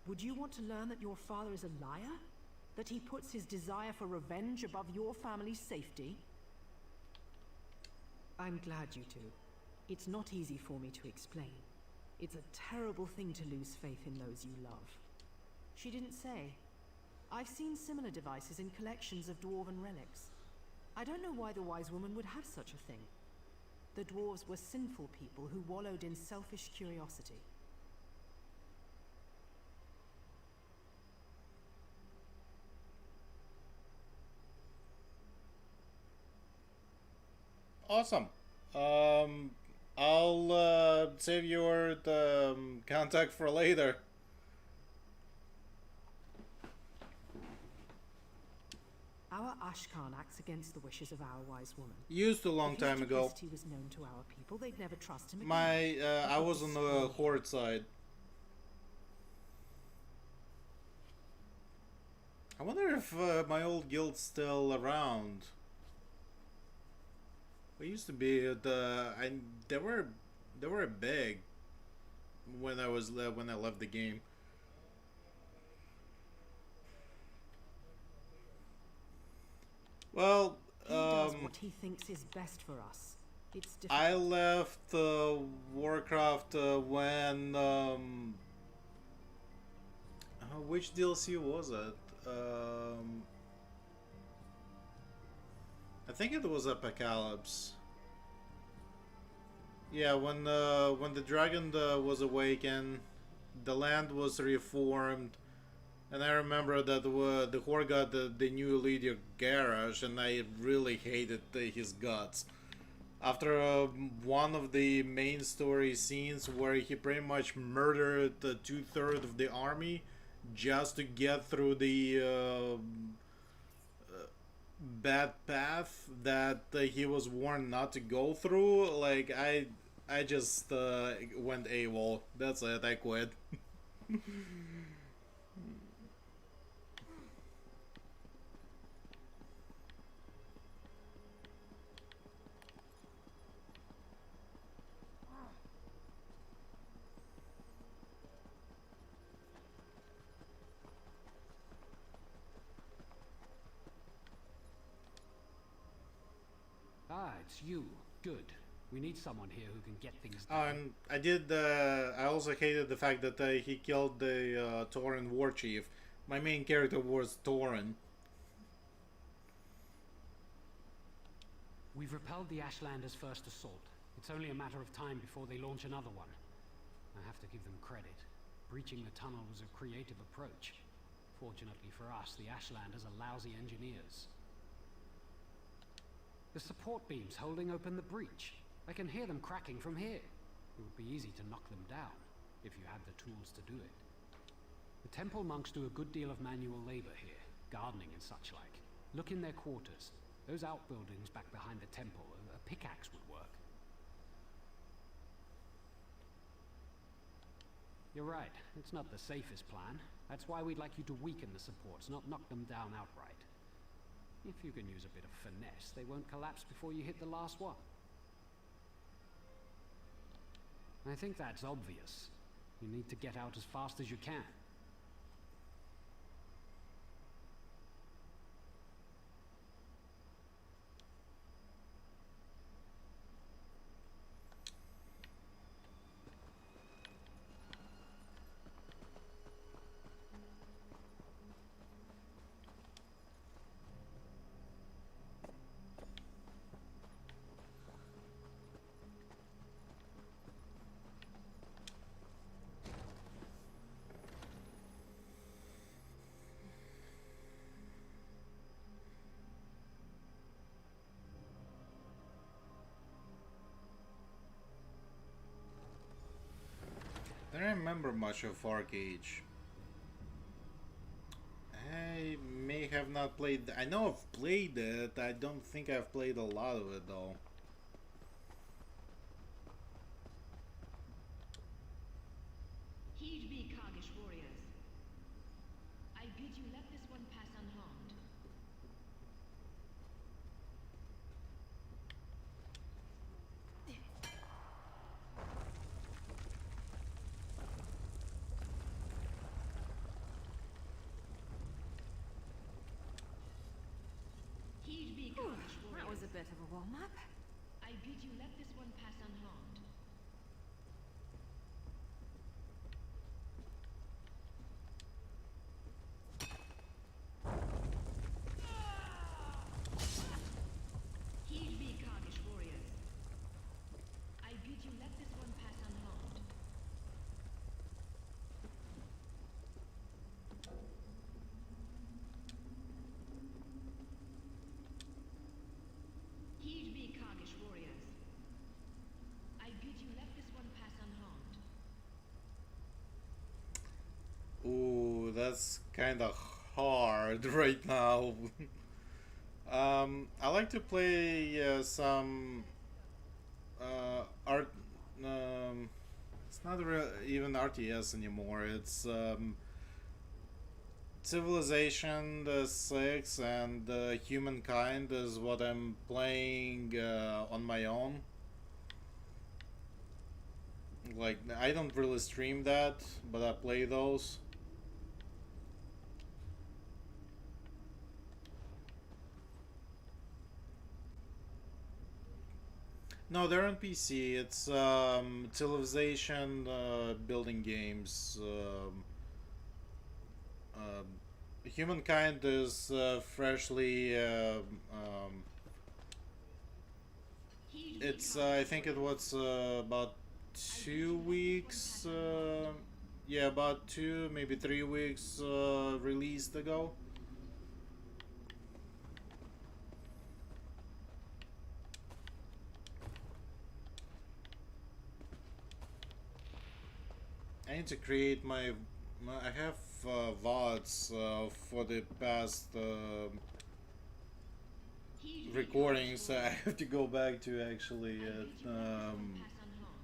Would you want to learn that your father is a liar? That he puts his desire for revenge above your family's safety? I'm glad you do. It's not easy for me to explain. It's a terrible thing to lose faith in those you love. She didn't say. I've seen similar devices in collections of dwarven relics. I don't know why the wise woman would have such a thing. The dwarves were sinful people who wallowed in selfish curiosity. Awesome. I'll save your contact for later. Our Ashkan acts against the wishes of our wise woman. Used a long time ago. If his was known to our people, they'd never trust him again. I was on the Horde side. I wonder if my old guild's still around. We used to be they were big when I left the game. Well, he does what he thinks is best for us. It's difficult. I left Warcraft when which DLC was it? I think it was Apocalypse. Yeah, when the dragon was awakened, the land was reformed, and I remember that the Horde got the new leader Garrosh, and I really hated his guts. After one of the main story scenes where he pretty much murdered 2/3 of the army just to get through the bad path that he was warned not to go through, like I just went AWOL. That's it, I quit. Ah, it's you. Good. We need someone here who can get things done. I did. I also hated the fact that he killed the Tauren war chief. My main character was Tauren. We've repelled the Ashlanders' first assault. It's only a matter of time before they launch another one. I have to give them credit. Breaching the tunnel was a creative approach. Fortunately for us, the Ashlanders are lousy engineers. The support beams holding open the breach. I can hear them cracking from here. It would be easy to knock them down, if you had the tools to do it. The temple monks do a good deal of manual labor here, gardening and such like. Look in their quarters. Those outbuildings back behind the temple, a pickaxe would work. You're right, it's not the safest plan. That's why we'd like you to weaken the supports, not knock them down outright. If you can use a bit of finesse, they won't collapse before you hit the last one. I think that's obvious. You need to get out as fast as you can. remember much of Arcade. I may have not played. I know I've played it. I don't think I've played a lot of it though. Heed me, Kargish warriors. I bid you let this one pass unharmed. Heed me, Kargish warriors. That was a bit of a warm-up. I bid you let this one pass unharmed. Heed me, Kargish warriors. I bid you let this one pass unharmed. Heed me, Kargish warriors. I bid you let this one pass unharmed. Ooh, that's kind of hard right now. I like to play some art. It's not even RTS anymore. It's Civilization 6 and Humankind is what I'm playing on my own. Like, I don't really stream that, but I play those. No, they're on PC. It's Civilization building games. Humankind is freshly. It's I think it was about 2 weeks. Yeah, about 2, maybe 3 weeks released ago. I need to create my. I have VODs for the past recordings. I have to go back to actually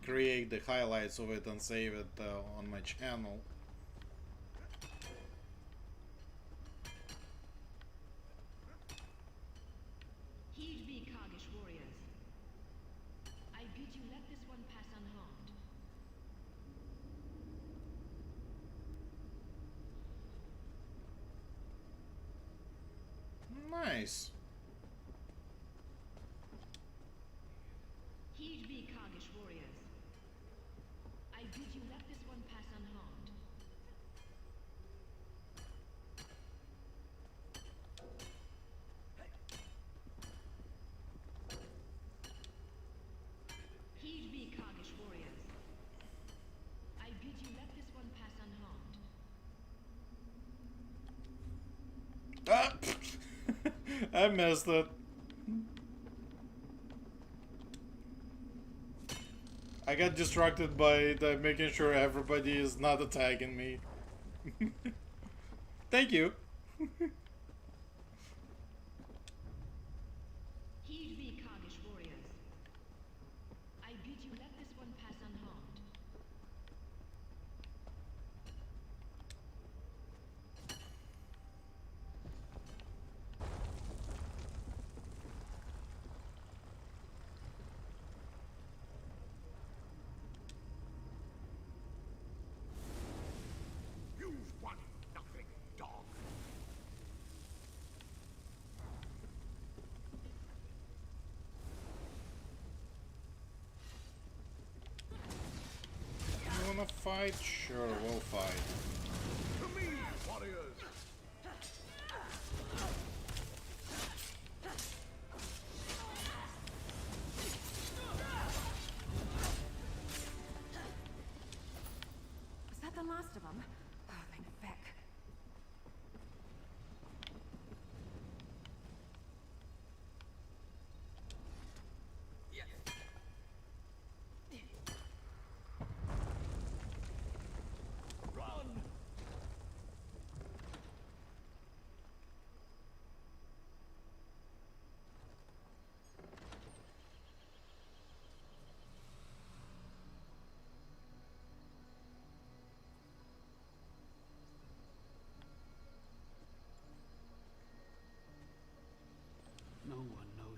create the highlights of it and save it on my channel. Heed me, Kargish warriors. I bid you let this one pass unharmed. Nice. Heed me, Kargish warriors. I bid you let this one pass unharmed. Heed me, Kargish warriors. I bid you let this one pass unharmed. Ah! I missed it. I got distracted by making sure everybody is not attacking me. Thank you. Heed me, Kargish warriors. I bid you let this one pass unharmed. You've won nothing, dog. You wanna fight? Sure, we'll fight. To me, warriors! Was that the last of them? Oh, thank feck.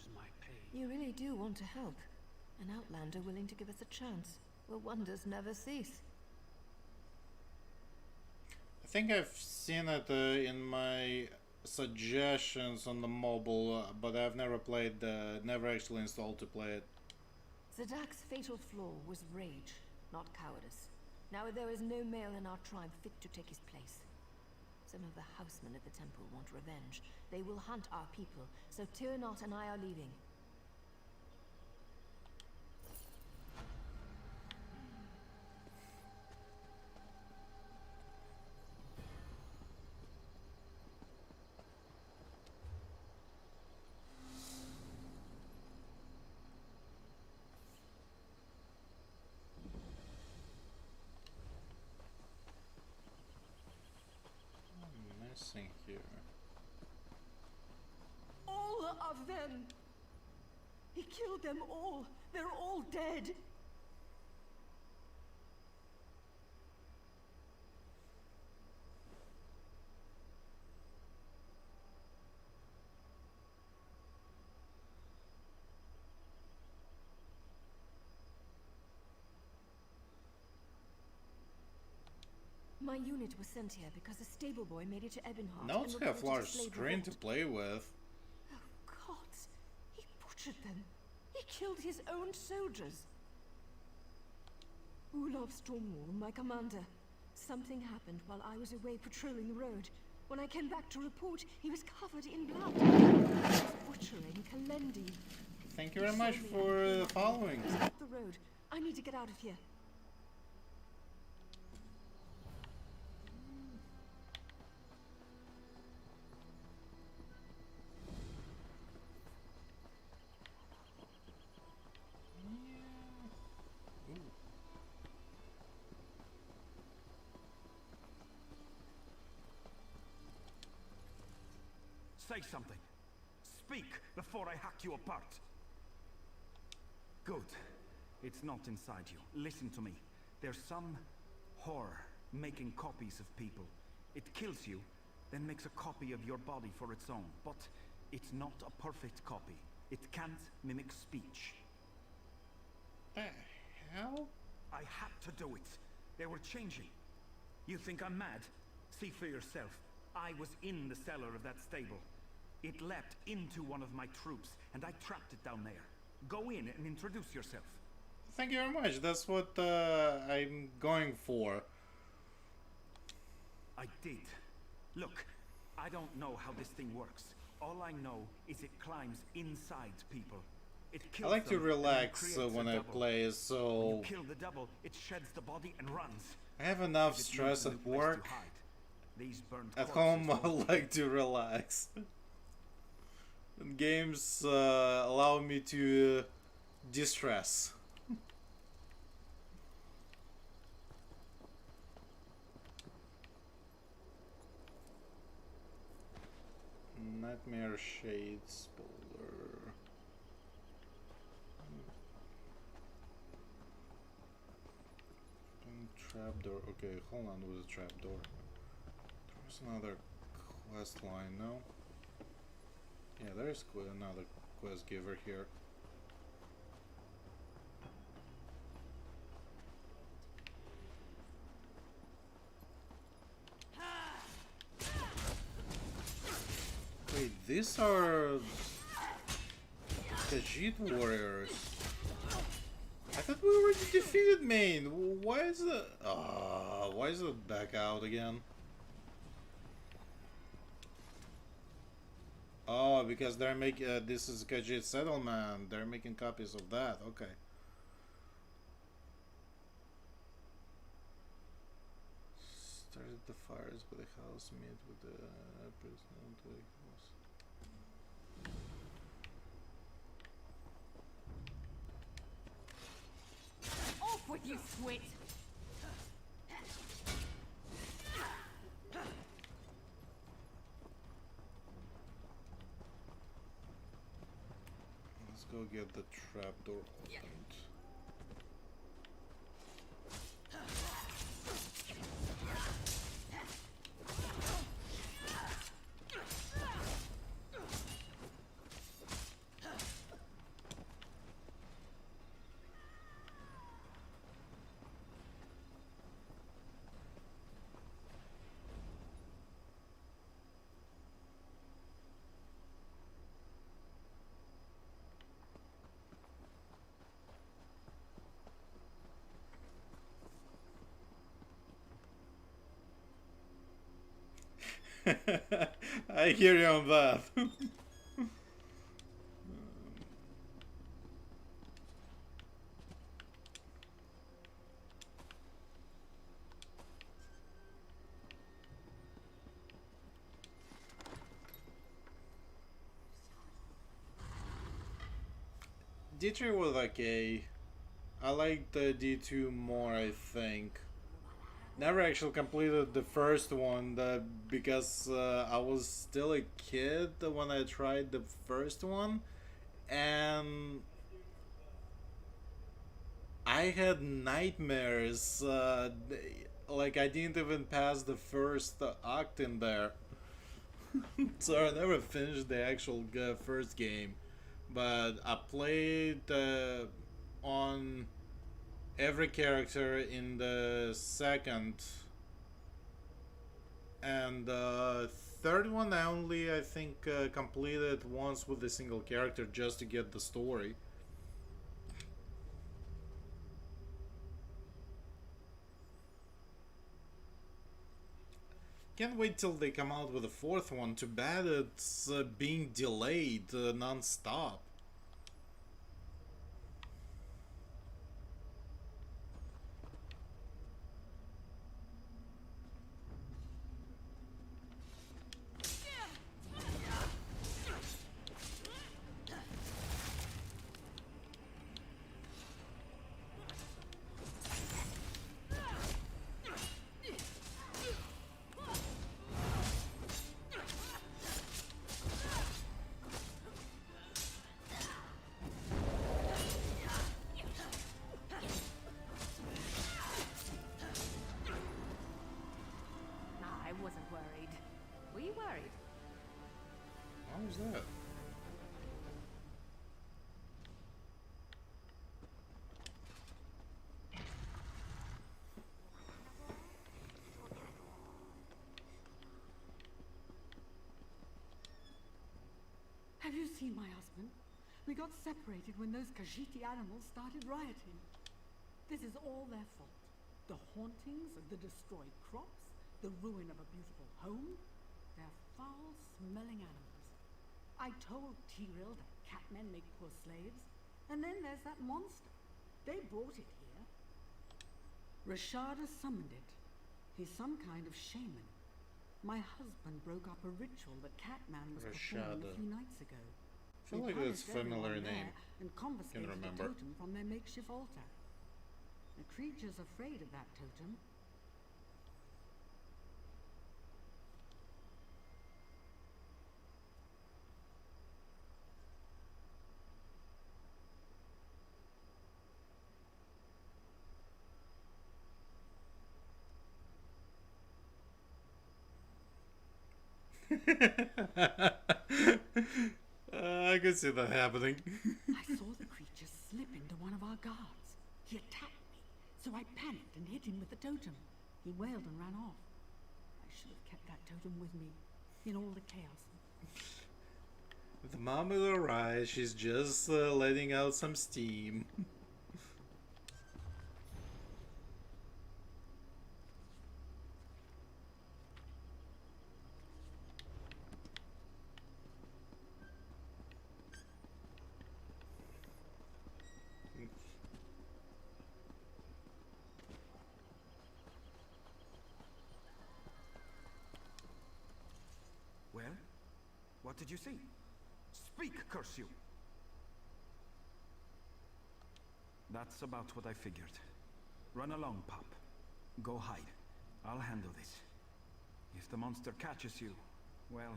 knows my pain. You really do want to help. An outlander willing to give us a chance. Well, wonders never cease. I think I've seen it in my suggestions on the mobile, but I've never played, never actually installed to play it. Zadak's fatal flaw was rage, not cowardice. Now there is no male in our tribe fit to take his place. Some of the housemen at the temple want revenge. They will hunt our people, so Tyrnot and I are leaving. Here. All of them! He killed them all! They're all dead! My unit was sent here because a stable boy made it to Ebonheart. Notes have large screen to play with. Oh, gods! He butchered them! He killed his own soldiers! Olaf Stormwall, my commander. Something happened while I was away patrolling the road. When I came back to report, he was covered in blood. He was butchering Kalendi. Thank you very much for following. Stop the road. I need to get out of here. Say something. Speak before I hack you apart. Good. It's not inside you. Listen to me. There's some horror making copies of people. It kills you, then makes a copy of your body for its own. But it's not a perfect copy. It can't mimic speech. The hell? I had to do it. They were changing. You think I'm mad? See for yourself. I was in the cellar of that stable. It leapt into one of my troops, and I trapped it down there. Go in and introduce yourself. Thank you very much. That's what I'm going for. I did. Look, I don't know how this thing works. All I know is it climbs inside people. It kills I like to them relax and when I double. play, When so you kill the double, it sheds the body and runs. I have enough It stress needs a at place to work. hide. These burnt At corpses home, I will- like to relax. And games allow me to distress. Nightmare Shades Boulder. Trapdoor. Okay, hold on with the trapdoor. There's another quest line, no? Yeah, there's another quest giver here. Wait, these are Khajiit warriors. I thought we already defeated Maine. Why is it back out again? Oh, because they're making this is Khajiit settlement. They're making copies of that. Okay. Started the fires by the house. Meet with the president. Off with you, Swit! Let's go get the trapdoor opened. I hear you on that. D3 was okay. I liked the D2 more, I think. Never actually completed the first one because I was still a kid when I tried the first one, and I had nightmares. Like I didn't even pass the first act in there, so I never finished the actual first game. But I played on every character in the second, and the third one I only, I think, completed once with a single character just to get the story. Can't wait till they come out with a fourth one. Too bad it's being delayed non-stop. That? Have you seen my husband? We got separated when those Khajiiti animals started rioting. This is all their fault. The hauntings of the destroyed crops, the ruin of a beautiful home. They're foul-smelling animals. I told Tyrell that catmen make poor slaves, and then there's that monster. They brought it here. Rashada summoned it. He's some kind of shaman. My husband broke up a ritual that Catman was performing a few nights ago. I feel like that's a familiar name. And confiscated Can't the remember. totem from their makeshift altar. The creature's afraid of that totem. I could see that happening. I saw the creature slip into one of our guards. He attacked me, so I panicked and hit him with the totem. He wailed and ran off. I should have kept that totem with me in all the chaos. The mom is alright, she's just letting out some steam. Well, what did you see? Speak, curse you! That's about what I figured. Run along, Pop. Go hide. I'll handle this. If the monster catches you, well,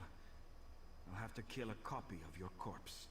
I'll have to kill a copy of your corpse.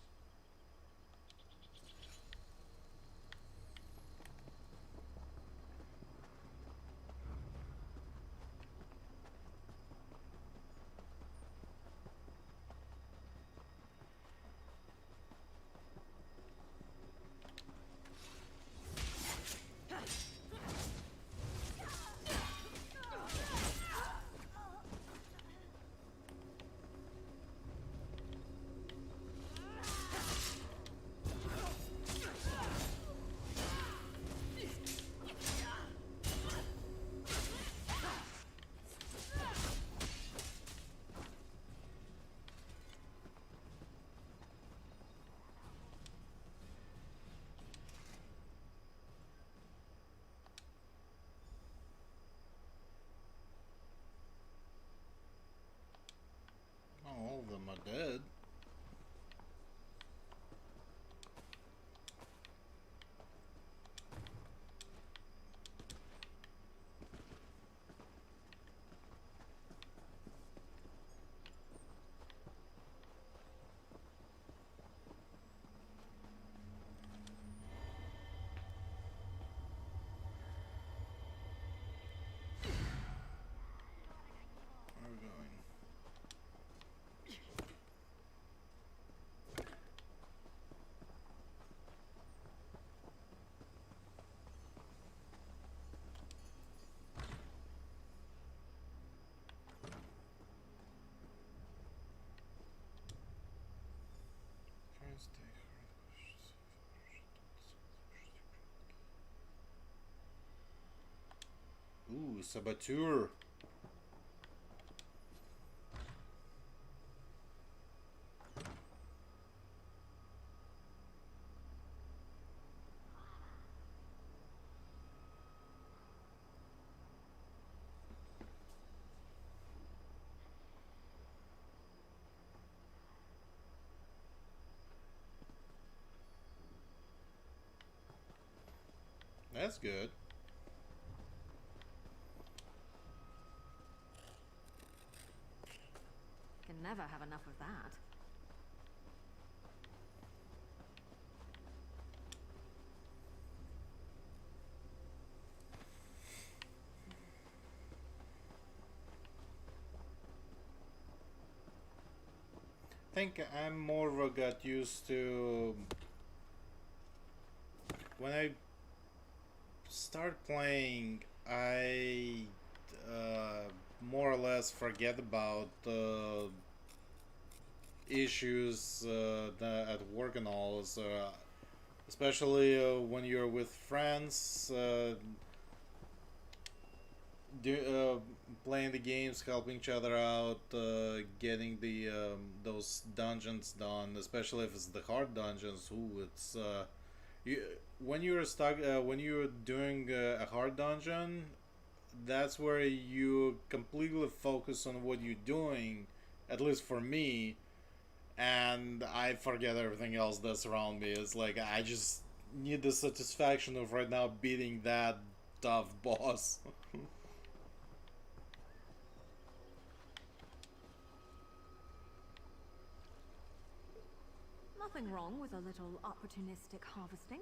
Saboteur. That's good. Can never have enough of that. I think I'm more of a got used to when I start playing, I more or less forget about issues at work and all. So, especially when you're with friends, playing the games, helping each other out, getting the those dungeons done. Especially if it's the hard dungeons. Ooh, it's when you're stuck, when you're doing a hard dungeon, that's where you completely focus on what you're doing, at least for me, and I forget everything else that's around me. It's like I just need the satisfaction of right now beating that tough boss. Nothing wrong with a little opportunistic harvesting.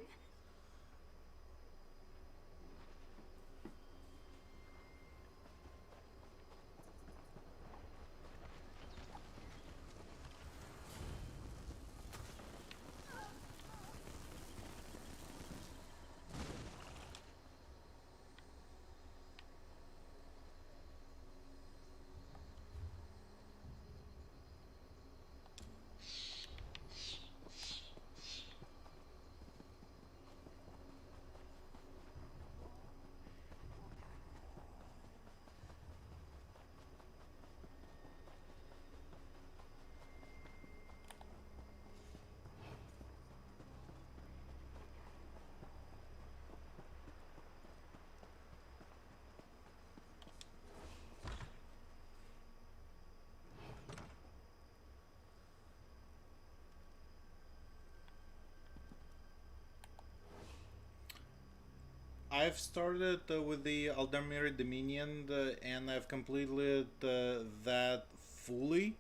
I've started with the Aldemir Dominion and I've completed that fully.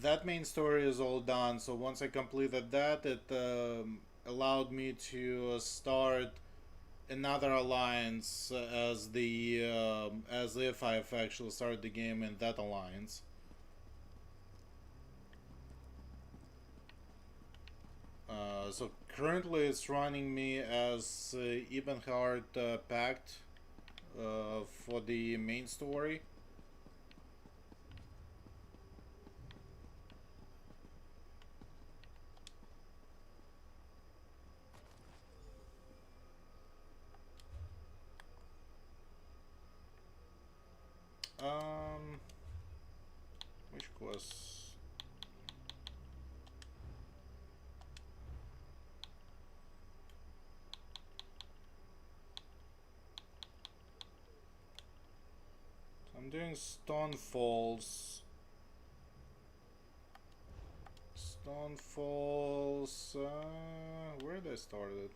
That main story is all done, so once I completed that, it allowed me to start another alliance as the as if I've actually started the game in that alliance. So currently it's running me as Ebenhard Pact for the main story. Which quests? I'm doing Stone Falls. Stone Falls. Where did I start it?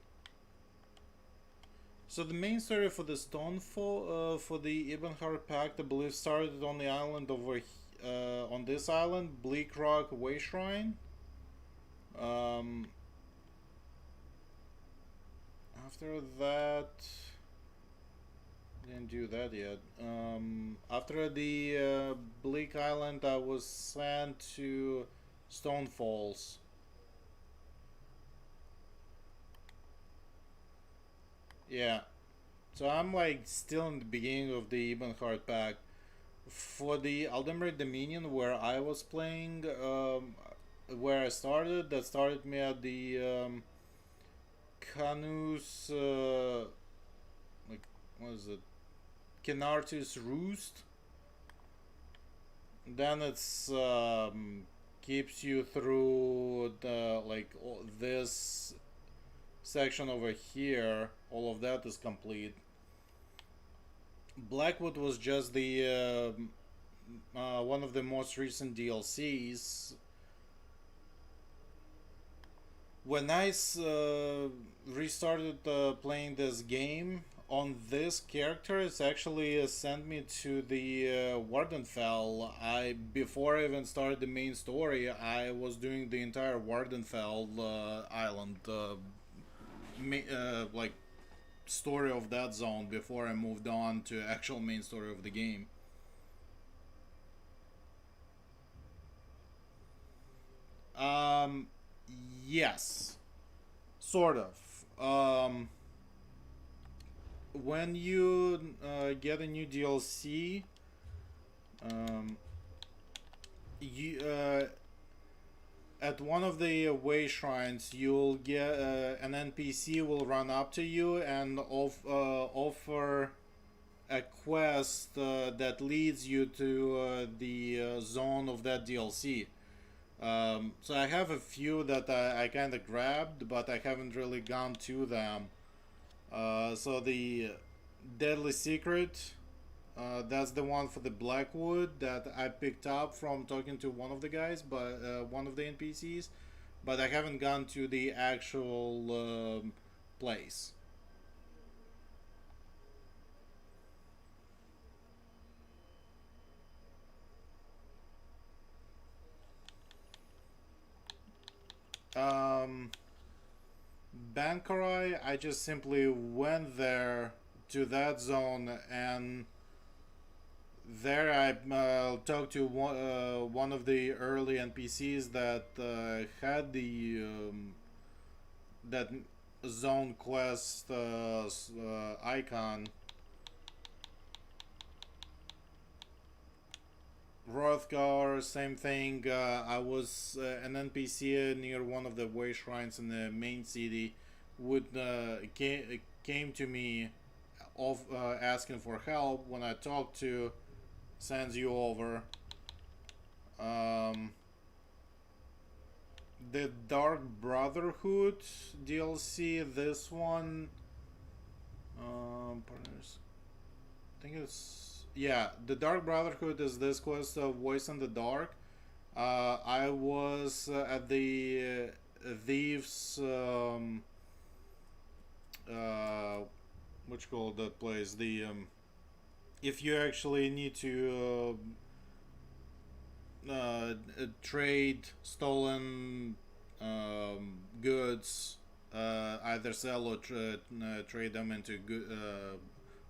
So the main story for the Stonefall, for the Ebenhard Pact, I believe, started on the island over, on this island, Bleak Rock Way Shrine. After that, didn't do that yet. After the Bleak Island, I was sent to Stone Falls. Yeah, so I'm like still in the beginning of the Ebenhard Pact. For the Aldemir Dominion, where I was playing, where I started, that started me at the Canus what is it? Kynartis Roost. Then it's keeps you through the this section over here. All of that is complete. Blackwood was just the one of the most recent DLCs. When I restarted playing this game, on this character, it's actually sent me to the Wardenfell. Before I even started the main story, I was doing the entire Wardenfell island, like story of that zone before I moved on to actual main story of the game. Yes, sort of. When you get a new DLC, at one of the way shrines, you'll get an NPC will run up to you and offer a quest that leads you to the zone of that DLC. So I have a few that I kind of grabbed, but I haven't really gone to them. So the Deadly Secret, that's the one for the Blackwood that I picked up from talking to one of the guys, but one of the NPCs, but I haven't gone to the actual place. Bankarai, I just simply went there to that zone, and there I talked to one of the early NPCs that had the that zone quest icon. Rothgar, same thing. I was an NPC near one of the way shrines in the main city. Came to me, asking for help. When I talked to, sends you over. The Dark Brotherhood DLC. This one, partners. I think it's. Yeah, the Dark Brotherhood is this quest of Voice in the Dark. I was at the Thieves, what you call that place? The if you actually need to trade stolen goods, either sell or trade them into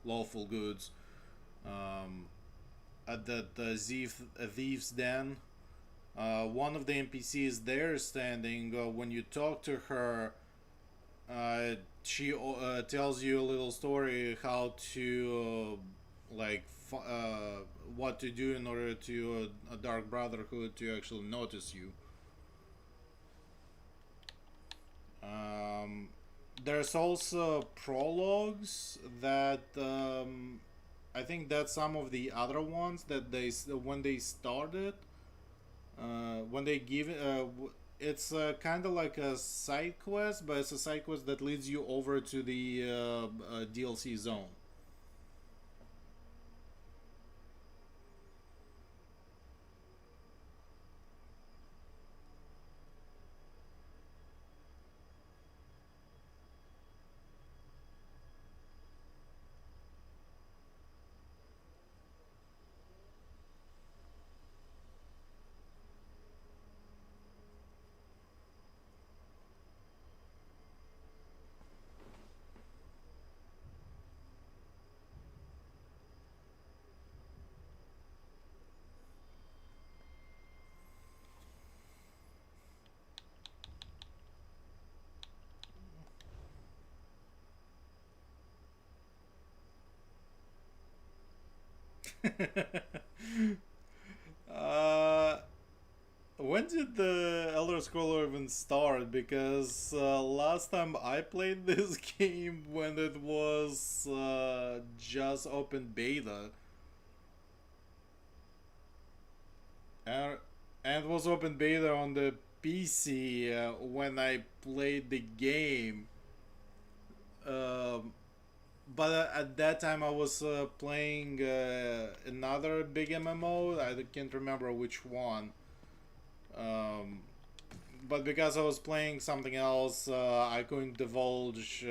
lawful goods. At that Thieves Den, one of the NPCs there standing, when you talk to her, she tells you a little story how to what to do in order to a Dark Brotherhood to actually notice you. There's also prologues that I think that some of the other ones that when they started, when they give it's kind of like a side quest, but it's a side quest that leads you over to the DLC zone. When did the Elder Scrolls even start, because last time I played this game when it was just open beta. And it was open beta on the PC when I played the game. But at that time I was playing another big MMO. I can't remember which one. But because I was playing something else, I couldn't divulge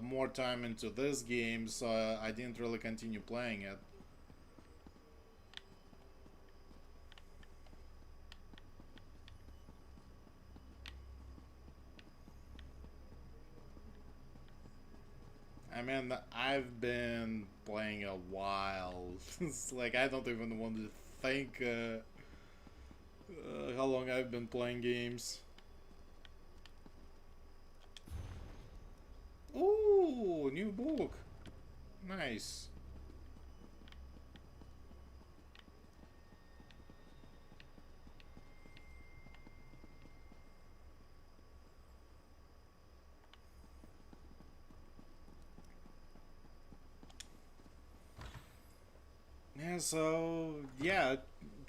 more time into this game, so I didn't really continue playing it. I mean, I've been playing a while. It's like I don't even want to think how long I've been playing games. Ooh, new book. Nice. Yeah,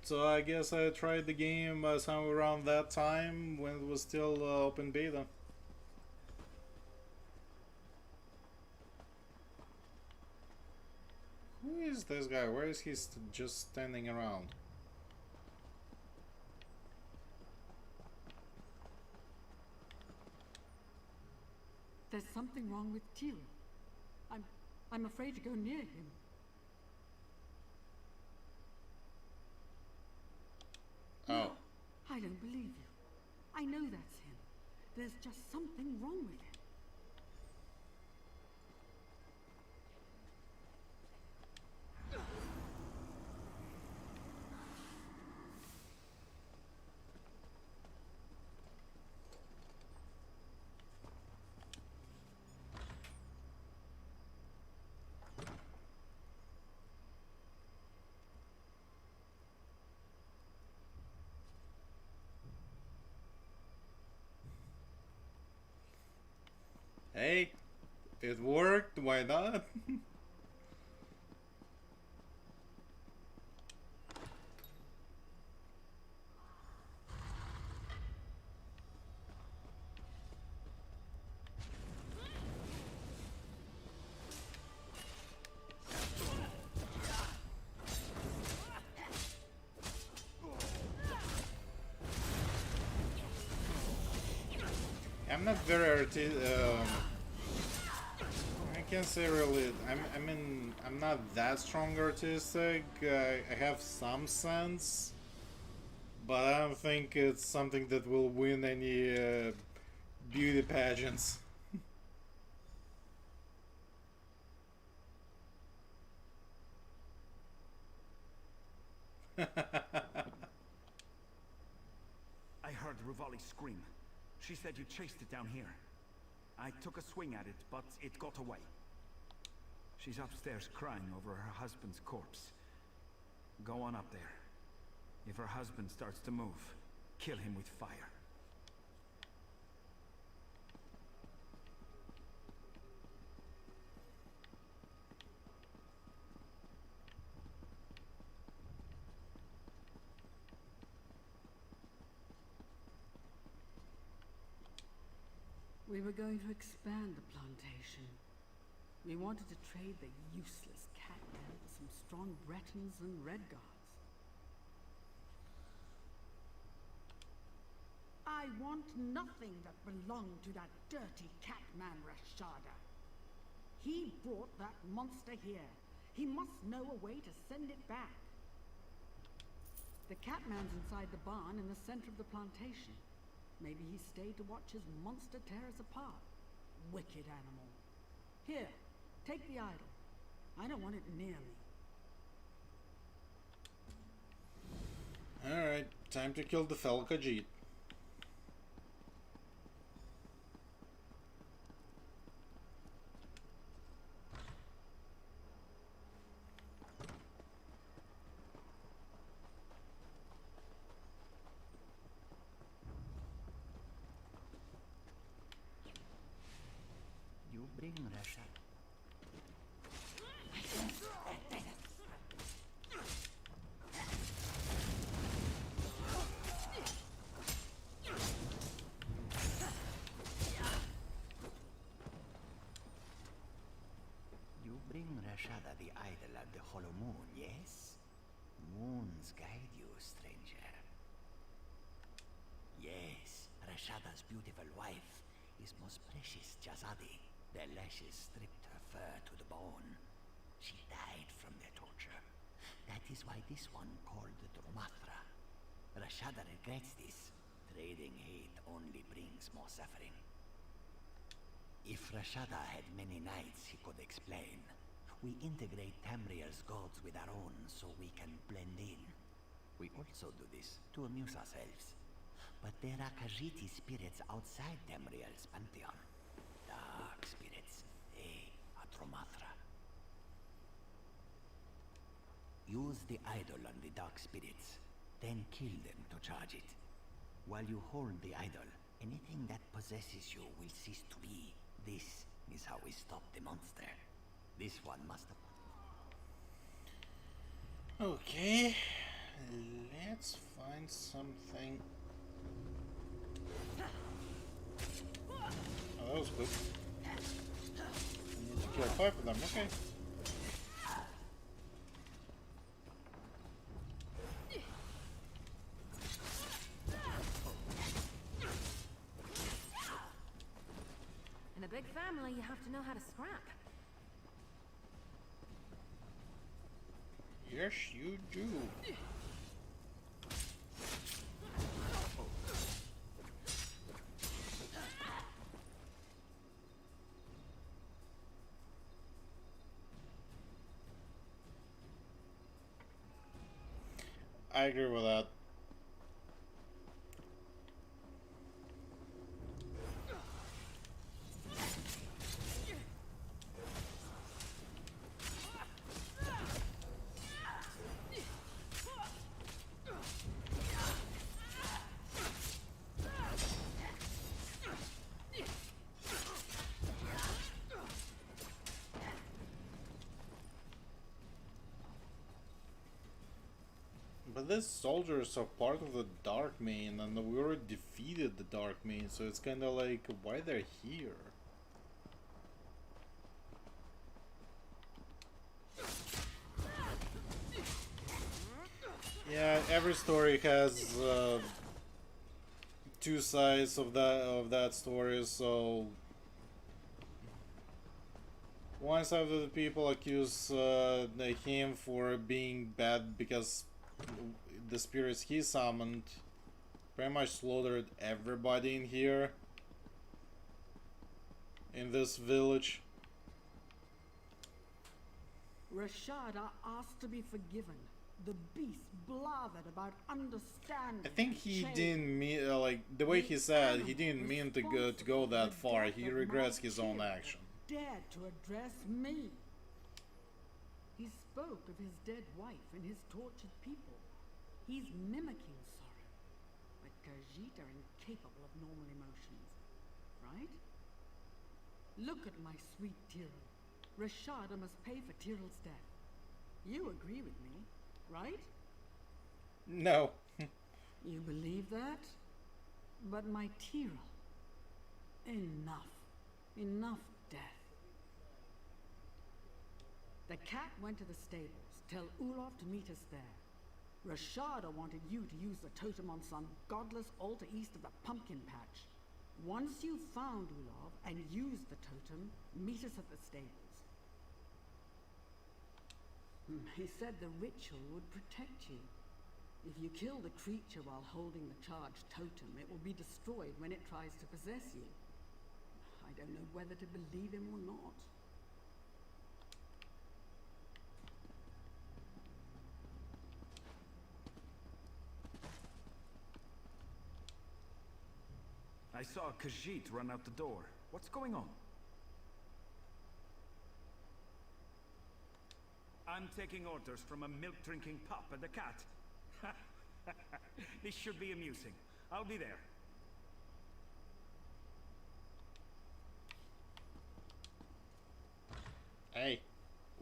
so I guess I tried the game somewhere around that time when it was still open beta. Who is this guy? Where is he just standing around? There's something wrong with Teal. I'm afraid to go near him. Oh. I don't believe you. I know that's him. There's just something wrong with him. Hey, it worked, why not? I'm not very I can't say really. I mean, I'm not that strong artistic. I have some sense, but I don't think it's something that will win any beauty pageants. I heard Rivali scream. She said you chased it down here. I took a swing at it, but it got away. She's upstairs crying over her husband's corpse. Go on up there. If her husband starts to move, kill him with fire. We were going to expand the plantation. We wanted to trade the useless cat man for some strong Bretons and Redguards. I want nothing that belonged to that dirty catman Rashada. He brought that monster here. He must know a way to send it back. The catman's inside the barn in the center of the plantation. Maybe he stayed to watch his monster tear us apart. Wicked animal. Here, take the idol. I don't want it near me. Alright, time to kill the fellow Khajiit. bring Rashad. You bring Rashada the idol of the Hollow Moon, yes? Moons guide you, stranger. Yes, Rashada's beautiful wife is most precious Jazadi. Their lashes stripped her fur to the bone. She died from their torture. That is why this one called Dromatra. Rashada regrets this. Trading hate only brings more suffering. If Rashada had many nights, he could explain. We integrate Tamriel's gods with our own so we can blend in. We also do this to amuse ourselves. But there are Khajiit spirits outside Tamriel's pantheon. Dark spirits. They are Dromatra. Use the idol on the dark spirits, then kill them to charge it. While you hold the idol, anything that possesses you will cease to be. This is how we stop the monster. This one must have... Okay, let's find something. Oh, that was quick. I need to kill 5 of them, okay. In a big family, you have to know how to scrap. Yes, you do. I agree with that. But these soldiers are part of the Dark Main, and we already defeated the Dark Main, so it's kinda like, why they're here? Yeah, every story has two sides of that story, so one side of the people accuse him for being bad because the spirits he summoned pretty much slaughtered everybody in here, in this village. Rashada asked to be forgiven. The beast blathered about understanding. I think he didn't mean, like, the way he said, he didn't mean to go that far. He regrets his own action. Dared to address me. He spoke of his dead wife and his tortured people. He's mimicking sorrow. But Khajiit are incapable of normal emotions. Right? Look at my sweet Tyrell. Rashada must pay for Tyrell's death. You agree with me, right? No. You believe that? But my Tyrell. Enough. Enough death. The cat went to the stables. Tell Ulov to meet us there. Rashada wanted you to use the totem on some godless altar east of the pumpkin patch. Once you've found Ulov and used the totem, meet us at the stables. He said the ritual would protect you. If you kill the creature while holding the charged totem, it will be destroyed when it tries to possess you. I don't know whether to believe him or not. I saw a Khajiit run out the door. What's going on? I'm taking orders from a milk-drinking pup and a cat. This should be amusing. I'll be there.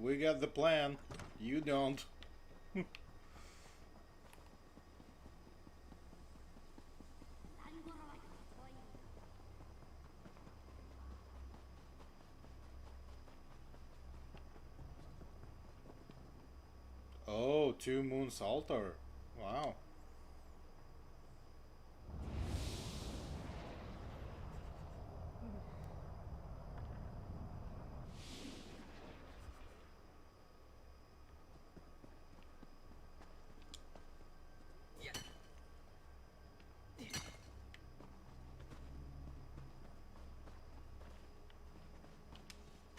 We got the plan. You don't. Oh, Two Moons Altar. Wow.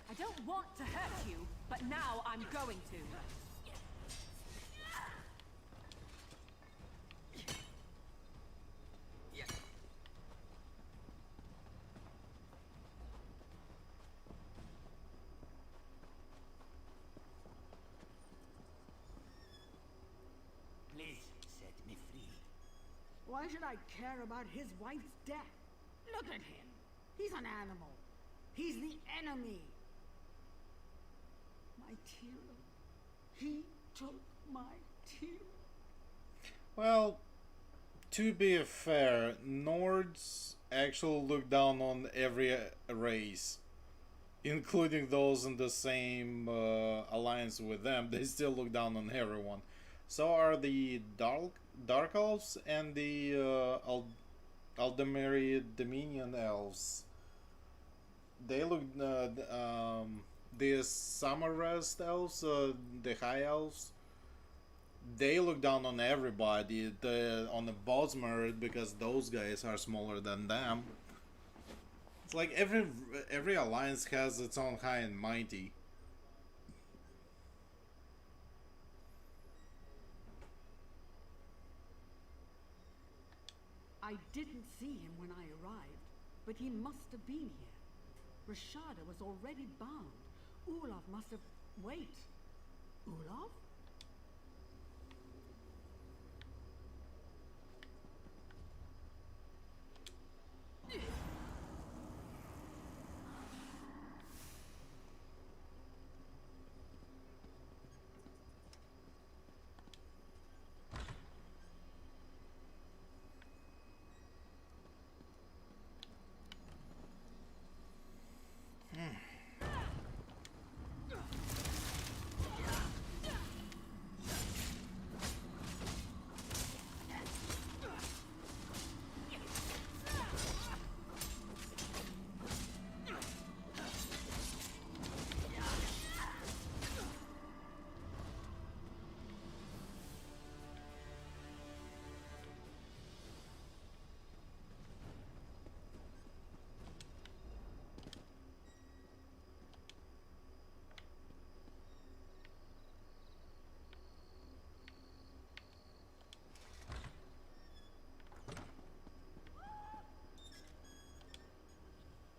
I don't want to hurt you, but now I'm going to. Please set me free. Why should I care about his wife's death? Look at him. He's an animal. He's the enemy. My Tira. He took my Tira. Well, to be fair, Nords actually look down on every race, including those in the same alliance with them. They still look down on everyone. So are the Dark Elves and the Aldemiri Dominion Elves. They look the Summer Rest Elves, the High Elves. They look down on everybody. On the Bosmer, because those guys are smaller than them. It's like every alliance has its own high and mighty. I didn't see him when I arrived, but he must have been here. Rashada was already bound. Olaf must have... Wait. Olaf?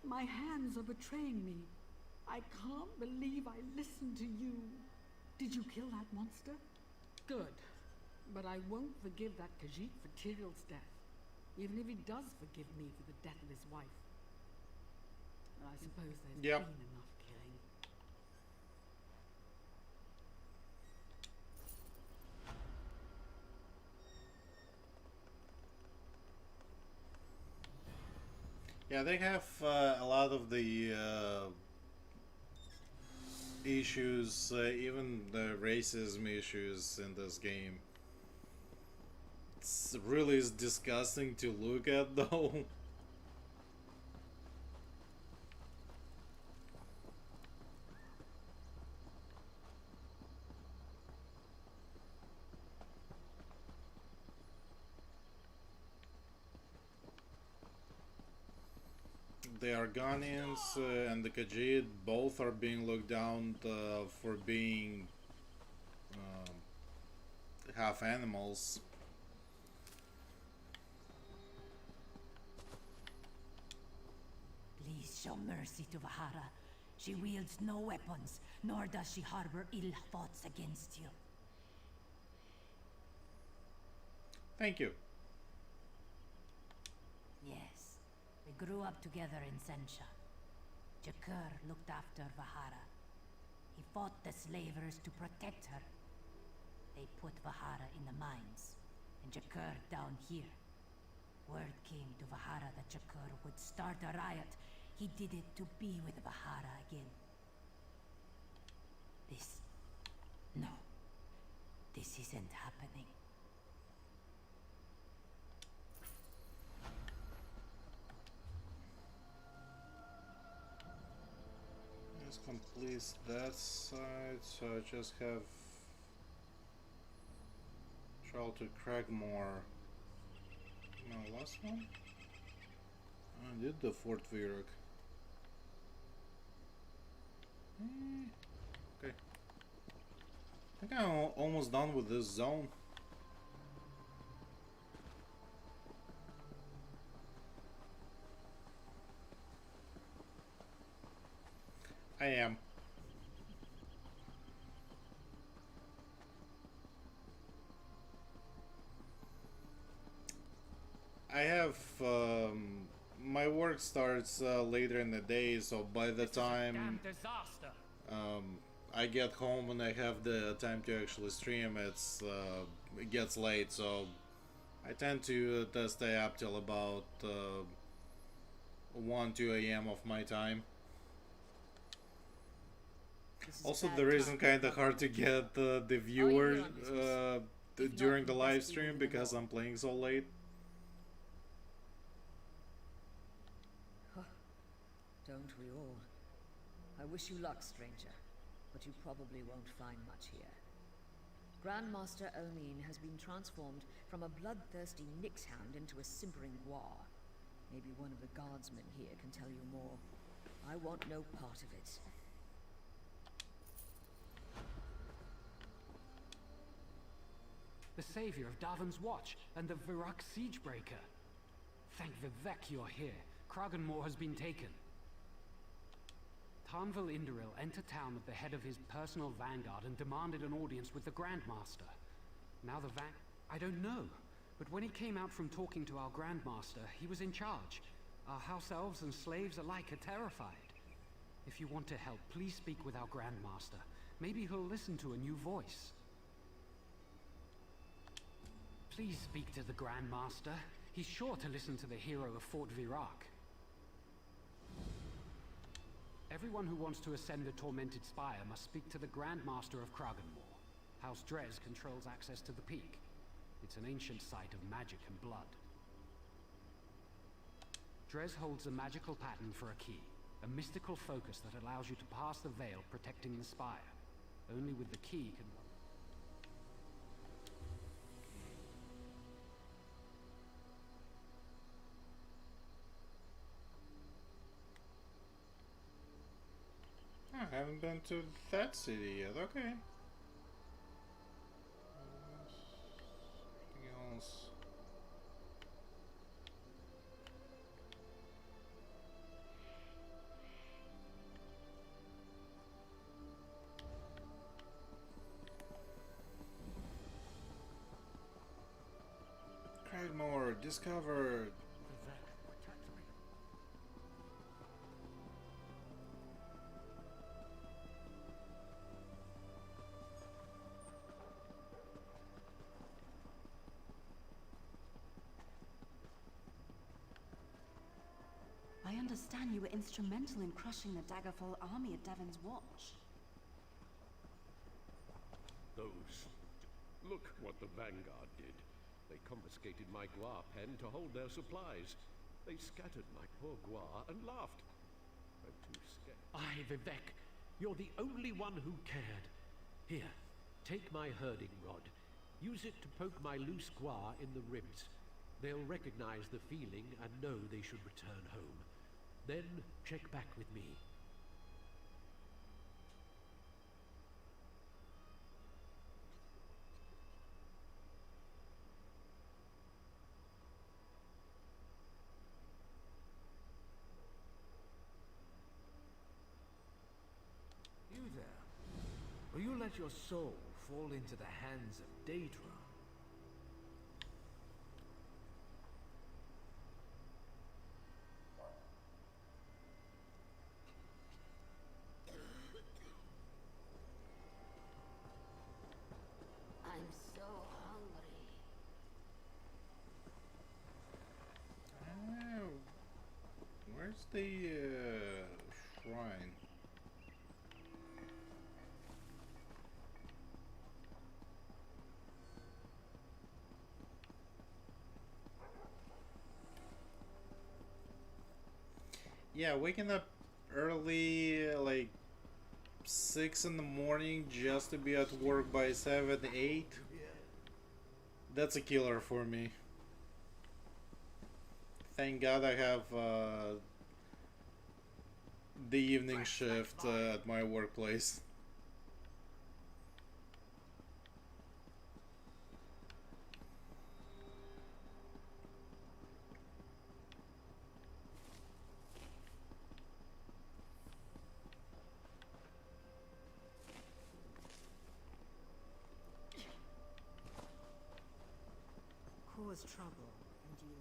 My hands are betraying me. I can't believe I listened to you. Did you kill that monster? Good. But I won't forgive that Khajiit for Tyrell's death. Even if he does forgive me for the death of his wife. And I suppose there's been enough killing. Yeah, they have a lot of the issues, even the racism issues in this game. It's really disgusting to look at, though. The Argonians and the Khajiit both are being looked down for being half animals. Please show mercy to Vahara. She wields no weapons, nor does she harbor ill thoughts against you. Thank you. Yes, we grew up together in Sensha. Jakur looked after Vahara. He fought the slavers to protect her. They put Vahara in the mines, and Jakar down here. Word came to Vahara that Jakar would start a riot. He did it to be with Vahara again. No. This isn't happening. This completes that side, so I just have Trial to Cragmore. No, last one? I did the Fort Viruk. Okay. I think I'm almost done with this zone. I am. I have my work starts later in the day, so by the time I get home and I have the time to actually stream, it gets late, so I tend to stay up till about 1-2 a.m. of my time. Also, the reason kind of hard to get the viewer during the live stream because I'm playing so late. Don't we all? I wish you luck, stranger, but you probably won't find much here. Grandmaster Elmine has been transformed from a bloodthirsty Nixhound into a simpering Gwar. Maybe one of the guardsmen here can tell you more. I want no part of it. The savior of Davon's Watch and the Viruk Siegebreaker. Thank Vivek you're here. Kraganmore has been taken. Tarnval Indoril entered town at the head of his personal vanguard and demanded an audience with the Grandmaster. Now the I don't know, but when he came out from talking to our Grandmaster, he was in charge. Our house elves and slaves alike are terrified. If you want to help, please speak with our Grandmaster. Maybe he'll listen to a new voice. Please speak to the Grandmaster. He's sure to listen to the hero of Fort Viruk. Everyone who wants to ascend the Tormented Spire must speak to the Grandmaster of Kraganmore. House Drez controls access to the peak. It's an ancient site of magic and blood. Drez holds a magical pattern for a key, a mystical focus that allows you to pass the veil protecting the spire. Only with the key can... I haven't been to that city yet, okay. Anything else? Cragmore discovered. I understand you were instrumental in crushing the Daggerfall army at Davon's Watch. Those... Look what the Vanguard did. They confiscated my Gwar pen to hold their supplies. They scattered my poor Gwar and laughed. I'm too scared. Aye, Vivek. You're the only one who cared. Here, take my herding rod. Use it to poke my loose Gwar in the ribs. They'll recognize the feeling and know they should return home. Then check back with me. You there. Will you let your soul fall into the hands of Daedra? the shrine? Yeah, waking up early, like 6 in the morning, just to be at work by 7, 8. That's a killer for me. Thank God I have the evening shift at my workplace. Cause trouble, and you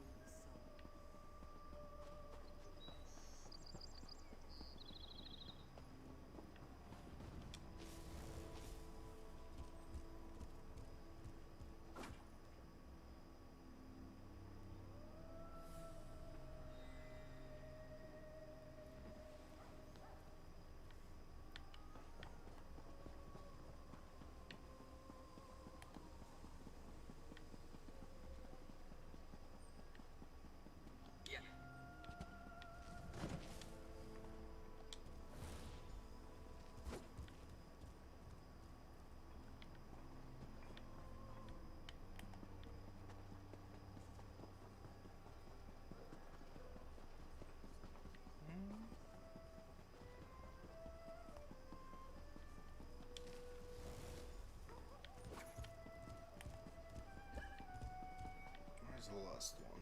Where's the last one?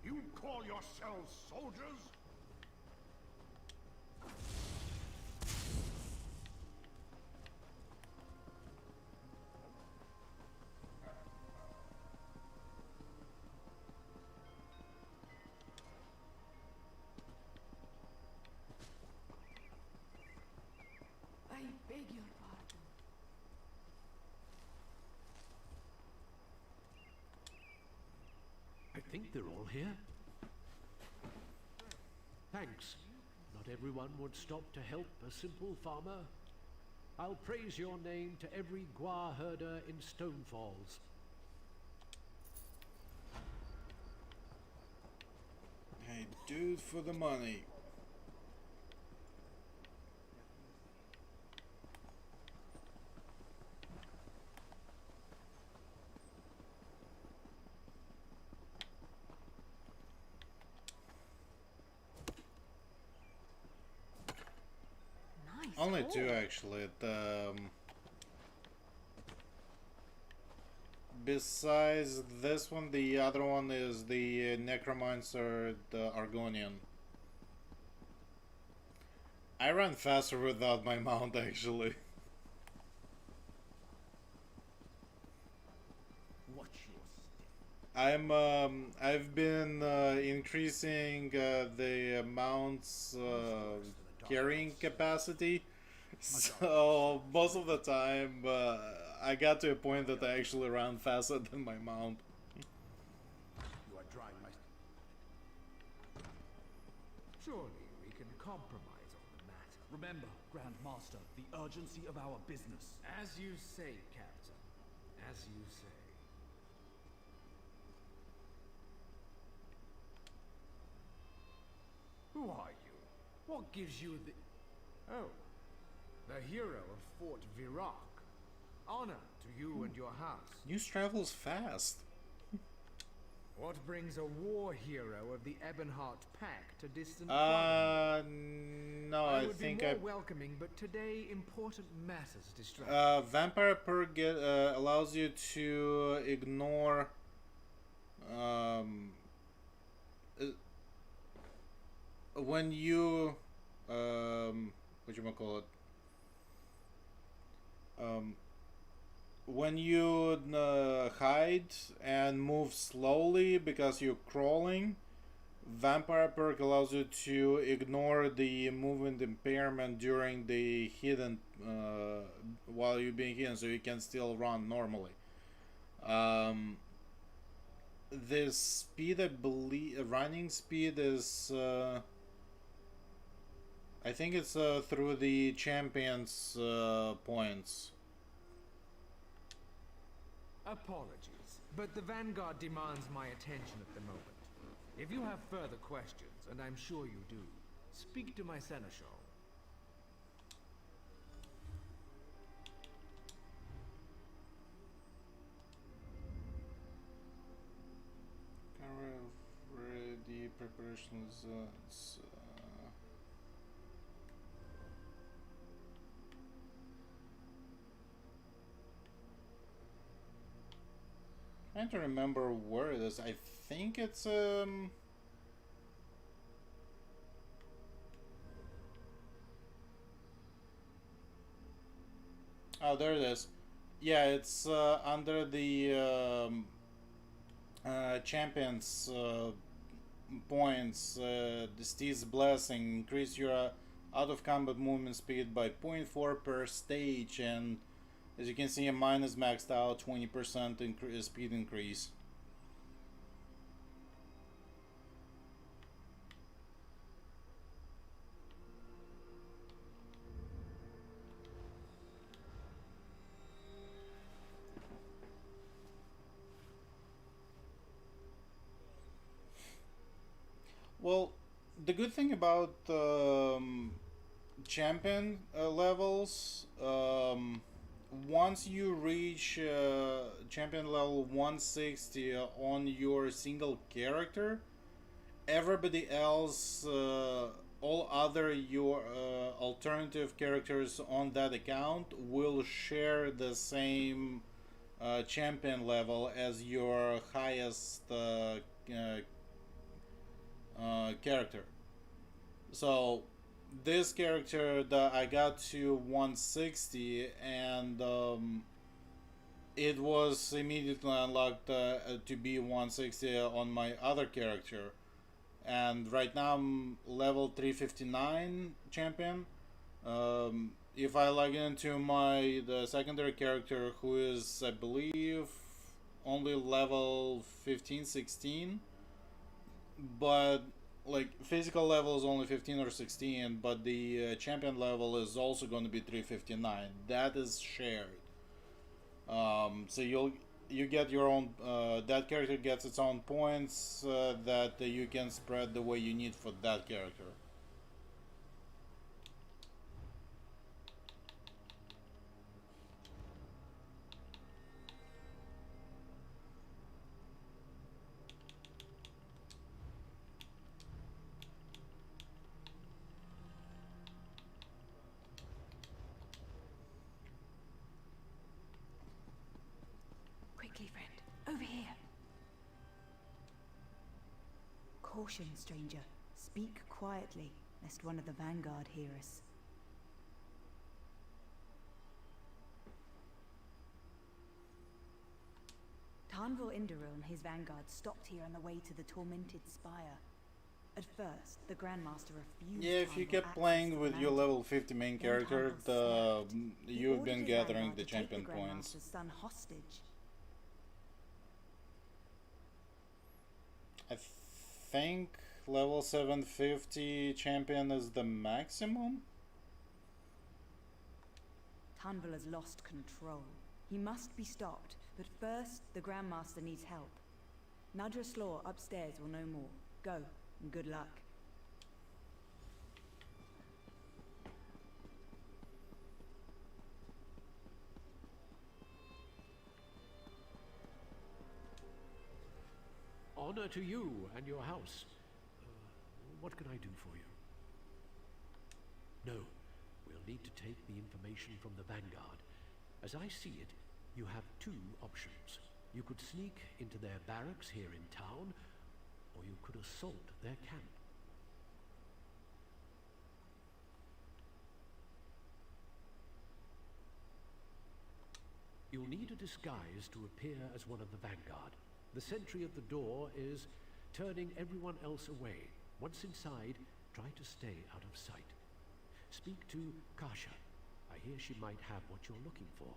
You call yourselves soldiers? I beg your pardon. I think they're all here. Thanks. Not everyone would stop to help a simple farmer. I'll praise your name to every Gwar herder in Stonefalls. Hey, dude, for the money. Nice. Only two, actually. Besides this one, the other one is the Necromancer, the Argonian. I run faster without my mount, actually. I've been increasing the mount's carrying capacity, so most of the time I got to a point that I actually ran faster than my mount. You are drawing my... Surely we can compromise on the matter. Remember, Grand Master, the urgency of our business. As you say, Captain. As you say. Who are you? What gives you the... Oh. The hero of Fort Virac. Honor to you and your house. News travels fast. What brings a war hero of the Ebonheart Pack to distant No, I would think be more welcoming, but today important matters distract. Vampire Perk allows you to ignore when you whatchamacallit, when you hide and move slowly because you're crawling, Vampire perk allows you to ignore the movement impairment during the hidden, while you're being hidden, so you can still run normally. This speed, I believe, running speed is, I think it's through the champions points. Apologies, but the Vanguard demands my attention at the moment. If you have further questions, and I'm sure you do, speak to my seneschal. Ready preparations. Trying to remember where it is. I think it's oh, there it is. Yeah, it's under the champions points. The Steve's Blessing increase your out of combat movement speed by 0.4 per stage, and as you can see, mine is maxed out, 20% speed increase. Well, the good thing about champion levels, once you reach champion level 160 on your single character, everybody else, all other your alternative characters on that account will share the same champion level as your highest character. So this character that I got to 160, and it was immediately unlocked to be 160 on my other character, and right now I'm level 359 champion. If I log into the secondary character, who is, I believe, only level 15-16, but like physical level is only 15 or 16, but the champion level is also going to be 359. That is shared. So you get your own, that character gets its own points that you can spread the way you need for that character. Over here. Caution, stranger. Speak quietly, lest one of the Vanguard hear us. Tarnvil Induril and his Vanguard stopped here on the way to the Tormented Spire. At first, the Grandmaster refused. Yeah, if you kept playing with your level 50 main character, you've been gathering the champion points. The son hostage. I think level 750 champion is the maximum. Tarnvil has lost control. He must be stopped, but first the Grandmaster needs help. Nadras Law upstairs will know more. Go, and good luck. Honor to you and your house. What can I do for you? No, we'll need to take the information from the Vanguard. As I see it, you have two options. You could sneak into their barracks here in town, or you could assault their camp. You'll need a disguise to appear as one of the Vanguard. The sentry at the door is turning everyone else away. Once inside, try to stay out of sight. Speak to Kasha. I hear she might have what you're looking for.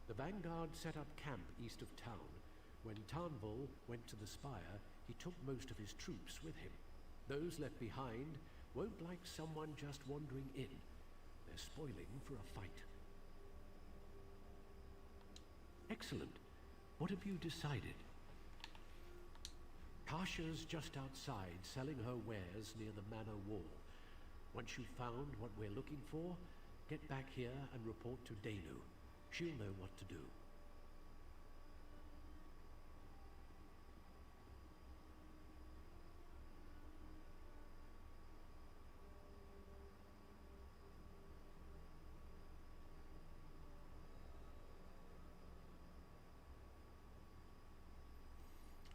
The Vanguard set up camp east of town. When Tarnvol went to the spire, he took most of his troops with him. Those left behind won't like someone just wandering in. They're spoiling for a fight. Excellent. What have you decided? Kasha's just outside, selling her wares near the manor wall. Once you've found what we're looking for, get back here and report to Danu. She'll know what to do.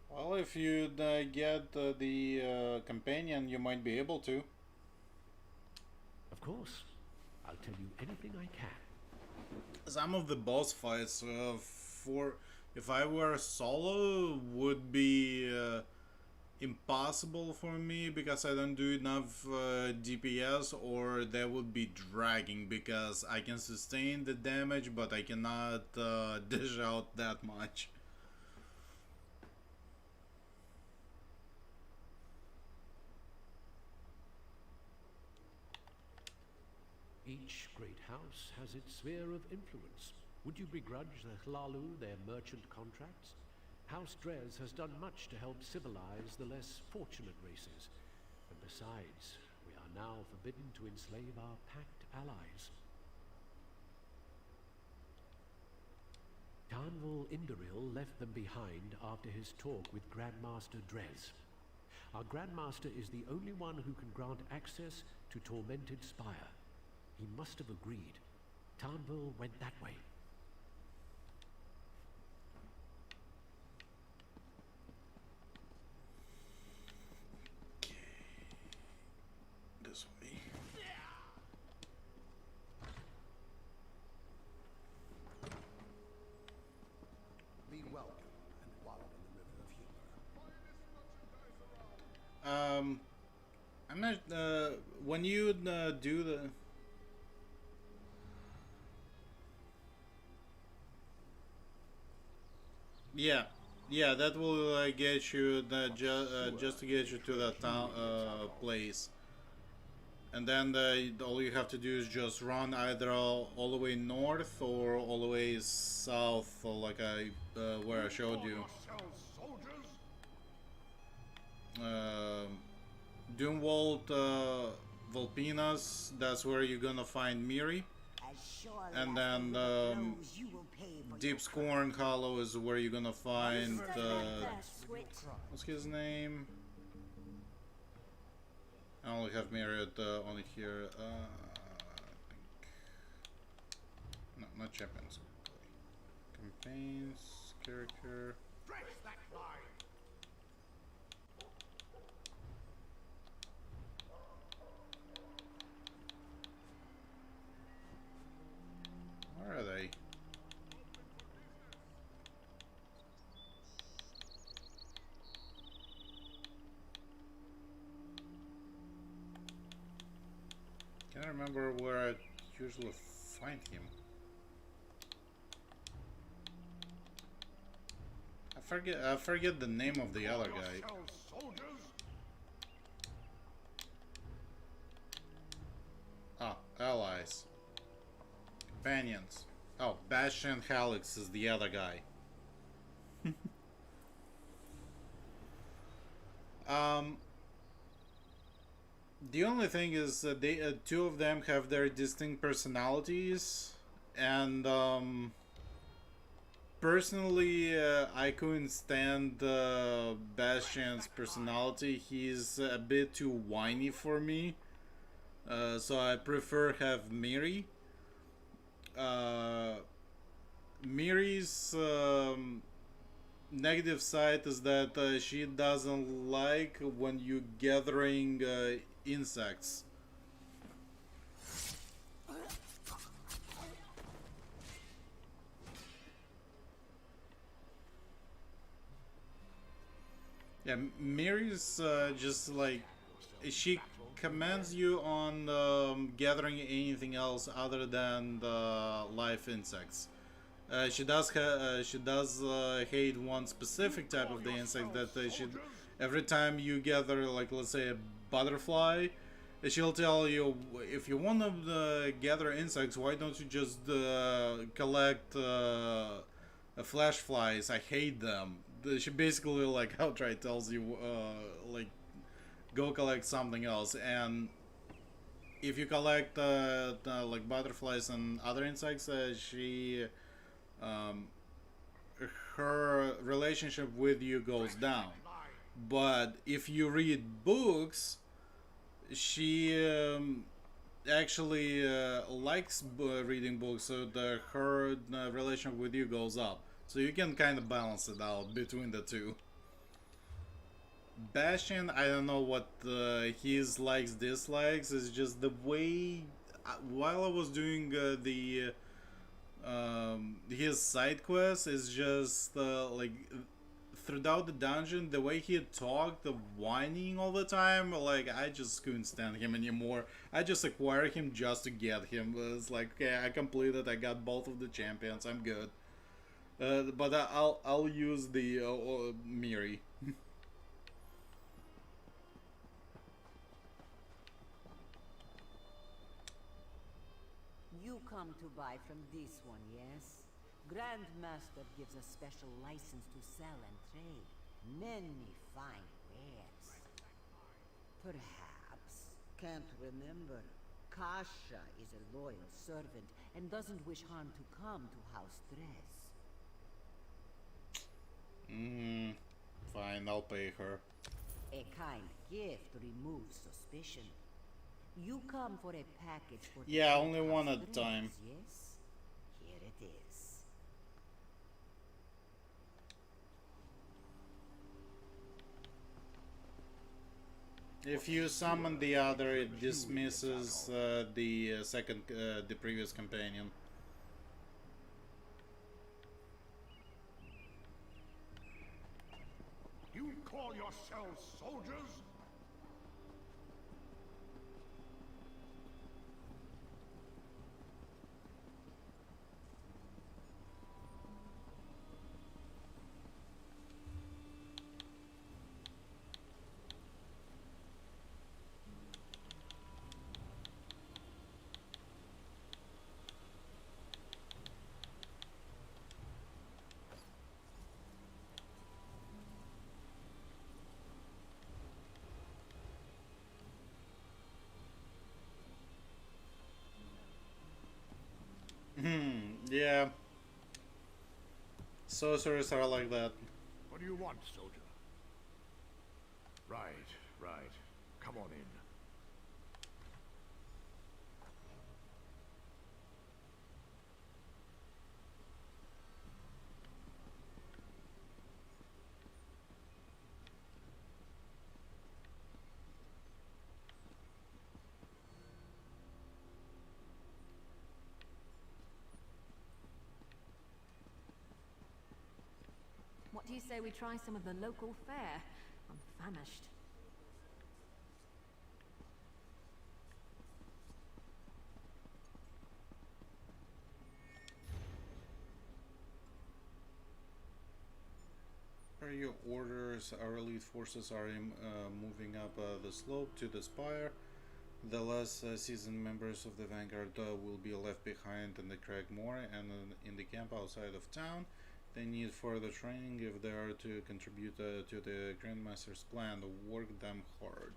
Well, if you'd get the companion, you might be able to. Of course. I'll tell you anything I can. Some of the boss fights, if I were solo, would be impossible for me because I don't do enough DPS, or they would be dragging because I can sustain the damage, but I cannot dish out that much. Each great house has its sphere of influence. Would you begrudge the Hlalu their merchant contracts? House Drez has done much to help civilize the less fortunate races. And besides, we are now forbidden to enslave our pact allies. Tarnvol Indoril left them behind after his talk with Grandmaster Drez. Our Grandmaster is the only one who can grant access to Tormented Spire. He must have agreed. Tarnvol went that way. Okay. This way. Be welcome and wallow in the river of humor. I'm not. When you do the. Yeah, that will get you just to get you to that town place, and then all you have to do is just run either all the way north or all the way south, like where I showed you. Doomwald, Volpinas, that's where you're gonna find Miri. And then Deep Scorn Hollow is where you're gonna find what's his name? I only have Myriad only here. I think not champions. Campaigns, character. Where are they? Can't remember where I usually find him. I forget the name of the other guy. Ah, allies. Companions. Oh, Bastion Halix is the other guy. The only thing is that they two of them have their distinct personalities, and personally I couldn't stand Bastion's personality. He's a bit too whiny for me, so I prefer have Miri. Miri's negative side is that she doesn't like when you gathering insects. Yeah, Mary's just like she commands you on gathering anything else other than the live insects. She does hate one specific type of the insect that she every time you gather, like let's say a butterfly, she'll tell you if you want to gather insects, why don't you just collect flash flies? I hate them. She basically like outright tells you like go collect something else, and if you collect like butterflies and other insects, she her relationship with you goes down. But if you read books, she actually likes reading books, so her relationship with you goes up. So you can kind of balance it out between the two. Bastion, I don't know what his likes dislikes. It's just the way while I was doing the his side quest is just like throughout the dungeon, the way he talked, the whining all the time, like I just couldn't stand him anymore. I just acquired him just to get him. It's like, okay, I completed, I got both of the champions, I'm good. But I'll use the Miri. You come to buy from this one, yes? Grandmaster gives a special license to sell and trade many fine wares. Perhaps. Can't remember. Kasha is a loyal servant and doesn't wish harm to come to House Dress. Fine, I'll pay her. A kind gift removes suspicion. You come for a package for yeah, only one at a time. Yes? Here it is. If you summon the other, it dismisses the previous companion. You call yourselves soldiers? Yeah. Sorcerers are like that. What do you want, soldier? Right, right. Come on in. What do you say we try some of the local fare? I'm famished. Per your orders, our elite forces are moving up the slope to the spire. The less seasoned members of the Vanguard will be left behind in the Cragmore and in the camp outside of town. They need further training if they are to contribute to the Grandmaster's plan. Work them hard.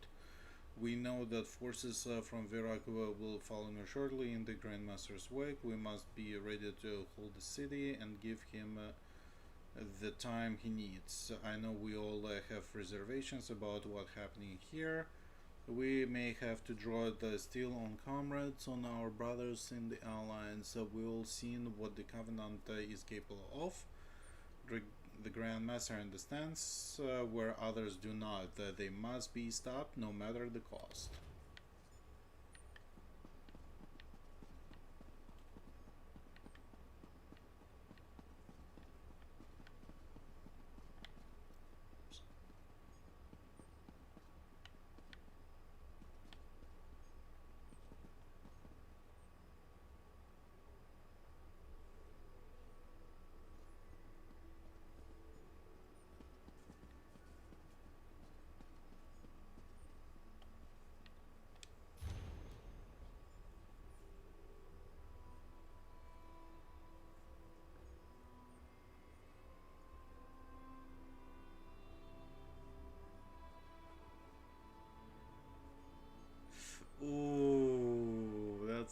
We know that forces from Virak will follow shortly in the Grandmaster's wake. We must be ready to hold the city and give him the time he needs. I know we all have reservations about what's happening here. We may have to draw the steel on comrades, on our brothers in the Alliance. We'll see what the Covenant is capable of. The Grandmaster understands where others do not. They must be stopped no matter the cost.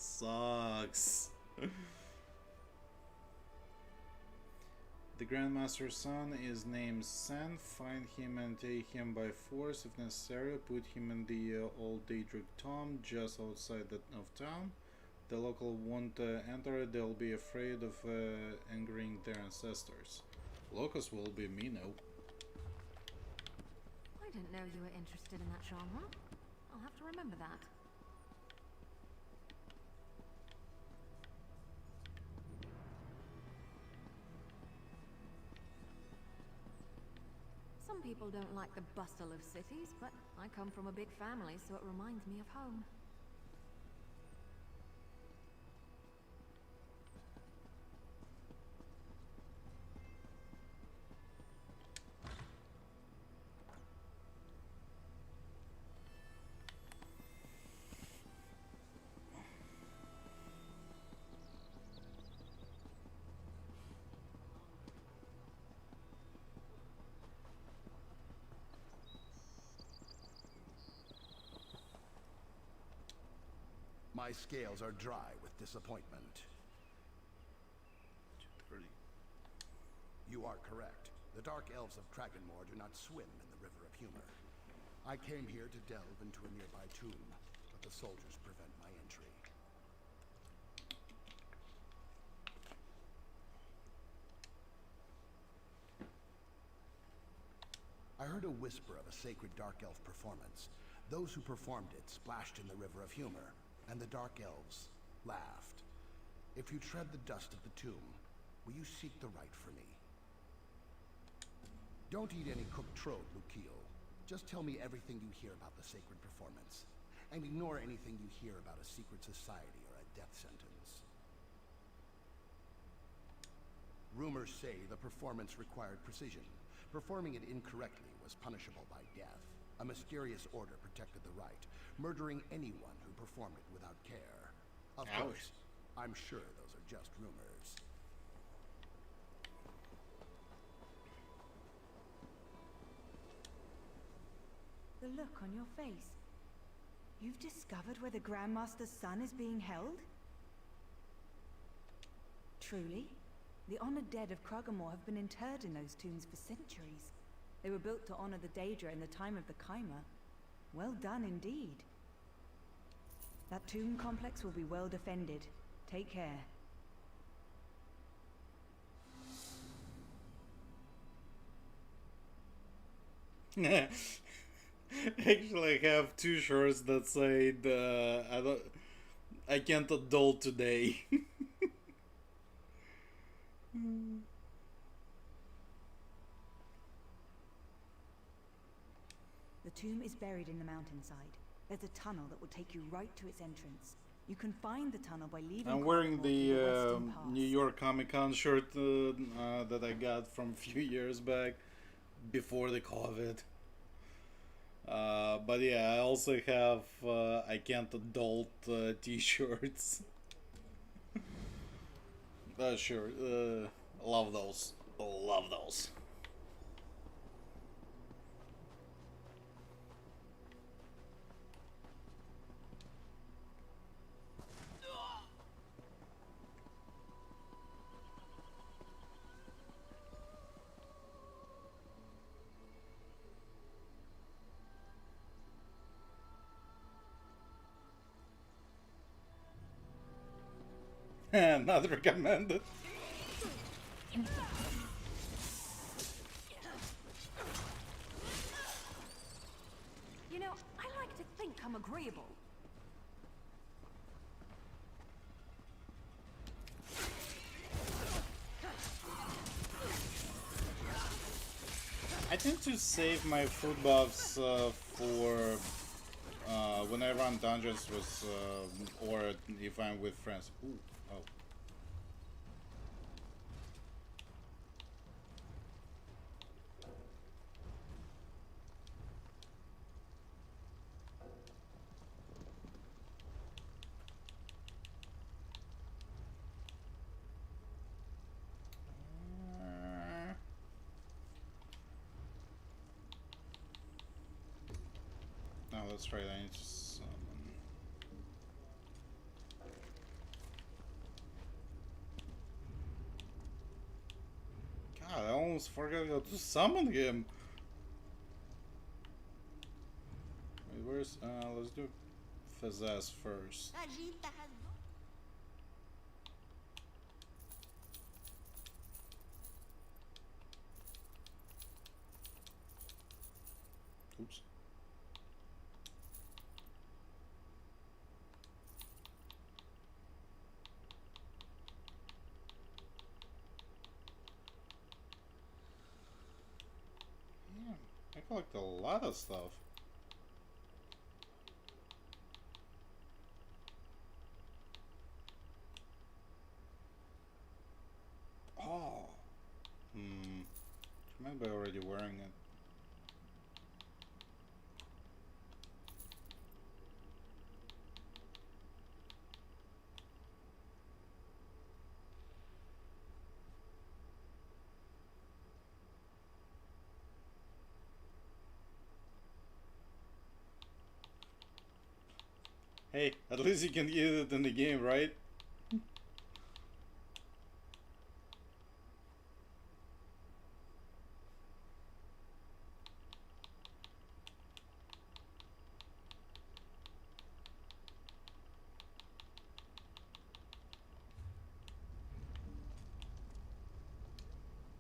sucks. The Grandmaster's son is named Sen. Find him and take him by force if necessary. Put him in the old Daedric tomb just outside of town. The local won't enter. They'll be afraid of angering their ancestors. Locals will be me now. I didn't know you were interested in that genre. I'll have to remember that. Some people don't like the bustle of cities, but I come from a big family, so it reminds me of home. My scales are dry with disappointment. You are correct. The Dark Elves of Krakenmore do not swim in the River of Humor. I came here to delve into a nearby tomb, but the soldiers prevent my entry. I heard a whisper of a sacred Dark Elf performance. Those who performed it splashed in the River of Humor, and the Dark Elves laughed. If you tread the dust of the tomb, will you seek the right for me? Don't eat any cooked trode, Lucio. Just tell me everything you hear about the sacred performance, and ignore anything you hear about a secret society or a death sentence. Rumors say the performance required precision. Performing it incorrectly was punishable by death. A mysterious order protected the right, murdering anyone who performed it without care. Of course, I'm sure those are just rumors. The look on your face. You've discovered where the Grandmaster's son is being held? Truly? The honored dead of Kragamore have been interred in those tombs for centuries. They were built to honor the Daedra in the time of the Chimera. Well done indeed. That tomb complex will be well defended. Take care. Actually, I have two shirts that say I can't adult today. The tomb is buried in the mountainside. There's a tunnel that will take you right to its entrance. You can find the tunnel by leaving. I'm wearing the New York Comic Con shirt that I got from a few years back, before the COVID. But yeah, I also have I Can't Adult t-shirts. Sure, love those. Love those. Not recommended. You know, I like to think I'm agreeable. I tend to save my food buffs for when I run dungeons with, or if I'm with friends. Ooh, oh. Oh, that's right, I need to summon. almost forgot how to summon him. Wait, where's... let's do Fazaz first. Oops. Yeah, I collect a lot of stuff. Oh. Remember already wearing it. Hey, at least you can get it in the game, right?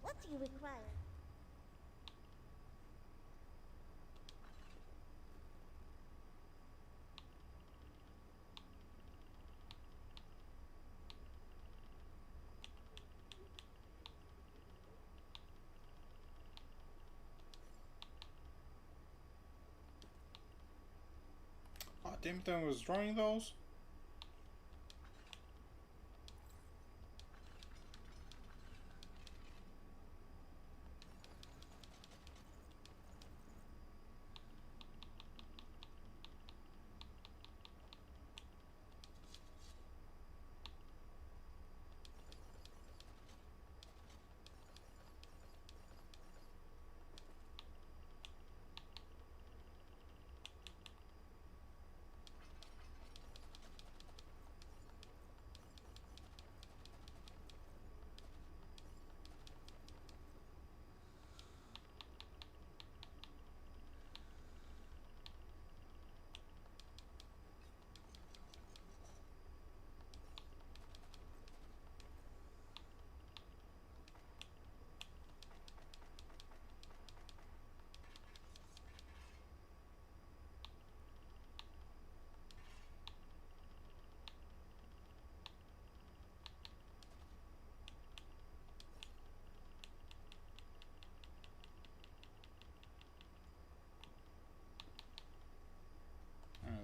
What do you require? Oh, Dimton was drawing those?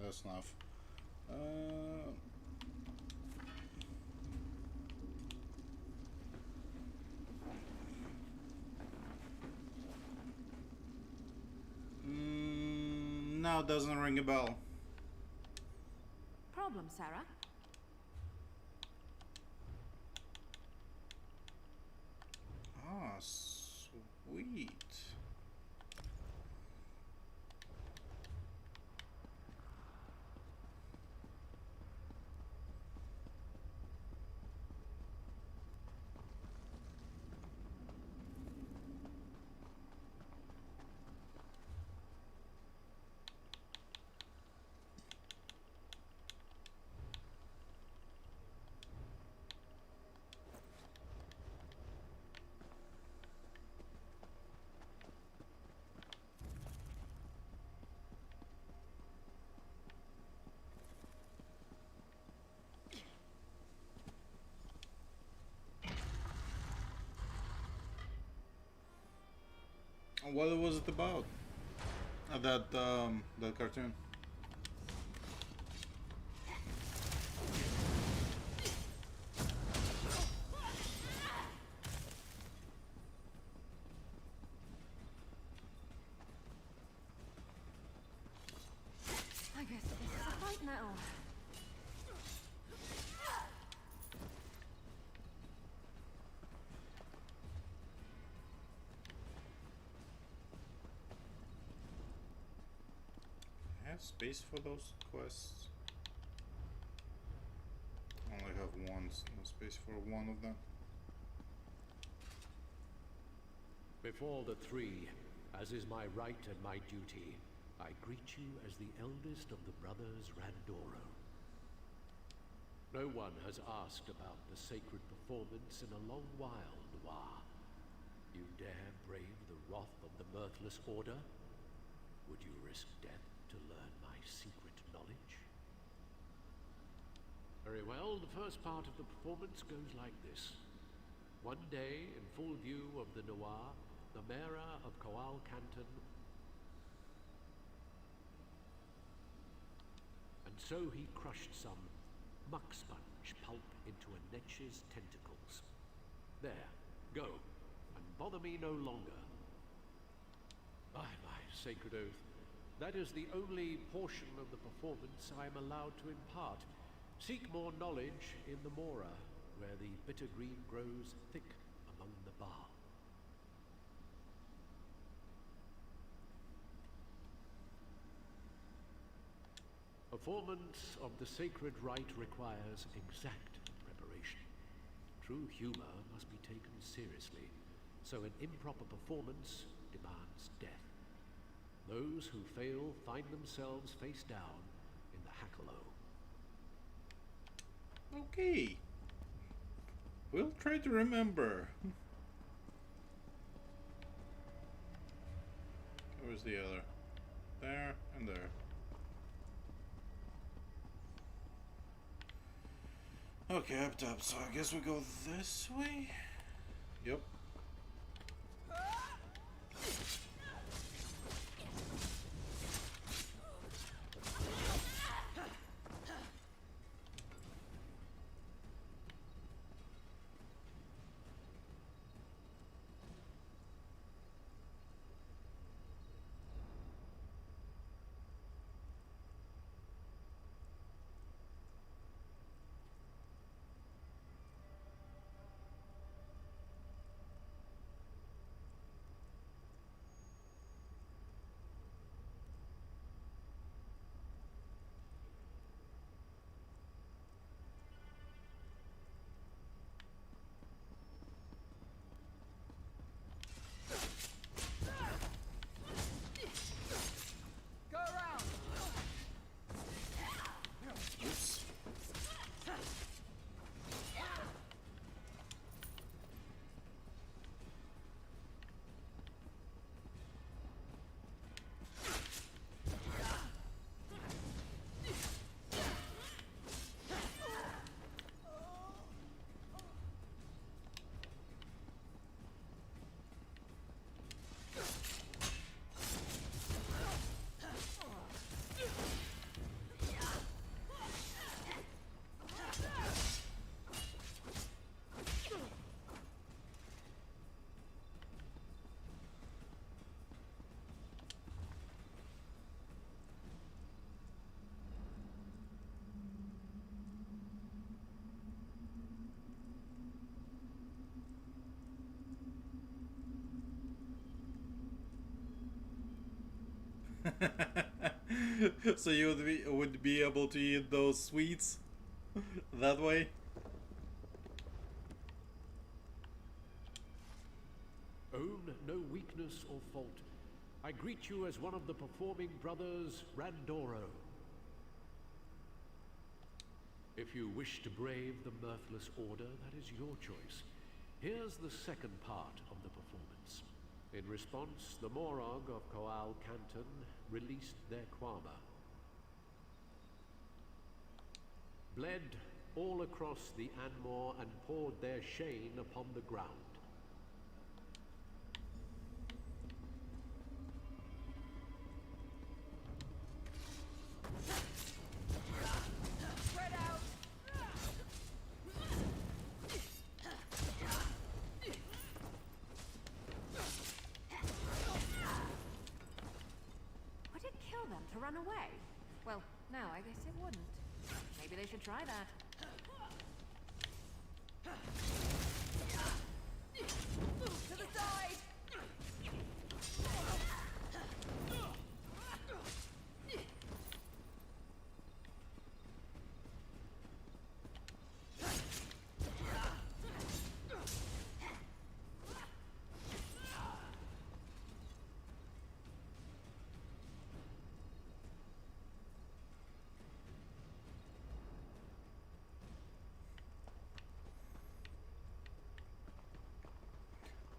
That's enough. No, it doesn't ring a bell. Problem, Sarah? Ah, sweet. What was it about? That cartoon. I guess this is a fight now. I have space for those quests. I only have one, no space for one of them. Before the three, as is my right and my duty, I greet you as the eldest of the brothers Randoro. No one has asked about the sacred performance in a long while, Noir. You dare brave the wrath of the Mirthless Order? Would you risk death to learn my secret knowledge? Very well, the first part of the performance goes like this. One day, in full view of the Noir, the Mayor of Coal Canton, and so he crushed some muck sponge pulp into a Netch's tentacles. There, go, and bother me no longer. By my sacred oath, that is the only portion of the performance I am allowed to impart. Seek more knowledge in the Mora, where the bitter green grows thick among the bar. Performance of the sacred rite requires exact preparation. True humor must be taken seriously, so an improper performance demands death. Those who fail find themselves face down in the Hackalow. Okay. We'll try to remember. Where's the other? There and there. Okay, up top, so I guess we go this way? Yep. So you would be able to eat those sweets that way? Own no weakness or fault. I greet you as one of the performing brothers Randoro. If you wish to brave the Mirthless Order, that is your choice. Here's the second part of the performance. In response, the Morog of Coal Canton released their Quama. Bled all across the Anmor and poured their shame upon the ground. Spread out! Would it kill them to run away? Well, no, I guess it wouldn't. Maybe they should try that. To the side!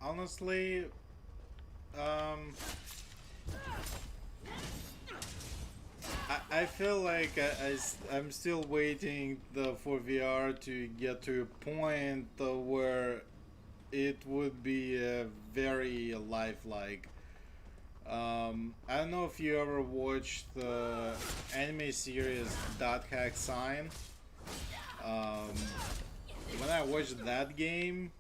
honestly, I feel like I'm still waiting for VR to get to a point where it would be very lifelike. I don't know if you ever watched the anime series Dot Hack Sign. When I watched that game,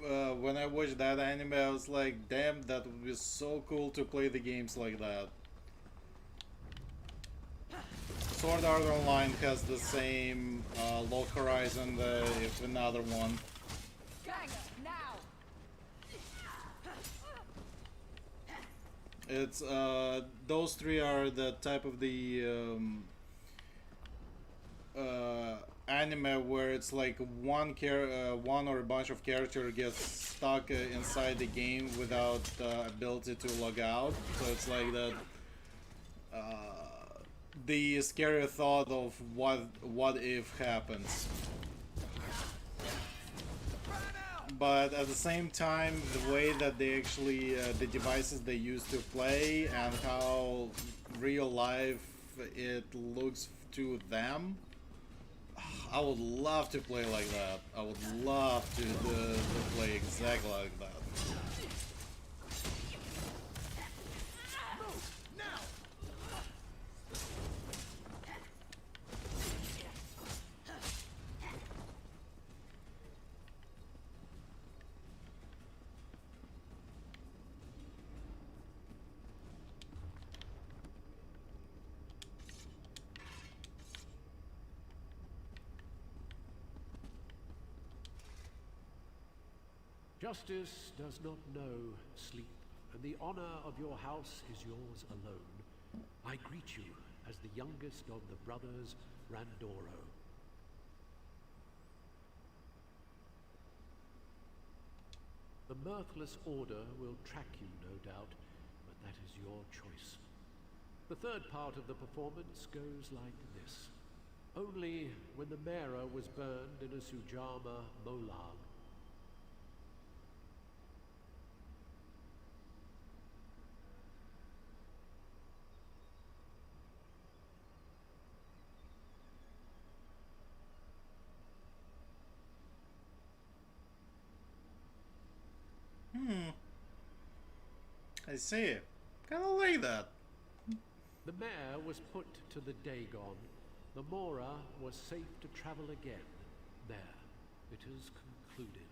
when I watched that anime, I was like, damn, that would be so cool to play the games like that. Sword Art Online has the same Log Horizon, if another one. It's those three are the type of the anime where it's like one or a bunch of character gets stuck inside the game without the ability to log out. So it's like that. The scary thought of what if happens. But at the same time, the way that they actually the devices they use to play and how real life it looks to them, I would love to play like that. I would love to play exactly like that. Justice does not know sleep, and the honor of your house is yours alone. I greet you as the youngest of the brothers Randoro. The Mirthless Order will track you, no doubt, but that is your choice. The third part of the performance goes like this. Only when the Mera was burned in a Sujama Molag, I see. Kinda like that. the mare was put to the Dagon. The Mora was safe to travel again. There, it is concluded.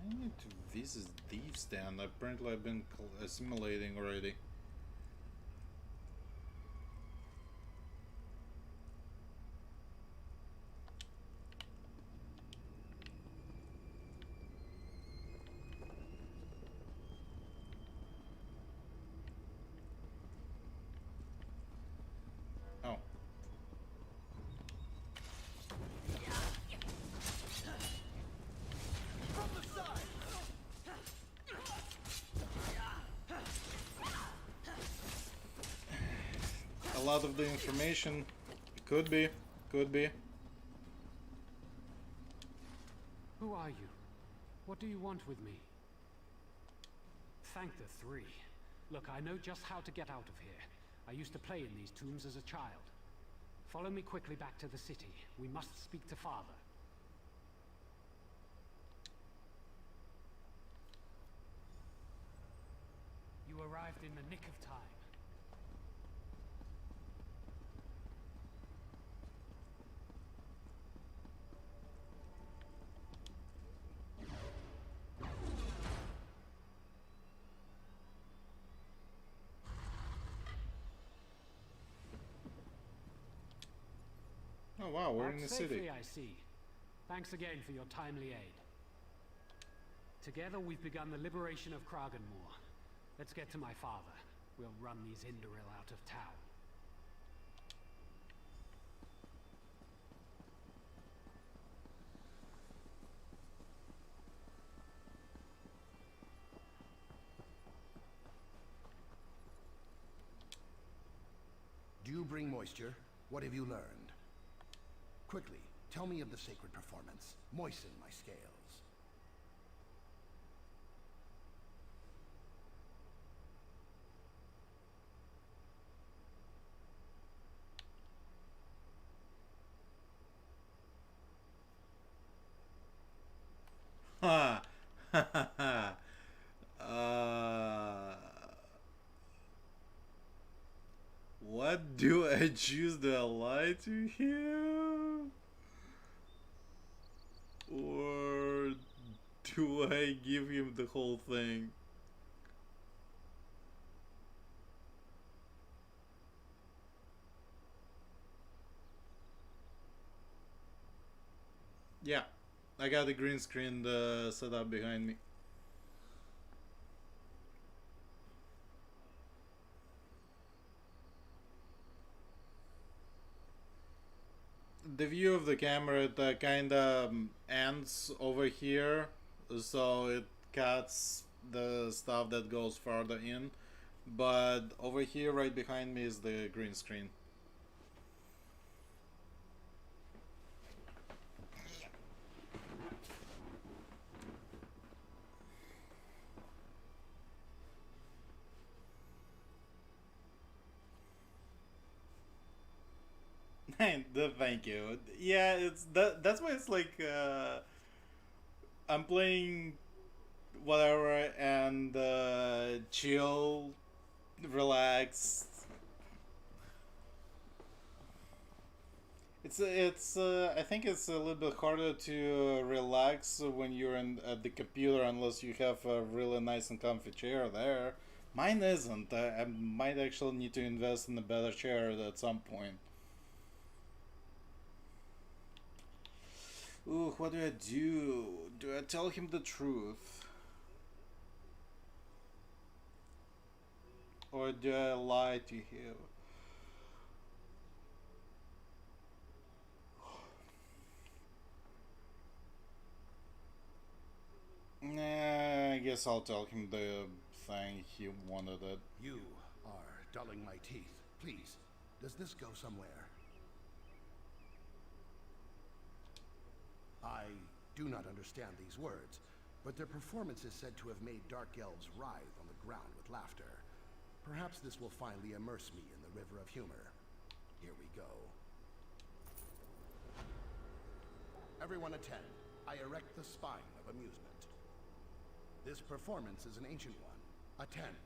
I need to visit Thieves' Den. Apparently I've been assimilating already. Oh. A lot of the information could be. Who are you? What do you want with me? Thank the three. Look, I know just how to get out of here. I used to play in these tombs as a child. Follow me quickly back to the city. We must speak to Father. You arrived in the nick of time. Oh wow, we're Back in the safely, city. I see. Thanks again for your timely aid. Together we've begun the liberation of Kraganmore. Let's get to my father. We'll run these Indoril out of town. Do you bring moisture? What have you learned? Quickly, tell me of the sacred performance. Moisten my scales. Ha ha ha ha. What do I choose to lie to him? Or do I give him the whole thing? Yeah, I got the green screen set up behind me. The view of the camera kind of ends over here, so it cuts the stuff that goes farther in, but over here right behind me is the green screen. Thank you. Yeah, it's that's why it's like I'm playing whatever and chill, relax. It's I think it's a little bit harder to relax when you're at the computer unless you have a really nice and comfy chair there. Mine isn't. I might actually need to invest in a better chair at some point. Ooh, what do I do? Do I tell him the truth? Or do I lie to him? Nah, I guess I'll tell him the thing he wanted it. You are dulling my teeth. Please, does this go somewhere? I do not understand these words, but their performance is said to have made dark elves writhe on the ground with laughter. Perhaps this will finally immerse me in the river of humor. Here we go. Everyone attend. I erect the spine of amusement. This performance is an ancient one. Attend.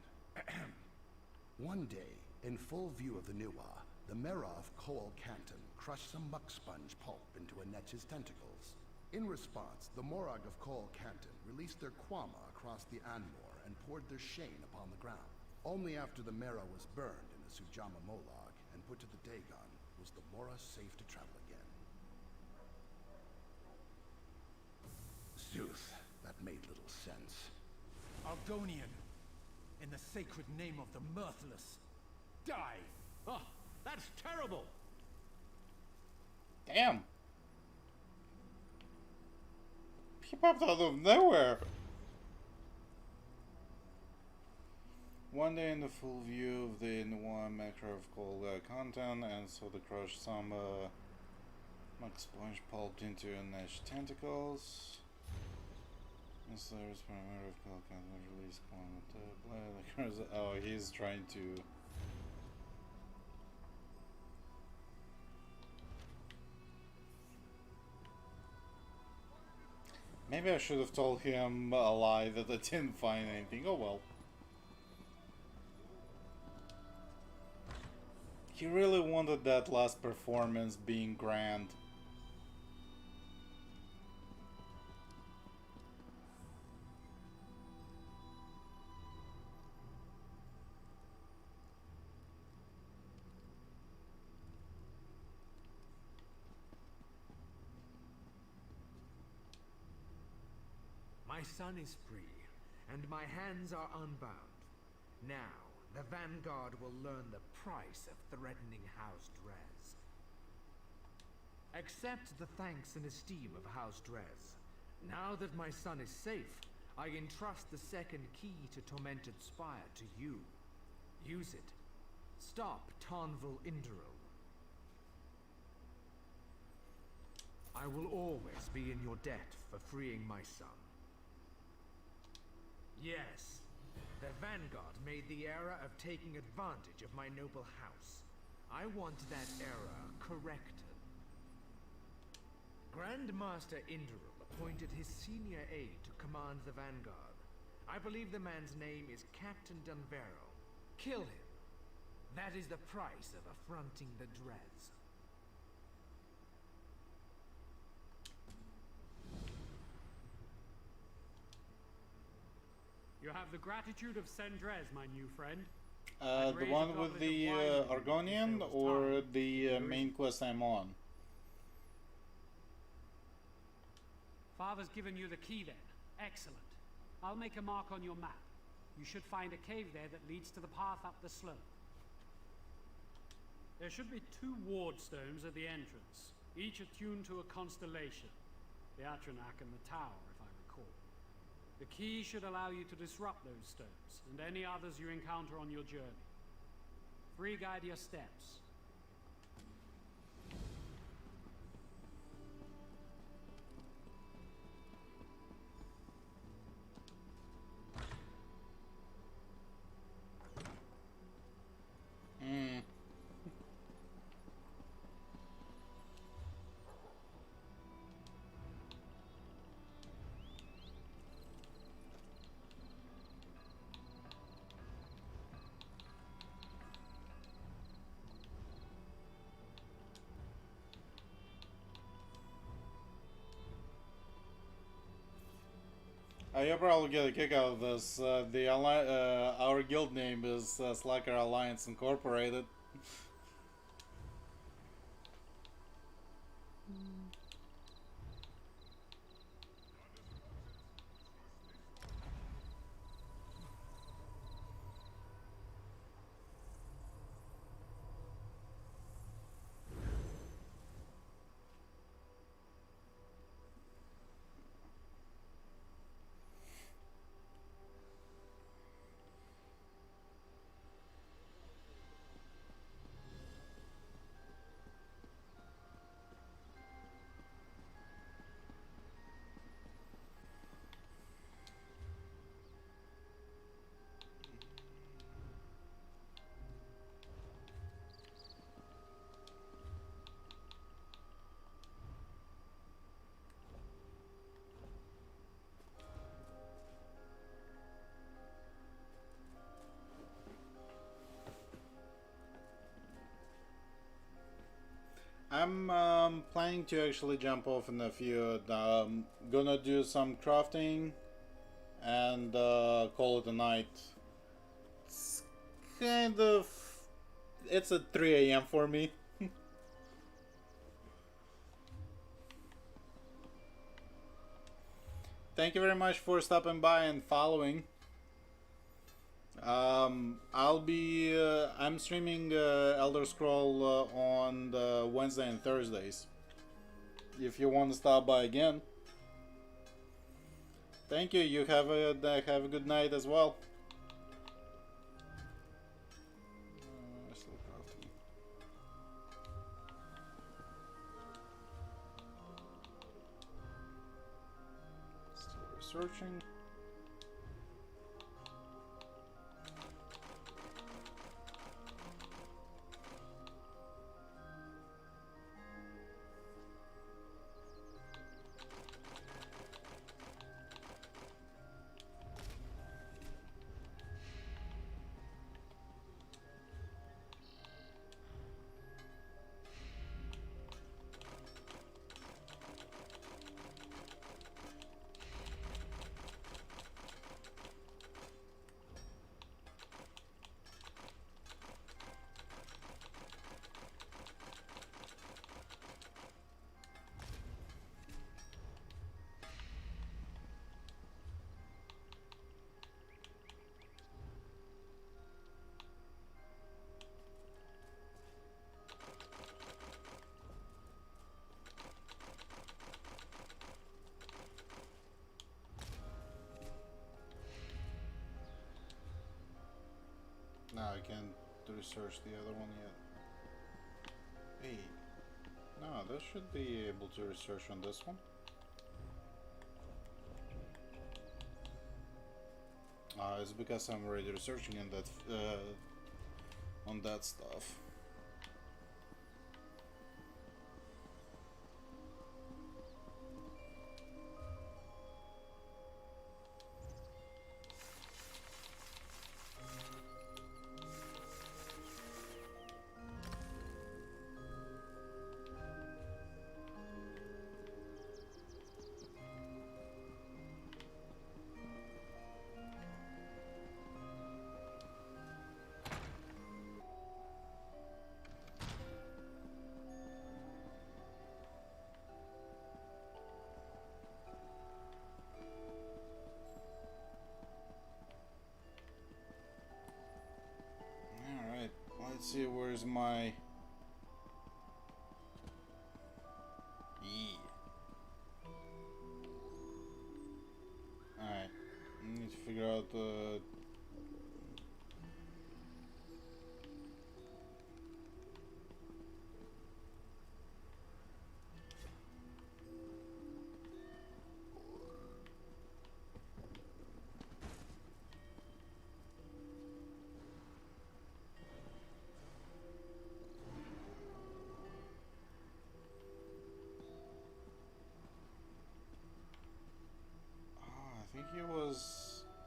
One day, in full view of the Nuwa, the Mera of Cole Canton crushed some muck sponge pulp into a Netch's tentacles. In response, the Morag of Cole Canton released their Kwama across the Anmor and poured their Shane upon the ground. Only after the Mera was burned in the Sujamma Molag and put to the Dagon was the Mora safe to travel again. Sooth, that made little sense. Argonian, in the sacred name of the Mirthless, die! Oh, that's terrible! Damn! He popped out of nowhere! One day in the full view of the Nuwa Metro of Cold Content and saw the crushed Samba muck sponge pulped into Netch tentacles. Enslavers perimeter of Cold Content released Quantum. Oh, he's trying to. Maybe I should have told him a lie that I didn't find anything. Oh well. He really wanted that last performance being grand. My son is free, and my hands are unbound. Now, the Vanguard will learn the price of threatening House Drez. Accept the thanks and esteem of House Drez. Now that my son is safe, I entrust the second key to Tormented Spire to you. Use it. Stop Tarnval Induril. I will always be in your debt for freeing my son. Yes, the Vanguard made the error of taking advantage of my noble house. I want that error corrected. Grandmaster Induril appointed his senior aide to command the Vanguard. I believe the man's name is Captain Dunvero. Kill him. That is the price of affronting the Drez. You have the gratitude of Sendrez, my new friend. The one with the Argonian or the main quest I'm on? Father's given you the key then. Excellent. I'll make a mark on your map. You should find a cave there that leads to the path up the slope. There should be 2 ward stones at the entrance, each attuned to a constellation. The Atronach and the Tower, if I recall. The key should allow you to disrupt those stones, and any others you encounter on your journey. Free guide your steps. You'll probably get a kick out of this. Our guild name is Slacker Alliance Incorporated. I'm planning to actually jump off in a few. Gonna do some crafting and call it a night. It's kind of... It's at 3 AM for me. Thank you very much for stopping by and following. I'm streaming Elder Scroll on the Wednesday and Thursdays. If you want to stop by again. Thank you. You have a good night as well. Still crafting. Still researching. No, I can't research the other one yet. Hey, no, that should be able to research on this one. It's because I'm already researching on that stuff. Let's see, where's my... Yeah. Alright, I need to figure out the...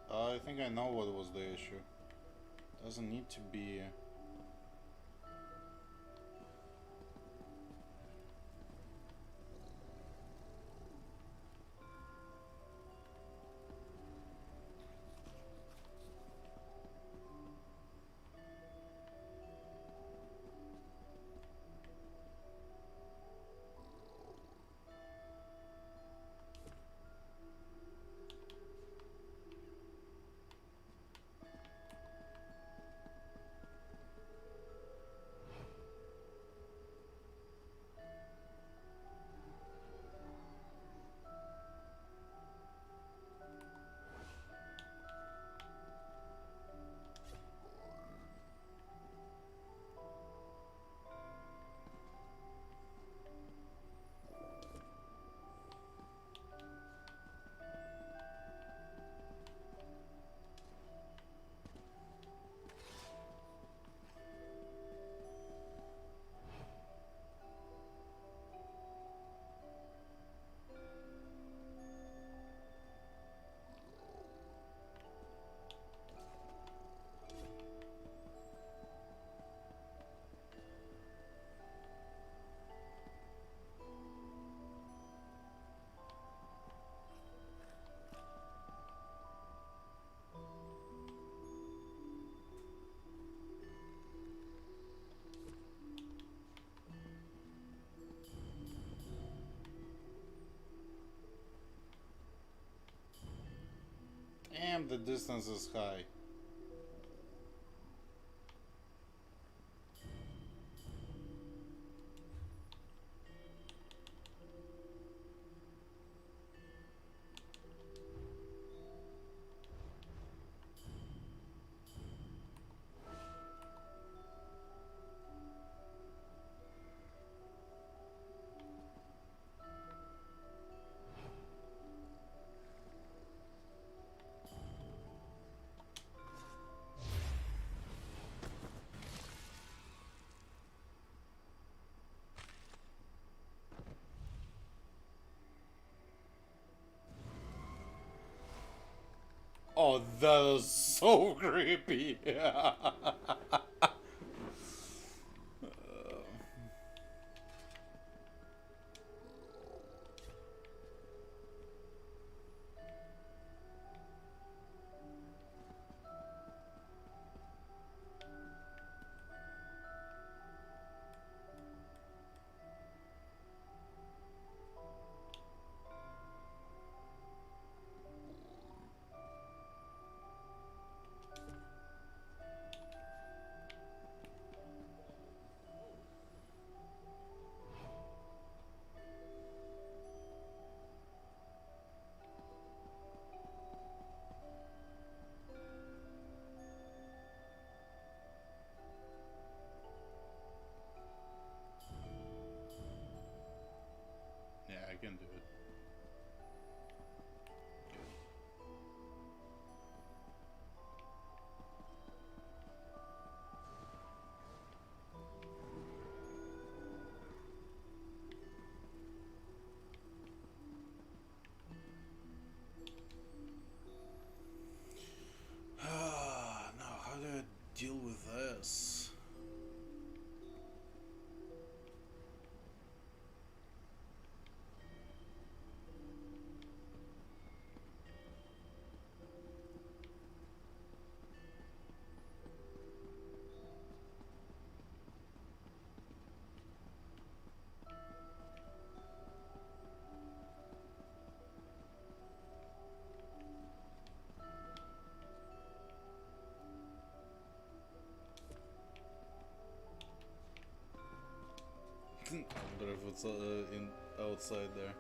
I think I know what was the issue. Doesn't need to be... Damn, the distance is high. Oh, that is so creepy. wonder if it's in outside there.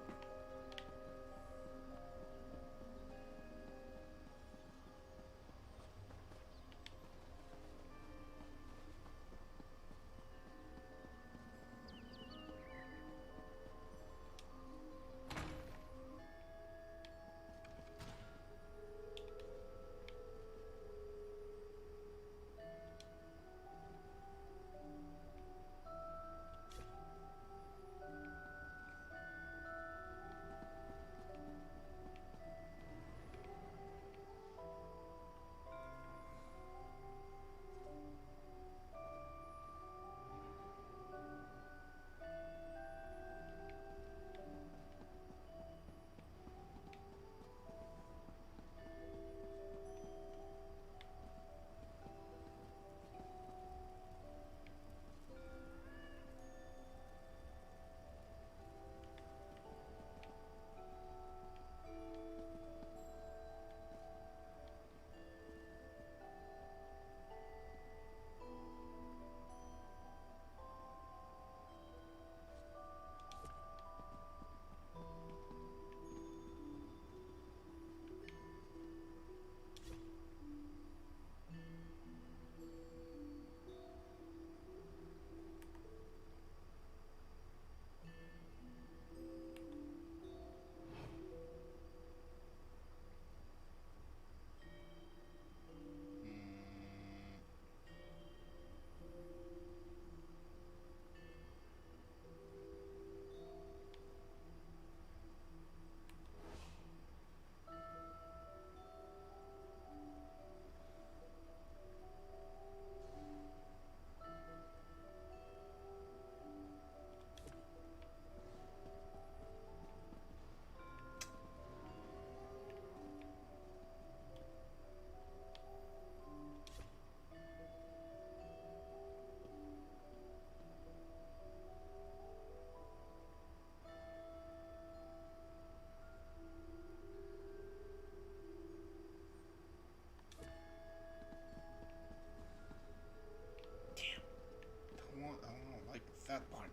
I don't like that part.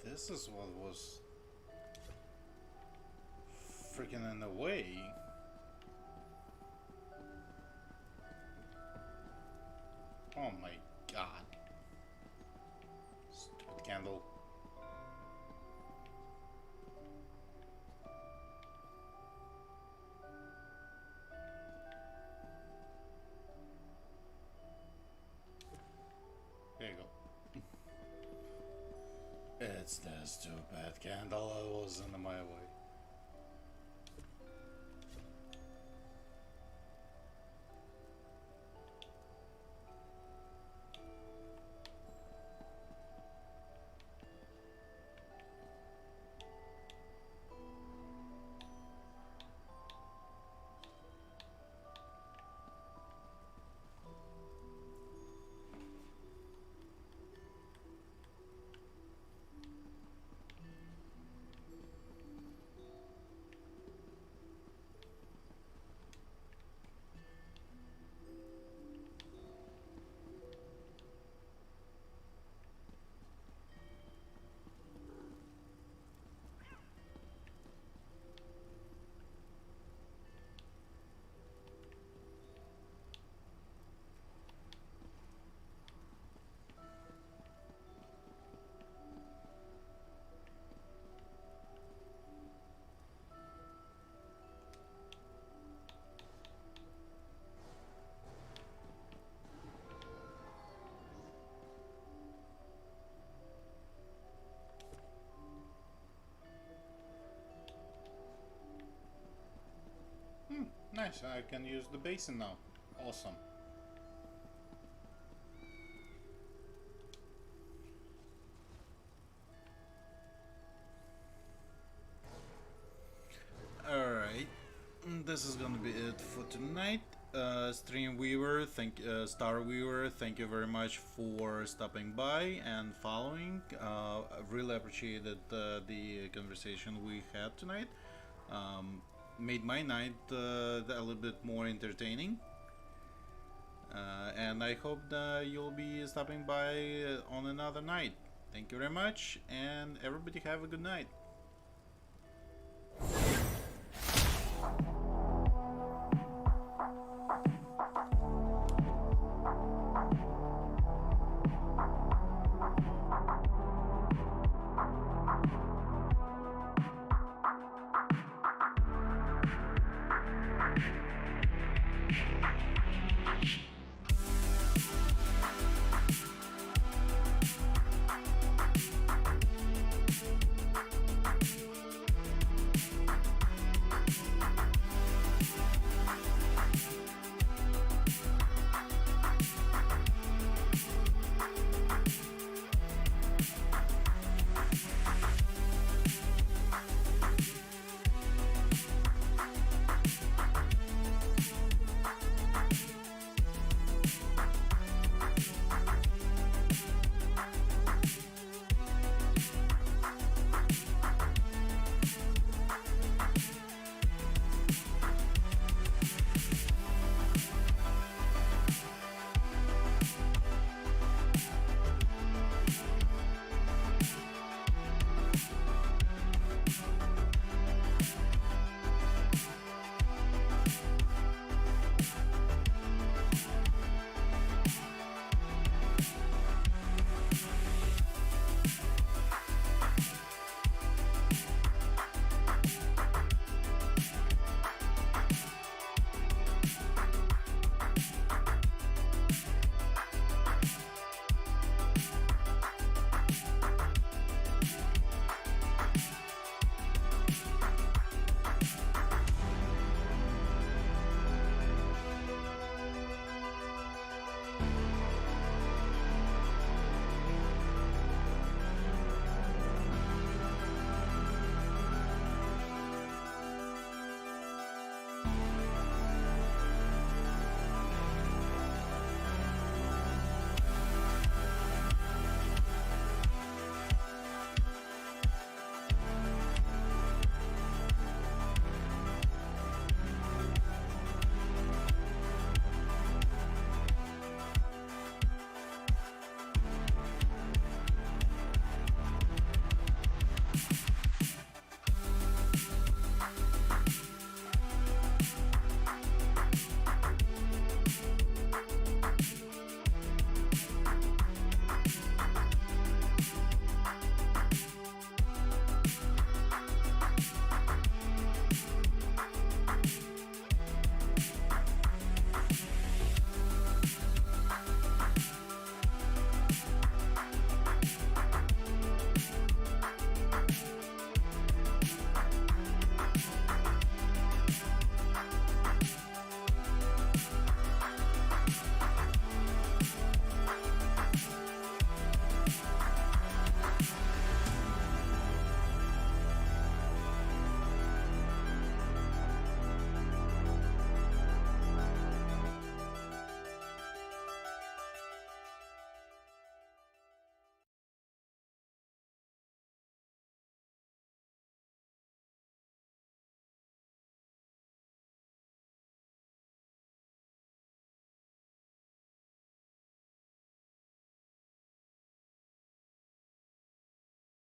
This is what was freaking in the way. Oh my god. Stupid candle. There you go. It's the stupid candle that was in my way. Nice, I can use the basin now. Awesome. Alright, this is gonna be it for tonight. Streamweaver, Starweaver, thank you very much for stopping by and following. I really appreciated the conversation we had tonight. Made my night a little bit more entertaining, and I hope that you'll be stopping by on another night. Thank you very much, and everybody have a good night.